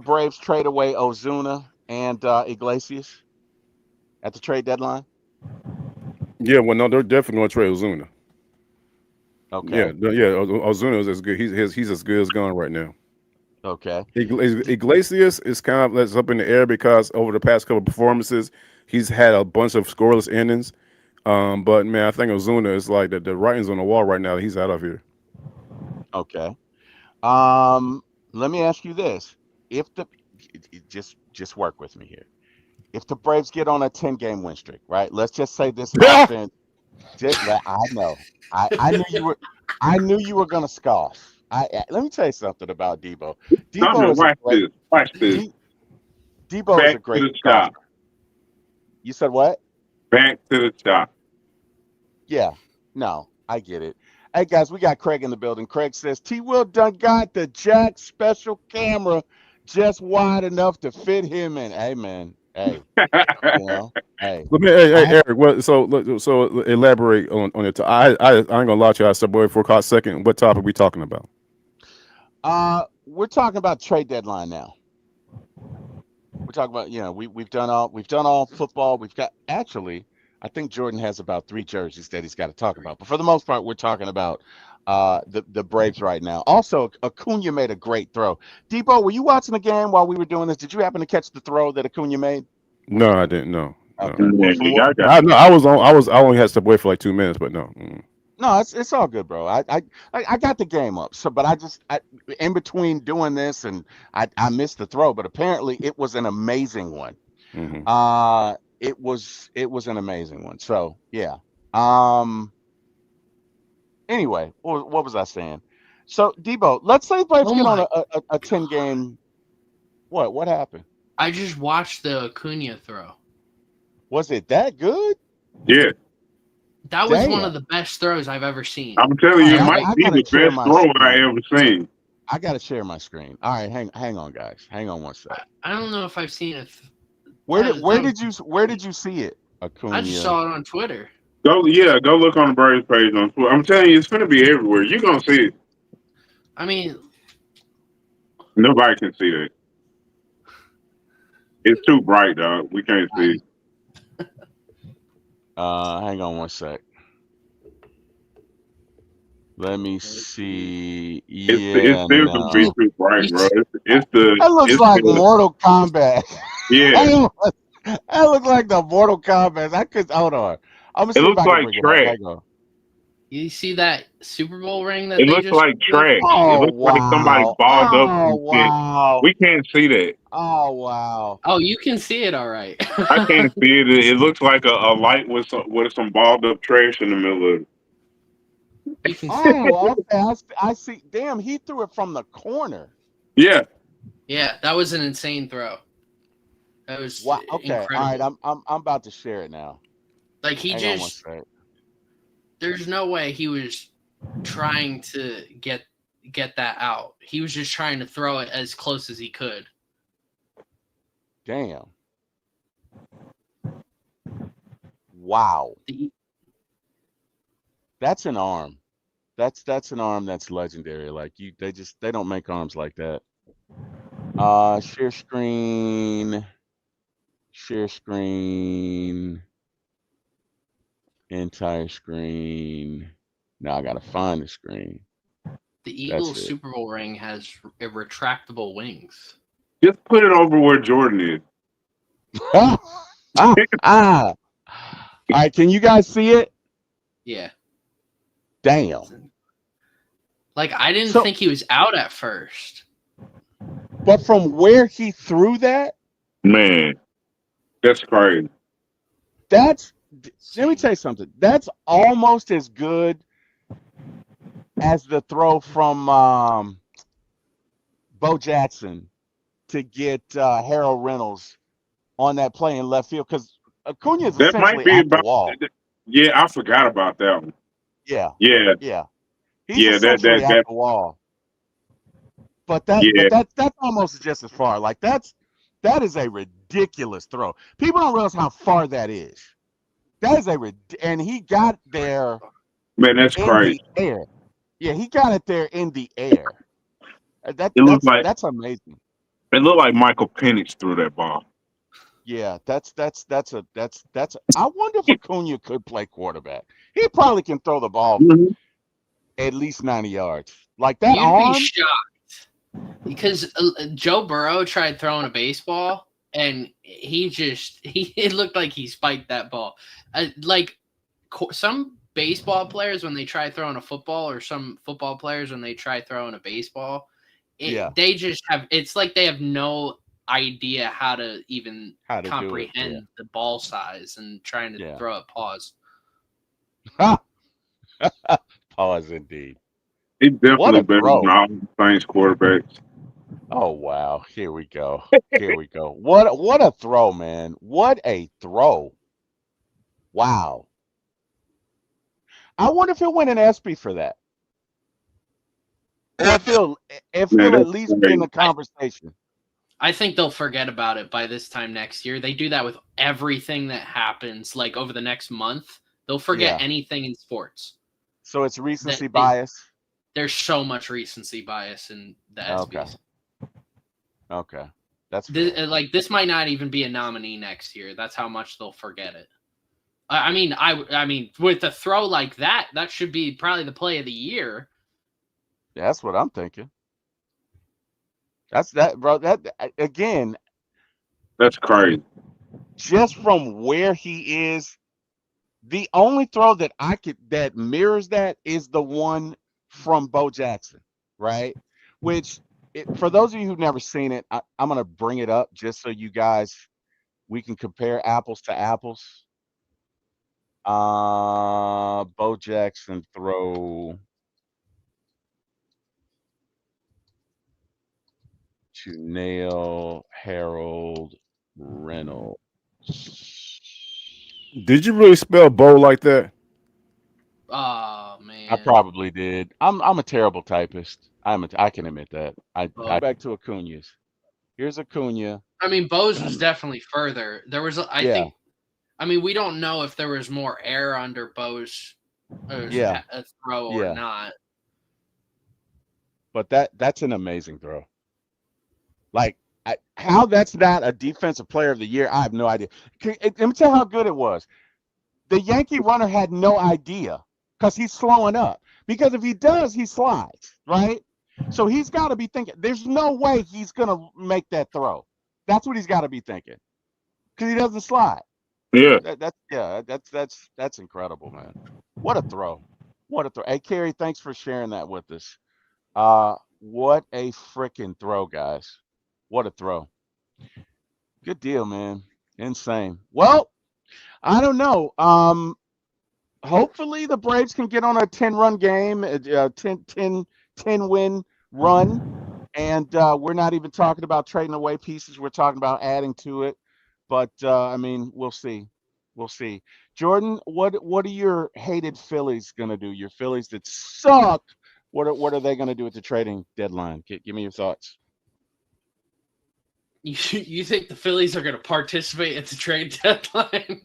Braves trade away Ozuna and Iglesias at the trade deadline? Yeah, well, no, they're definitely going to trade Ozuna. Yeah, Okay. Ozuna is as good. He's as good as gone right now. Okay. Iglesias is kind of that's up in the air because over the past couple of performances, he's had a bunch of scoreless innings. But man, I think Ozuna is like the writing's on the wall right now. He's out of here. Okay. Um, Let me ask you this: if the just work with me here. If the Braves get on a 10-game win streak, right? Let's just say this offense. I know. I knew you were gonna scoff. Let me tell you something about Debo. Debo Tommy, is a watch great. this. Watch this. D, Debo is Back a to great the scoffer. shop. You said what? Back to the shop. Yeah. No, I get it. Hey guys, we got Craig in the building. Craig says T. Will done got the Jack special camera just wide enough to fit him in. Hey man. Hey, you know. Hey. Let me, hey, I Eric. What? So elaborate on it. I ain't gonna lie to you. I said, boy, for a hot second. What topic we talking about? we're talking about trade deadline now. We're talking about, we've done all football. We've got actually, I think Jordan has about 3 jerseys that he's got to talk about. But for the most part, we're talking about the Braves right now. Also, Acuna made a great throw. Debo, were you watching the game while we were doing this? Did you happen to catch the throw that Acuna made? No, I didn't. No, no. Okay. Well, Yeah, from what I got I no, I was on. I only had to step away for like 2 minutes, but no. no, it's all good, bro. I got the game up. So, but in between doing this and I missed the throw, but apparently it was an amazing one. Mm-hmm. It was an amazing one. So yeah. Um. Anyway, what was I saying? So Debo, let's say Braves Oh get on my! a 10 game. What happened? I just watched the Acuna throw. Was it that good? yeah. That was one of Damn. the best throws I've ever seen. I'm telling All you, right, it might I be gotta the share best my throw I screen. ever seen. I gotta share my screen. All right, hang on, guys. Hang on one sec. I don't know if I've seen it. Where did That where was did you where did you see it? I just Acuna. saw it on Twitter. Go look on the Braves page on Twitter. I'm telling you, it's gonna be everywhere. You're gonna see it. I mean, Nobody can see that. It's too bright, dog. We can't see it. Hang on one sec. Let me see. It's Yeah, still gonna be no. too bright, bro. That looks like Mortal Kombat. Yeah. That looks like the Mortal Kombat. I could hold on. I'm gonna It see if looks I can like bring it up. trash. Hang on. you see that Super Bowl ring that It they looks just like revealed? trash. It Oh looks like somebody wow. balled up Oh some shit. wow. We can't see that. Oh wow. Oh, you can see it all right. I can't see it. It looks like a light with some balled up trash in the middle of it. You can, Oh, okay. I see. Damn, he threw it from the corner. Yeah. yeah, that was an insane throw. That was Wow. Okay. All right. incredible. I'm about to share it now. Like he Hang on one just, sec. there's no way he was trying to get that out. He was just trying to throw it as close as he could. Damn. Wow. That's an arm. That's an arm that's legendary. Like they don't make arms like that. Share screen. Share screen. Entire screen. Now I gotta find the screen. The Eagles it. Super Bowl ring has retractable wings. Just put it over where Jordan is. ah. All right, can you guys see it? Yeah. Damn. Like I didn't So- think he was out at first. But from where he threw that, Man, that's crazy. let me tell you something. That's almost as good as the throw from Bo Jackson to get Harold Reynolds on that play in left field because Acuna is That might essentially be at the about. wall. Yeah, I forgot about that one. Yeah, Yeah, yeah. He's yeah. essentially at the wall. But Yeah. that's almost just as far. Like that is a ridiculous throw. People don't realize how far that is. That is and he got there Man, that's in crazy. the air. Yeah, he got it there in the air. It looked like That's amazing. it looked like Michael Penix threw that ball. Yeah, that's. I wonder if Acuna could play quarterback. He probably can throw the ball Mhm. at least 90 yards. Like that You'd arm. be shocked because Joe Burrow tried throwing a baseball and it looked like he spiked that ball. Like some baseball players when they try throwing a football, or some football players when they try throwing a baseball, they just have. It's like they have no idea how to even comprehend the ball size and trying to throw it. Pause. Pause indeed. He's definitely better throw. than all the Saints quarterbacks. Oh wow! Here we go. Here we go. What a throw, man! What a throw! Wow. I wonder if he'll win an ESPY for that. Or if he'll at least be in the conversation. I think they'll forget about it by this time next year. They do that with everything that happens, like over the next month. They'll forget anything in sports. So it's recency bias? There's so much recency bias in the ESPYs. Okay. That's this might not even be a nominee next year. That's how much they'll forget it. I mean, with a throw like that, that should be probably the play of the year. That's what I'm thinking. That's that, bro. Again, That's crazy. just from where he is, the only throw that I could that mirrors that is the one from Bo Jackson, right? Which, for those of you who've never seen it, I'm gonna bring it up just so you guys we can compare apples to apples. Bo Jackson throw to nail Harold Reynolds. Did you really spell bow like that? Oh I man. probably did. I'm a terrible typist. I can admit that. I Bo. back to Acuna's. Here's Acuna. I mean, Bose was definitely further. There was, I Yeah, think. I mean, we don't know if there was more air under Bose yeah, a throw or yeah. not. But that's an amazing throw. Like how that's not a defensive player of the year, I have no idea. Let me tell you how good it was. The Yankee runner had no idea because he's slowing up. Because if he does, he slides, right? So he's got to be thinking, there's no way he's going to make that throw. That's what he's got to be thinking because he doesn't slide. Yeah. That's incredible, man. What a throw. What a throw. Hey, Kerry, thanks for sharing that with us. What a freaking throw, guys. What a throw. Good deal, man. Insane. Well, I don't know. Hopefully the Braves can get on a 10-run game, 10 win run. And we're not even talking about trading away pieces. We're talking about adding to it. But I mean, we'll see. We'll see. Jordan, what are your hated Phillies gonna do? Your Phillies that suck. What are they gonna do at the trading deadline? Give me your thoughts. You think the Phillies are going to participate at the trade deadline?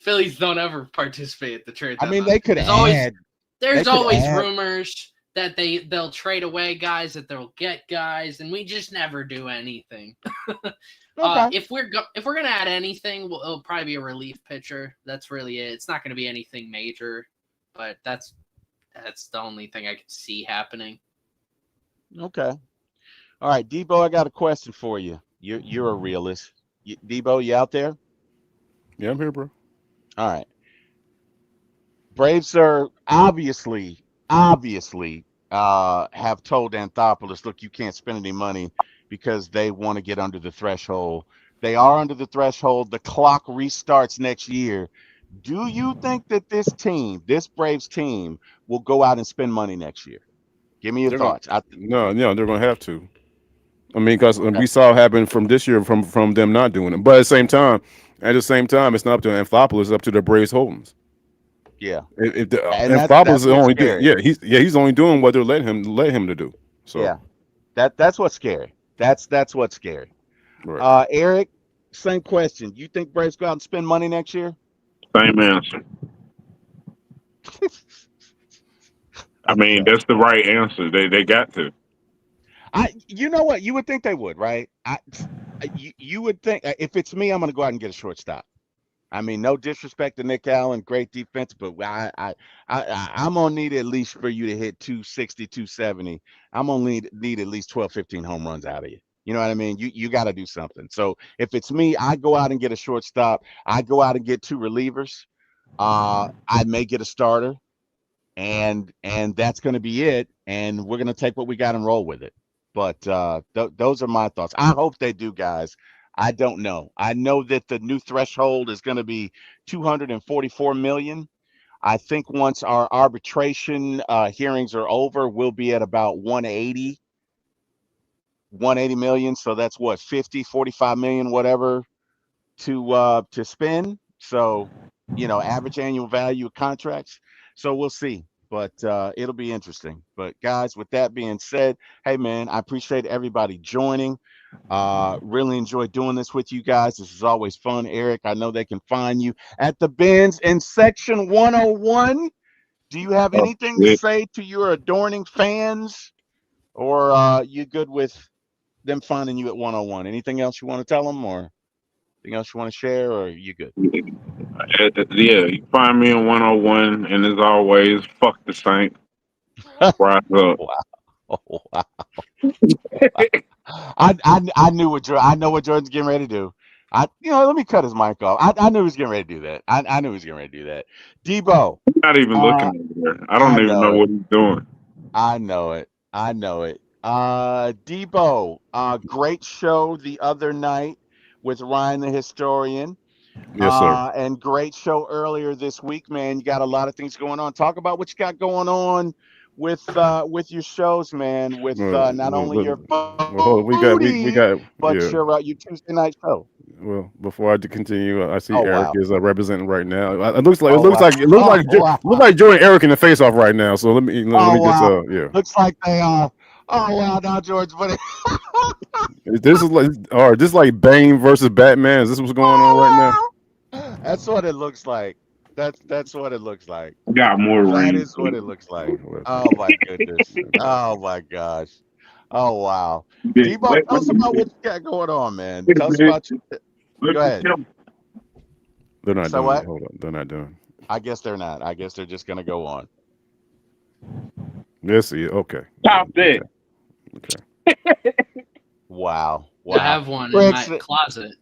Phillies don't ever participate at the trade I mean, deadline. they could There's always add. They there's could always add. rumors that they'll trade away guys, that they'll get guys, and we just never do anything. Okay. If we're gonna add anything, it'll probably be a relief pitcher. That's really it. It's not going to be anything major, but that's the only thing I can see happening. Okay. All right, Debo, I got a question for you. You're a realist. Debo, you out there? Yeah, I'm here, bro. All right. Braves are obviously have told Anthopoulos, look, you can't spend any money because they want to get under the threshold. They are under the threshold. The clock restarts next year. Do you think that this team, this Braves team, will go out and spend money next year? Give me your They're gonna thoughts. no, they're gonna have to. I mean, because Okay. we saw it happen from this year from them not doing it. But at the same time, it's not up to Anthopoulos, it's up to the Braves Holdings. Yeah. If the And Anthopoulos that's is what's only scary. he's only doing what they're letting him to do. So Yeah. That's what's scary. That's what's scary. right. Eric, same question. You think Braves go out and spend money next year? Same answer. I mean, Okay. that's the right answer. They got to. You know what? You would think they would, right? You would think if it's me, I'm going to go out and get a shortstop. I mean, no disrespect to Nick Allen, great defense, but I'm gonna need at least for you to hit 260, 270. I'm gonna need at least 12, 15 home runs out of you. You know what I mean? You got to do something. So if it's me, I go out and get a shortstop. I go out and get two relievers. I may get a starter, and that's going to be it. And we're going to take what we got and roll with it. But those are my thoughts. I hope they do, guys. I don't know. I know that the new threshold is going to be 244 million. I think once our arbitration hearings are over, we'll be at about 180 million. So that's what, 50, 45 million, whatever, to spend. So, average annual value of contracts. So we'll see. But it'll be interesting. But guys, with that being said, hey man, I appreciate everybody joining. Really enjoy doing this with you guys. This is always fun. Eric, I know they can find you at the bins in section 101. Do you have Oh, anything to yeah. say to your adorning fans? Or you good with them finding you at 101? Anything else you want to tell them, or anything else you want to share, or you good? Yeah, you find me in 101, and as always, fuck the Saints. Rise up. Wow. Oh, wow. I knew what I know what Jordan's getting ready to do. Let me cut his mic off. I knew he was getting ready to do that. I knew he was getting ready to do that. Debo, Not even uh, looking over there. I don't I even know know it. what he's doing. I know it. I know it. Debo, great show the other night with Ryan the Historian. Yes, sir. And great show earlier this week, man. You got a lot of things going on. Talk about what you got going on with your shows, man. With not only your Hold on. We foodie, got but yeah. your Tuesday night show. Well, before I continue, I see Oh Eric wow! is representing right now. It looks like Oh wow! Oh it looks wow! like Joey and Eric in the face off right now. So let Oh me just wow! yeah. Looks like they are. Oh wow! Now George, but This is like or this like Bane versus Batman. Is this what's going on right now? oh wow! That's what it looks like. That's what it looks like. Got more That rings. is what it looks like. Well, Oh my goodness. Oh my gosh. Oh wow. Wait, Debo, tell wait us a about what minute. you got going on, man. Wait a Tell us minute. about your. Look Go at ahead. him. they're not So done yet. what? Hold on, they're not done. I guess they're not. I guess they're just gonna go on. Let's see. Okay. Stop that. Okay. Okay. Wow. I Wow. have one in Rick, my closet.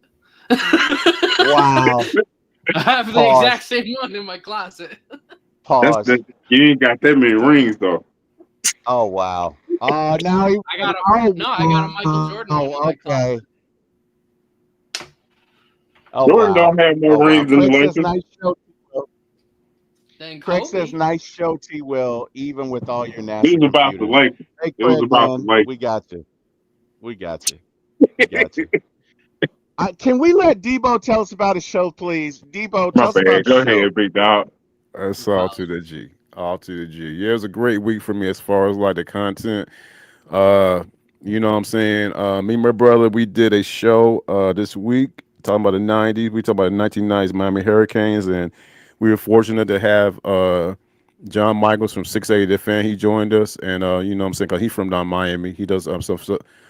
wow. I have the exact Pause. same one in my closet. That's Pause. the you ain't got that many rings though. Oh wow. Now he. I got a Oh no, I got a Michael Jordan one in my okay. closet. Oh Jordan wow. don't have more Oh wow. rings than the Craig says Lakers. nice show. Then Craig says Kobe. nice show, T. Will, even with all your It NASA was about the computers. Lakers. Hey It was Craig, about the man, Lakers. we got you. We got you. We got you. Can we let Debo tell us about his show, please? Debo, My tell us bad. about your Go show. ahead, big dog. That's all to the G. All to the G. Yeah, it was a great week for me as far as like the content. Uh, you know what I'm saying? Me and my brother, we did a show this week talking about the 90s. We talked about the 1990s Miami Hurricanes, and we were fortunate to have John Michaels from 680 The Fan. He joined us, and you know what I'm saying? Because he's from down Miami. He does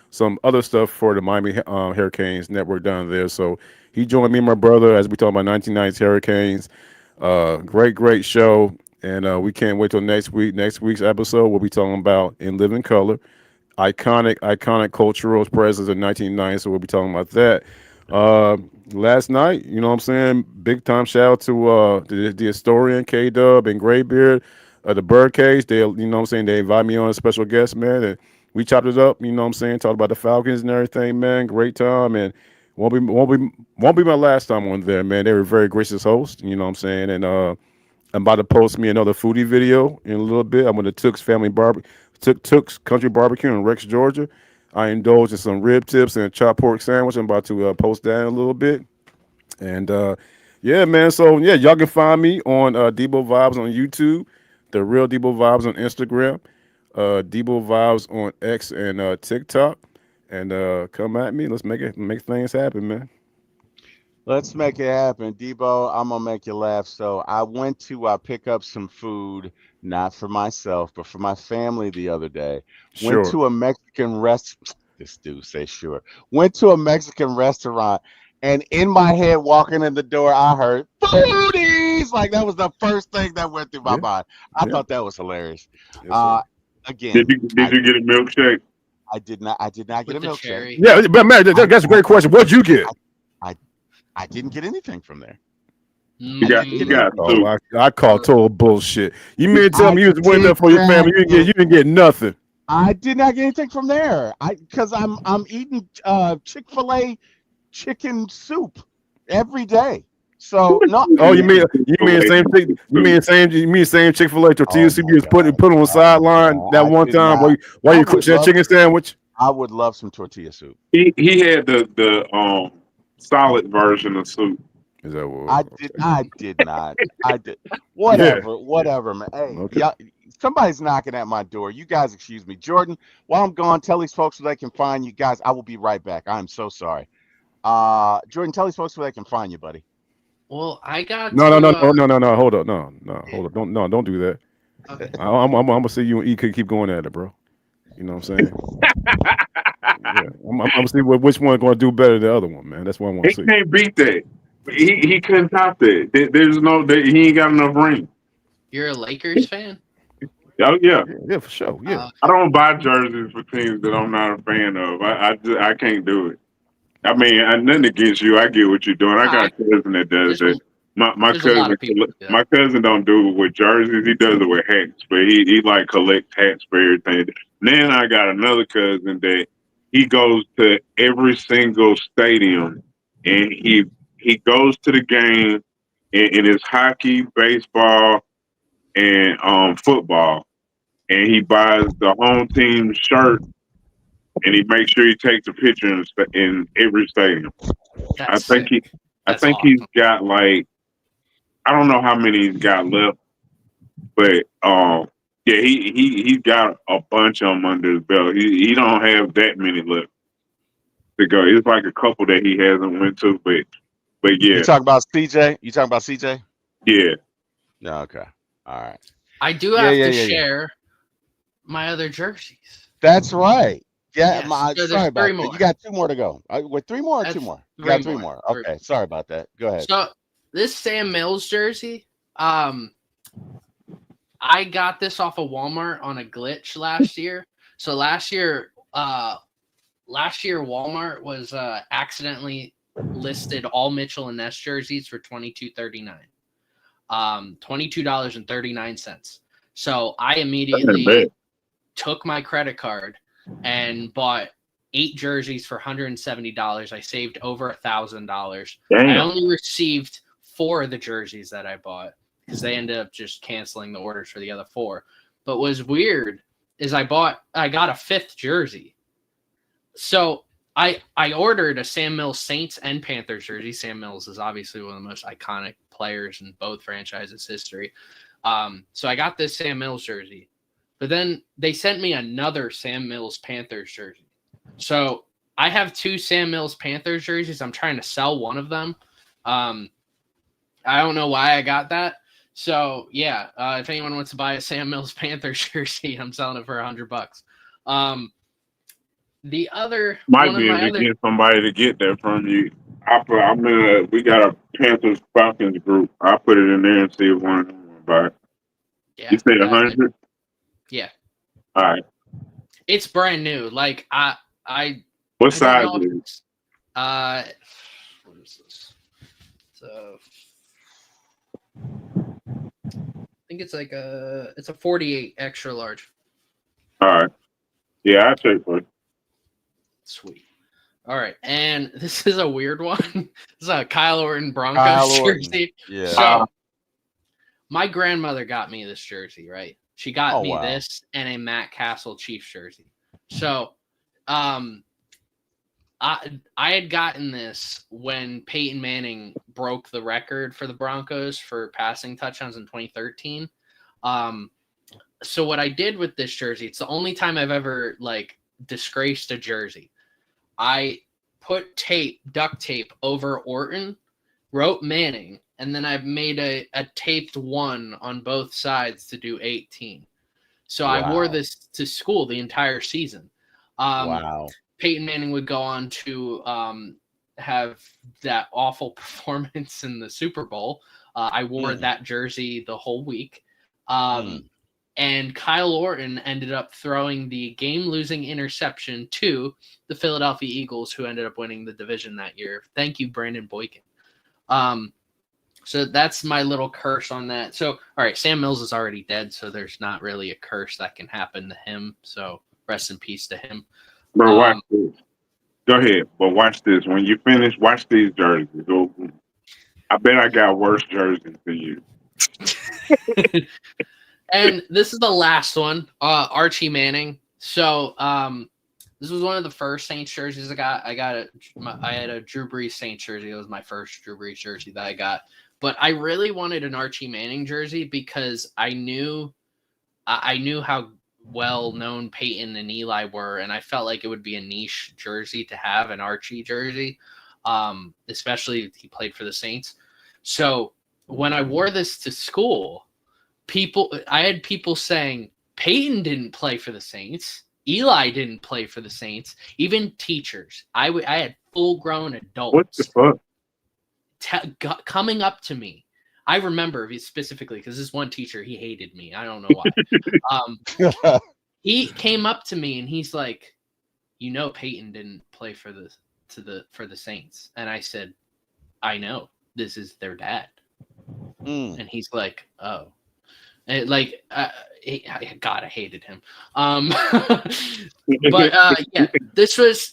some other stuff for the Miami Hurricanes network down there. So he joined me and my brother as we talk about 1990s Hurricanes. Great show. And we can't wait till next week. Next week's episode, we'll be talking about In Living Color, iconic cultural presence in 1990. So we'll be talking about that. Uh, Last night, you know what I'm saying? Big time shout out to the historian K Dub and Graybeard, the Birdcage. They, you know what I'm saying? They invited me on as a special guest, man. And we chopped it up, you know what I'm saying? Talked about the Falcons and everything, man. Great time. And won't be my last time on there, man. They were very gracious hosts, you know what I'm saying? And I'm about to post me another foodie video in a little bit. I'm gonna Tooks Country Barbecue in Rex, Georgia. I indulged in some rib tips and a chopped pork sandwich. I'm about to post that in a little bit. And yeah, man. So yeah, y'all can find me on Debo Vibes on YouTube, the real Debo Vibes on Instagram, Debo Vibes on X and TikTok. And come at me. Let's make things happen, man. Let's make it happen. Debo, I'm gonna make you laugh. So I went to pick up some food, not for myself, but for my family the other day. Went Sure. to a Mexican rest. This dude say sure. Went to a Mexican restaurant, and in my head, walking in the door, I heard foodies. Like that was the first thing that went through my Yeah. mind. I Yeah. thought that was hilarious. Yes, sir. Again, Did you get a milkshake? I did not. I did not get With a the milkshake. cherry. Yeah, but man, that's a great question. What'd you get? I, I didn't get anything from there. You got Mm, soup. I call total bullshit. You mean to tell I me you was waiting did there for your not family? get. You didn't get nothing. I did not get anything from there. Because I'm eating Chick-fil-A chicken soup every day. So no. Oh, you mean same Chick-fil-A tortilla Oh soup my you was god. put on the Oh my sideline god. that I one did time not. while I you would cooked that love. chicken sandwich? I would love some tortilla soup. He had the solid version of soup. Is that what? I Okay. did. I did not. I did. Yeah. Whatever, man. Hey, Okay. y'all, somebody's knocking at my door. You guys, excuse me, Jordan. While I'm gone, tell these folks where they can find you guys. I will be right back. I'm so sorry. Jordan, tell these folks where they can find you, buddy. well, I got No, no, to no, no, no, no, no. Hold up. No. Yeah. Hold up. Don't do that. okay. I'm gonna see you and E could keep going at it, bro. You know what I'm saying? Yeah. I'm gonna see which one gonna do better than the other one, man. That's what I want He to see. can't beat that. He couldn't top that. There's no. He ain't got enough rings. You're a Lakers fan? Oh yeah. Yeah, for sure. Yeah. I don't buy jerseys for teams that I'm not a fan of. I can't do it. I mean, I nothing against you. I get what you're doing. I got I, a cousin that does there's, that. My there's a lot cousin of people who do that. my cousin don't do it with jerseys. He does it with hats, but he like collects hats for everything. Then I got another cousin that he goes to every single stadium, and he goes to the game, and it's hockey, baseball, and football, and he buys the home team shirt, and he makes sure he takes a picture in every stadium. I That's think he, sick. I That's think he's awesome. got like I don't know how many he's got left, but yeah, he's got a bunch of them under his belt. He don't have that many left to go. It's like a couple that he hasn't went to, but You yeah, talking about CJ? You talking about CJ? yeah. No, okay. All right. I do Yeah, have yeah, to yeah, yeah. share my other jerseys. That's right. Yeah, Yes. So sorry there's three about that. You more. got two more to go. With three more or two That's more? You three got three more. more. Three Okay. Sorry about that. Go ahead. So this Sam Mills jersey, I got this off of Walmart on a glitch last year. So last year Walmart was accidentally listed all Mitchell and Ness jerseys for $22.39. $22.39. So I That ain't immediately bad. took my credit card and bought 8 jerseys for $170. I saved over $1,000. I Damn. only received 4 of the jerseys that I bought because they ended up just canceling the orders for the other 4. But what was weird is I got a 5th jersey. So I ordered a Sam Mills Saints and Panthers jersey. Sam Mills is obviously one of the most iconic players in both franchises' history. So I got this Sam Mills jersey. But then they sent me another Sam Mills Panthers jersey. So I have 2 Sam Mills Panthers jerseys. I'm trying to sell one of them. I don't know why I got that. So yeah, if anyone wants to buy a Sam Mills Panthers jersey, I'm selling it for $100. The other Might one of be able my to other get somebody to get that from you. We got a Panthers Falcons group. I'll put it in there and see if one of them will buy it. yeah, You said that- 100? yeah, All right. it's brand new. Like I What I don't size know if is it? it's what is this? So I think it's like it's a 48 extra large. All right. Yeah, I'll check for it. Sweet. All right, and this is a weird one. This is a Kyle Orton Broncos Kyle Orton. jersey. Yeah. So my grandmother got me this jersey, right? She got Oh, me wow. this and a Matt Castle Chiefs jersey. So I had gotten this when Peyton Manning broke the record for the Broncos for passing touchdowns in 2013. So what I did with this jersey, it's the only time I've ever like disgraced a jersey. I put duct tape over Orton, wrote Manning, and then I've made a taped 1 on both sides to do 18. So I wore Wow. this to school the entire season. Wow. Peyton Manning would go on to have that awful performance in the Super Bowl. I wore that jersey the whole week. And Kyle Orton ended up throwing the game-losing interception to the Philadelphia Eagles, who ended up winning the division that year. Thank you, Brandon Boykin. So that's my little curse on that. So, all right, Sam Mills is already dead, so there's not really a curse that can happen to him. So rest in peace to him. Bro, watch this. Go ahead, but watch this. When you finish, watch these jerseys. I bet I got worse jerseys than you. And this is the last one, Archie Manning. So this was one of the first Saints jerseys I got. I had a Drew Brees Saints jersey. It was my first Drew Brees jersey that I got. But I really wanted an Archie Manning jersey because I knew how well known Peyton and Eli were, and I felt like it would be a niche jersey to have, an Archie jersey, especially if he played for the Saints. So when I wore this to school, I had people saying Peyton didn't play for the Saints, Eli didn't play for the Saints, even teachers. I had full-grown adults What the fuck? coming up to me. I remember specifically because this one teacher, he hated me. I don't know why. Um, he came up to me and he's like, Peyton didn't play for the Saints, and I said, I know, this is their dad. And he's like, oh, and God, I hated him. But yeah,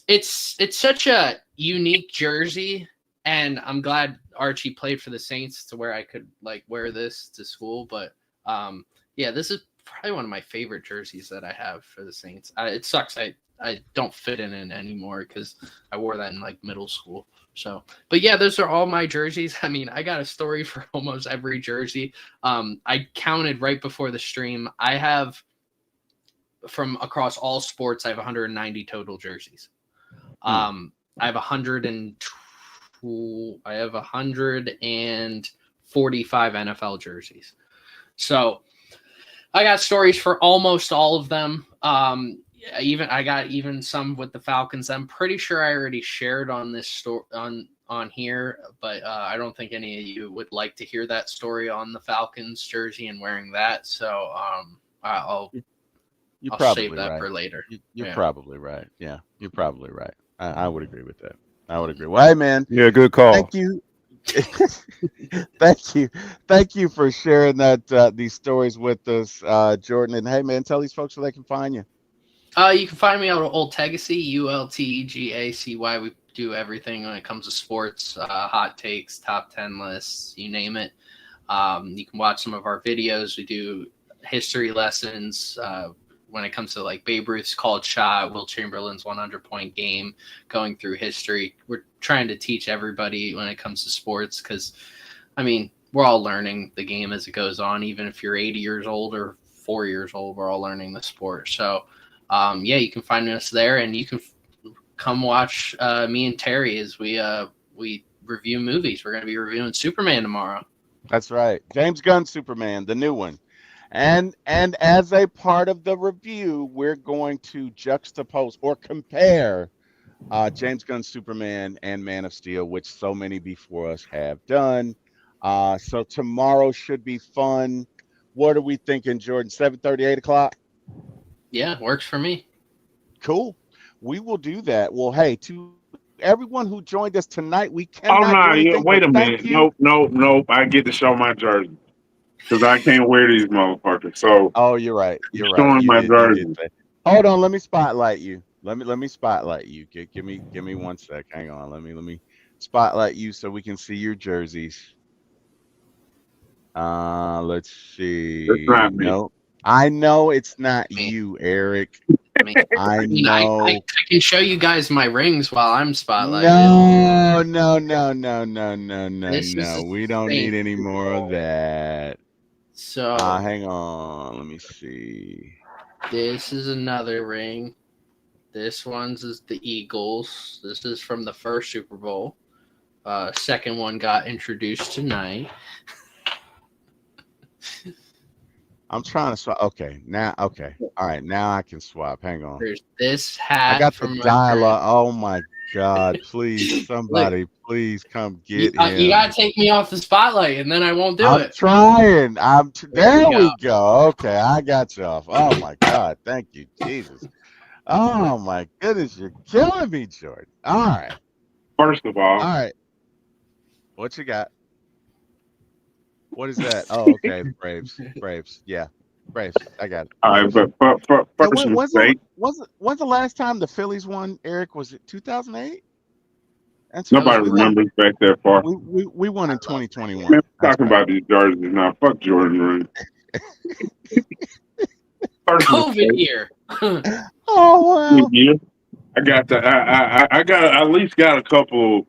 it's such a unique jersey, and I'm glad Archie played for the Saints to where I could like wear this to school. But yeah, this is probably one of my favorite jerseys that I have for the Saints. It sucks I don't fit in it anymore because I wore that in like middle school. So, but yeah, those are all my jerseys. I mean, I got a story for almost every jersey. I counted right before the stream. I have from across all sports, I have 190 total jerseys. I have 145 NFL jerseys. So I got stories for almost all of them. I got some with the Falcons. I'm pretty sure I already shared on this story on here, but I don't think any of you would like to hear that story on the Falcons jersey and wearing that. So I'll save that for later. You're probably right. Yeah, you're probably right. I would agree with that. I would agree. Well, hey, man. Yeah, good call. Thank you. Thank you for sharing these stories with us, Jordan. And hey, man, tell these folks where they can find you. You can find me on Old Tegacy, ULTEGACY. We do everything when it comes to sports, hot takes, top 10 lists, you name it. You can watch some of our videos. We do history lessons when it comes to like Babe Ruth's called shot, Will Chamberlain's 100-point game, going through history. We're trying to teach everybody when it comes to sports because, I mean, we're all learning the game as it goes on. Even if you're 80 years old or 4 years old, we're all learning the sport. So, yeah, you can find us there, and you can come watch me and Terry as we review movies. We're going to be reviewing Superman tomorrow. That's right, James Gunn Superman, the new one, and as a part of the review, we're going to juxtapose or compare James Gunn Superman and Man of Steel, which so many before us have done. So tomorrow should be fun. What are we thinking, Jordan? 7:30, 8 o'clock. Yeah, works for me. Cool. We will do that. Well, hey, to everyone who joined us tonight, we cannot do anything. Wait a minute. Nope. I get to show my jersey because I can't wear these motherfuckers. So, you're right. You're right. Showing my jersey. Hold on. Let me spotlight you. Let me spotlight you. Give me 1 sec. Hang on. Let me spotlight you so we can see your jerseys. Let's see. That's not me. No. I know it's not you, Eric. I know. I can show you guys my rings while I'm spotlighted. No. We don't need any more of that. So hang on. Let me see. This is another ring. This one's is the Eagles. This is from the first Super Bowl. Second one got introduced tonight. I'm trying to swap. Okay. All right. Now I can swap. Hang on. There's this hat. I got the dialogue. Oh my God. Please, somebody, please come get him. You got to take me off the spotlight and then I won't do it. I'm trying. There we go. Okay. I got you off. Oh my God. Thank you, Jesus. Oh my goodness. You're killing me, Jordan. All right. First of all. All right. What you got? What is that? Oh, okay. Braves. Yeah. Braves. I got it. All right, but when's the last time the Phillies won, Eric? Was it 2008? Nobody remembers back that far. We won in 2021. Man, talking about these jerseys now. Fuck Jordan Run. COVID year. Oh wow. Yeah. I got at least got a couple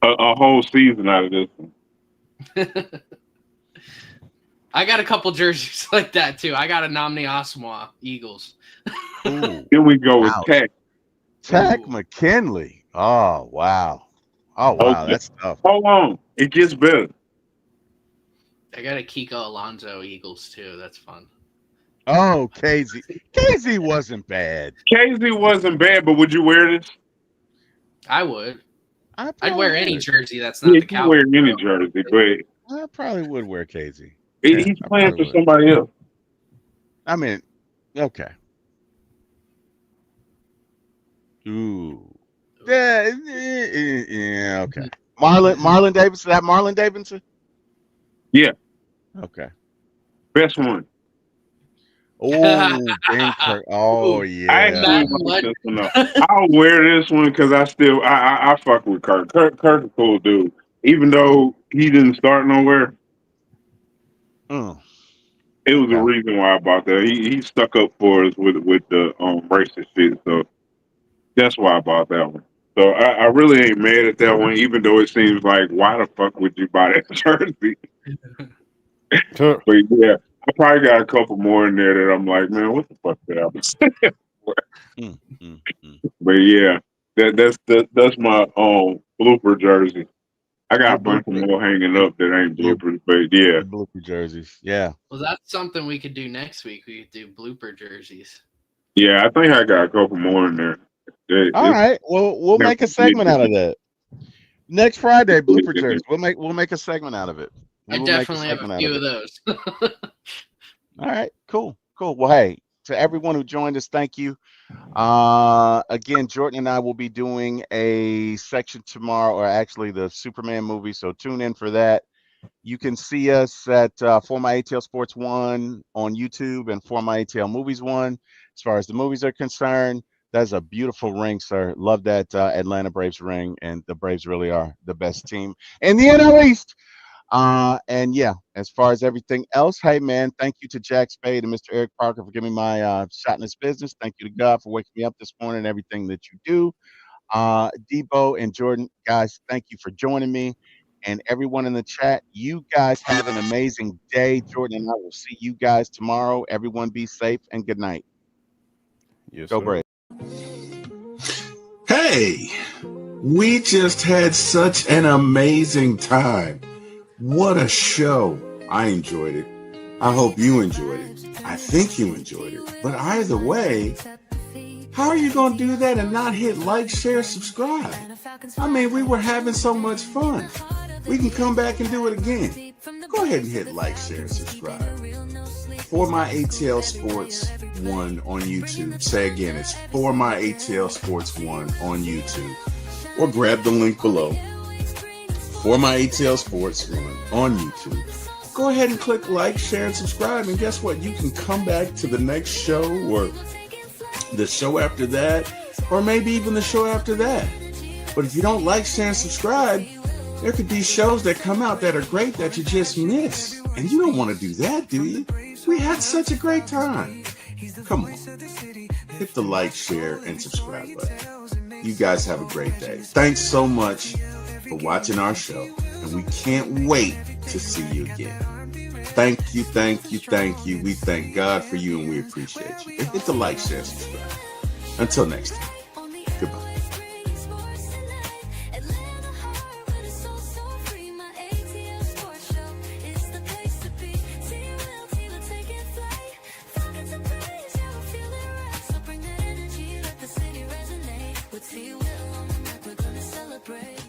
a whole season out of this one. I got a couple jerseys like that too. I got a Nomni Asamoah Eagles. Here we go with Tech McKinley. Oh wow. Okay. That's tough. Hold on, it gets better. I got a Kiko Alonso Eagles too. That's fun. Oh, KZ wasn't bad. KZ wasn't bad, but would you wear this? I would. I I'd probably wear any would. jersey that's not Yeah, the he wear Cowboys. any jersey, but I probably would wear KZ. Yeah, he's I playing probably for would. somebody else. I mean, okay. Ooh. Yeah, yeah, okay. Marlon Davidson. That Marlon Davidson? Yeah, Okay. best one. Oh, Ben Kirk. Oh Ooh, I yeah. actually Madden, like what? this one up. I'll wear this one because I fuck with Kirk. Kirk's a cool dude. Even though he didn't start nowhere, Mm, it was a okay. reason why I bought that. He stuck up for us with the racist shit, so that's why I bought that one. So I really ain't mad at that one, even though it seems like why the fuck would you buy that jersey? Sure. But yeah, I probably got a couple more in there that I'm like, man, what the fuck did I say? Mm. But yeah, that's my blooper jersey. I got Your a bunch of blooper. more hanging Your up that ain't your bloopers, but yeah, your blooper jerseys. Yeah. Well, that's something we could do next week. We could do blooper jerseys. yeah, I think I got a couple more in there. All It's right. Well, we'll never make a segment out of that. Next Friday, blooper get jerseys. We'll make a segment out of it. I We will make a definitely have a segment out few of of it. those. All right. Cool. Cool. Well, hey, to everyone who joined us, thank you. Again, Jordan and I will be doing a section tomorrow, or actually the Superman movie. So tune in for that. You can see us at For My ATL Sports 1 on YouTube and For My ATL Movies 1. As far as the movies are concerned, that's a beautiful ring, sir. Love that Atlanta Braves ring, and the Braves really are the best team in the NL East. And yeah, as far as everything else, hey man, thank you to Jack Spade and Mr. Eric Parker for giving me my shot in this business. Thank you to God for waking me up this morning and everything that you do. Debo and Jordan, guys, thank you for joining me. And everyone in the chat, you guys have an amazing day. Jordan and I will see you guys tomorrow. Everyone be safe and good night. Yes, Go sir. Braves. Hey, we just had such an amazing time. What a show. I enjoyed it. I hope you enjoyed it. I think you enjoyed it. But either way, how are you going to do that and not hit like, share, subscribe? I mean, we were having so much fun. We can come back and do it again. Go ahead and hit like, share, and subscribe. For My ATL Sports 1 on YouTube. Say again, it's For My ATL Sports 1 on YouTube. Or grab the link below. For My ATL Sports 1 on YouTube. Go ahead and click like, share, and subscribe. And guess what? You can come back to the next show or the show after that, or maybe even the show after that. But if you don't like, share, and subscribe, there could be shows that come out that are great that you just miss. And you don't want to do that, do you? We had such a great time. Come on. Hit the like, share, and subscribe button. You guys have a great day. Thanks so much for watching our show. And we can't wait to see you again. Thank you, thank you, thank you. We thank God for you and we appreciate you. Hit the like, share, subscribe. Until next time. Goodbye. With T-Will on the mic, we're gonna celebrate.